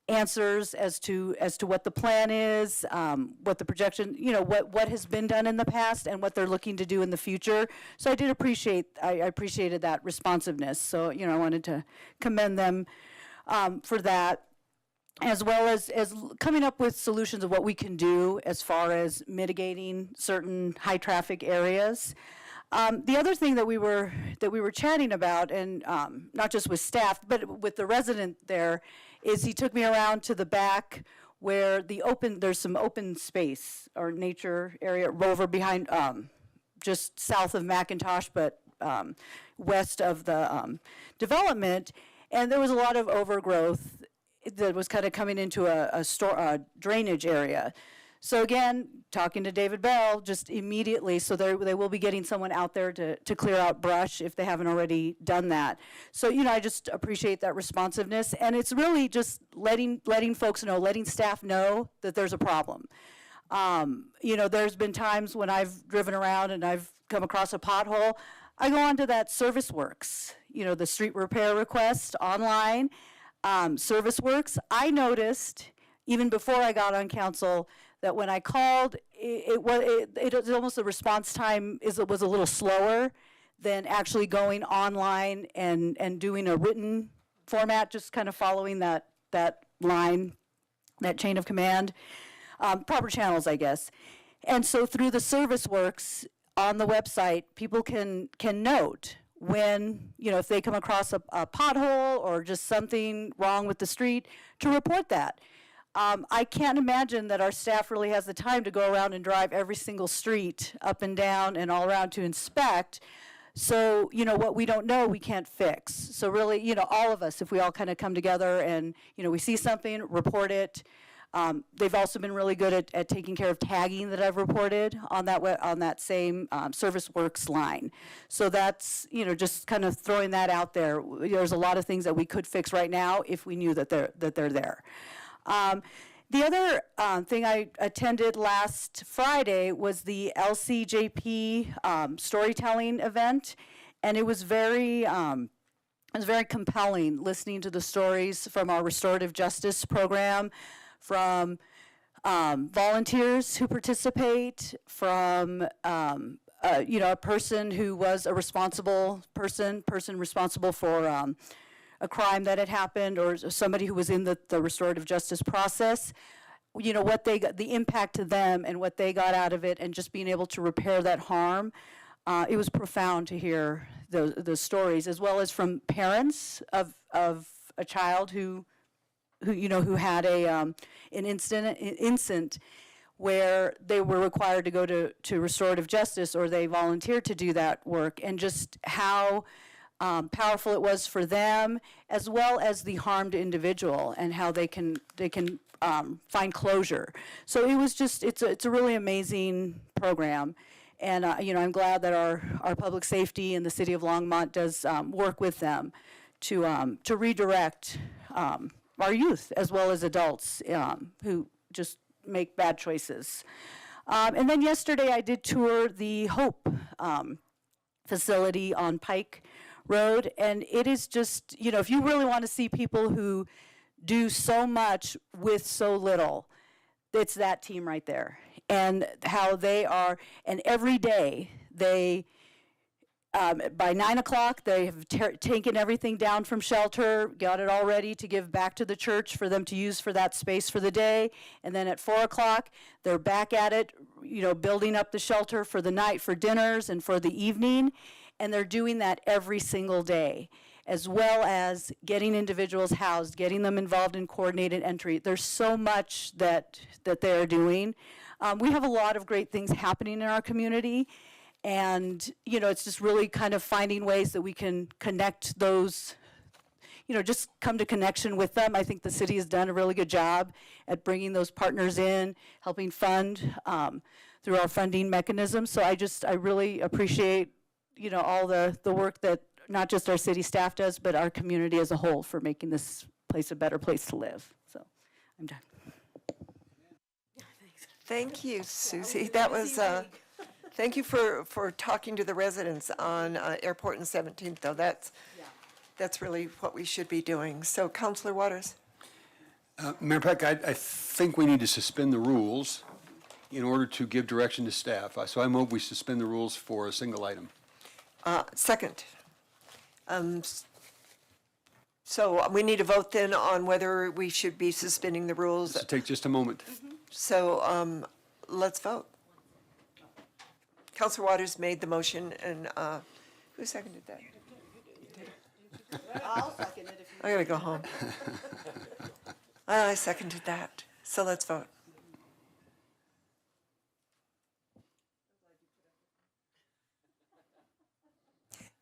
answers as to what the plan is, what the projection, what has been done in the past and what they're looking to do in the future. So I appreciated that responsiveness. So, I wanted to commend them for that, as well as coming up with solutions of what we can do as far as mitigating certain high traffic areas. The other thing that we were chatting about, and not just with staff, but with the resident there, is he took me around to the back where there's some open space or nature area over behind, just south of McIntosh, but west of the development. And there was a lot of overgrowth that was kind of coming into a drainage area. So again, talking to David Bell, just immediately, so they will be getting someone out there to clear out brush if they haven't already done that. So, I just appreciate that responsiveness, and it's really just letting folks know, letting staff know that there's a problem. There's been times when I've driven around and I've come across a pothole, I go onto that ServiceWorks, the street repair request online, ServiceWorks. I noticed, even before I got on council, that when I called, it was almost the response time was a little slower than actually going online and doing a written format, just kind of following that line, that chain of command, proper channels, I guess. And so through the ServiceWorks on the website, people can note when, if they come across a pothole or just something wrong with the street, to report that. I can't imagine that our staff really has the time to go around and drive every single street up and down and all around to inspect. So, what we don't know, we can't fix. So really, all of us, if we all kind of come together and, we see something, report it. They've also been really good at taking care of tagging that I've reported on that same ServiceWorks line. So that's, just kind of throwing that out there. There's a lot of things that we could fix right now if we knew that they're there. The other thing I attended last Friday was the LCJP storytelling event, and it was very compelling listening to the stories from our restorative justice program, from volunteers who participate, from a person who was a responsible person responsible for a crime that had happened, or somebody who was in the restorative justice process, what they got, the impact to them and what they got out of it, and just being able to repair that harm. It was profound to hear the stories, as well as from parents of a child who had an incident where they were required to go to restorative justice, or they volunteered to do that work, and just how powerful it was for them, as well as the harmed individual, and how they can find closure. So it was just, it's a really amazing program. And I'm glad that our public safety in the city of Longmont does work with them to redirect our youth, as well as adults who just make bad choices. And then yesterday I did tour the Hope facility on Pike Road, and it is just, if you really want to see people who do so much with so little, it's that team right there. And how they are, and every day they, by 9 o'clock, they have taken everything down from shelter, got it all ready to give back to the church for them to use for that space for the day. And then at 4 o'clock, they're back at it, building up the shelter for the night, for dinners and for the evening. And they're doing that every single day, as well as getting individuals housed, getting them involved in coordinated entry. There's so much that they're doing. We have a lot of great things happening in our community, and it's just really kind of finding ways that we can connect those, just come to connection with them. I think the city has done a really good job at bringing those partners in, helping fund through our funding mechanism. So I really appreciate all the work that not just our city staff does, but our community as a whole, for making this place a better place to live. So I'm done. Thank you, Susie. That was, thank you for talking to the residents on Airport and 17th, though. That's really what we should be doing. So, Councilor Waters. Mayor Peck, I think we need to suspend the rules in order to give direction to staff. So I move we suspend the rules for a single item. Second. So we need to vote then on whether we should be suspending the rules. This will take just a moment. So let's vote. Councilor Waters made the motion, and who seconded that? I'll second it if you. I gotta go home. I seconded that. So let's vote.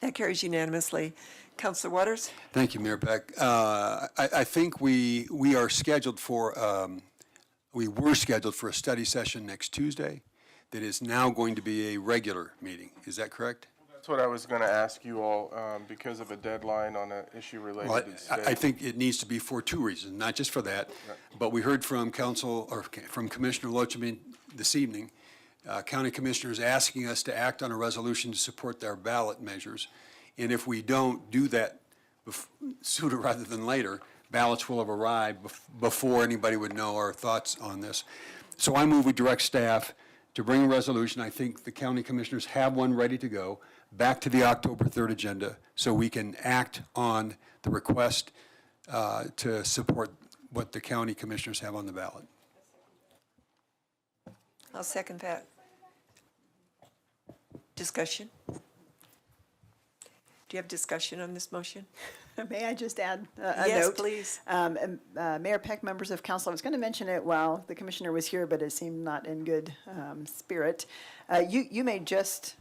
That carries unanimously. Counselor Waters? Thank you, Mayor Peck. I think we are scheduled for, we were scheduled for a study session next Tuesday that is now going to be a regular meeting. Is that correct? That's what I was going to ask you all, because of a deadline on an issue related Well, to the state. I think it needs to be for two reasons, not just for that, but we heard from Council, or from Commissioner Loachman this evening, county commissioners asking us to act on a resolution to support their ballot measures. And if we don't do that sooner rather than later, ballots will have arrived before anybody would know our thoughts on this. So I move we direct staff to bring a resolution, I think the county commissioners have one ready to go, back to the October 3rd agenda so we can act on the request to support what the county commissioners have on the ballot. I'll second that. Discussion? Do you have discussion on this motion? May I just add a Yes, note? please. Mayor Peck, members of council, I was going to mention it while the commissioner was here, but it seemed not in good spirit. You may just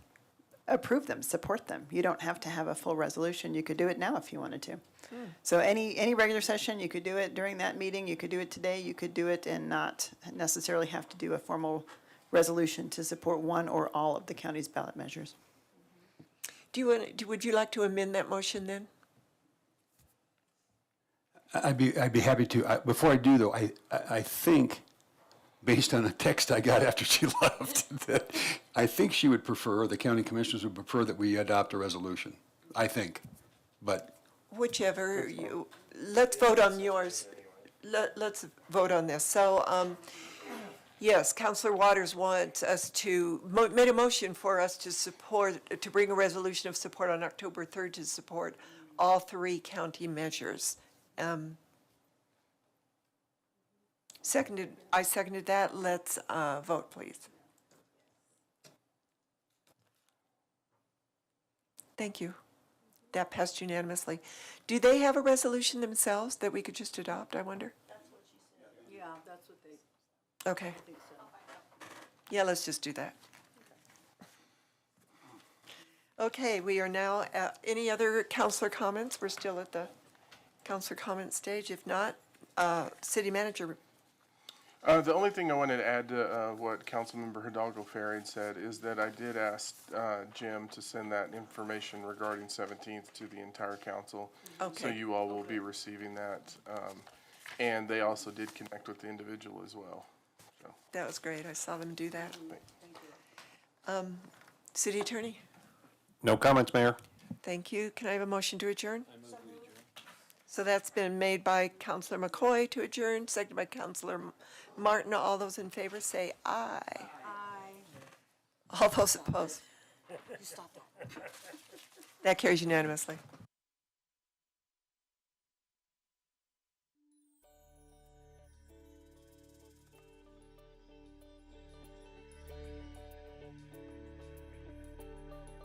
approve them, support them. You don't have to have a full resolution. You could do it now if you wanted to. So any regular session, you could do it during that meeting, you could do it today, you could do it and not necessarily have to do a formal resolution to support one or all of the county's ballot measures. Would you like to amend that motion then? I'd be happy to. Before I do, though, I think, based on a text I got after she left, that I think she would prefer, the county commissioners would prefer that we adopt a resolution. I think, but. Whichever you, let's vote on yours. Let's vote on this. So, yes, Counselor Waters wants us to, made a motion for us to support, to bring a resolution of support on October 3rd to support all three county measures. I seconded that. Let's vote, please. Thank you. That passed unanimously. Do they have a resolution themselves that we could just adopt, I wonder? That's what she said. Yeah, that's what they. Okay. Yeah, let's just do that. Okay, we are now at, any other counselor comments? We're still at the counselor comment stage. If not, city manager. The only thing I wanted to add to what Councilmember Hidalgo Farid said is that I did ask Jim to send that information regarding 17th to the entire council. Okay. So you all will be receiving that. And they also did connect with the individual as well. So. That was great. I saw them do that. City attorney? No comments, Mayor. Thank you. Can I have a motion to adjourn? So that's been made by Counselor McCoy to adjourn, seconded by Counselor Martin. All those in favor say aye. Aye. All those opposed? That carries unanimously.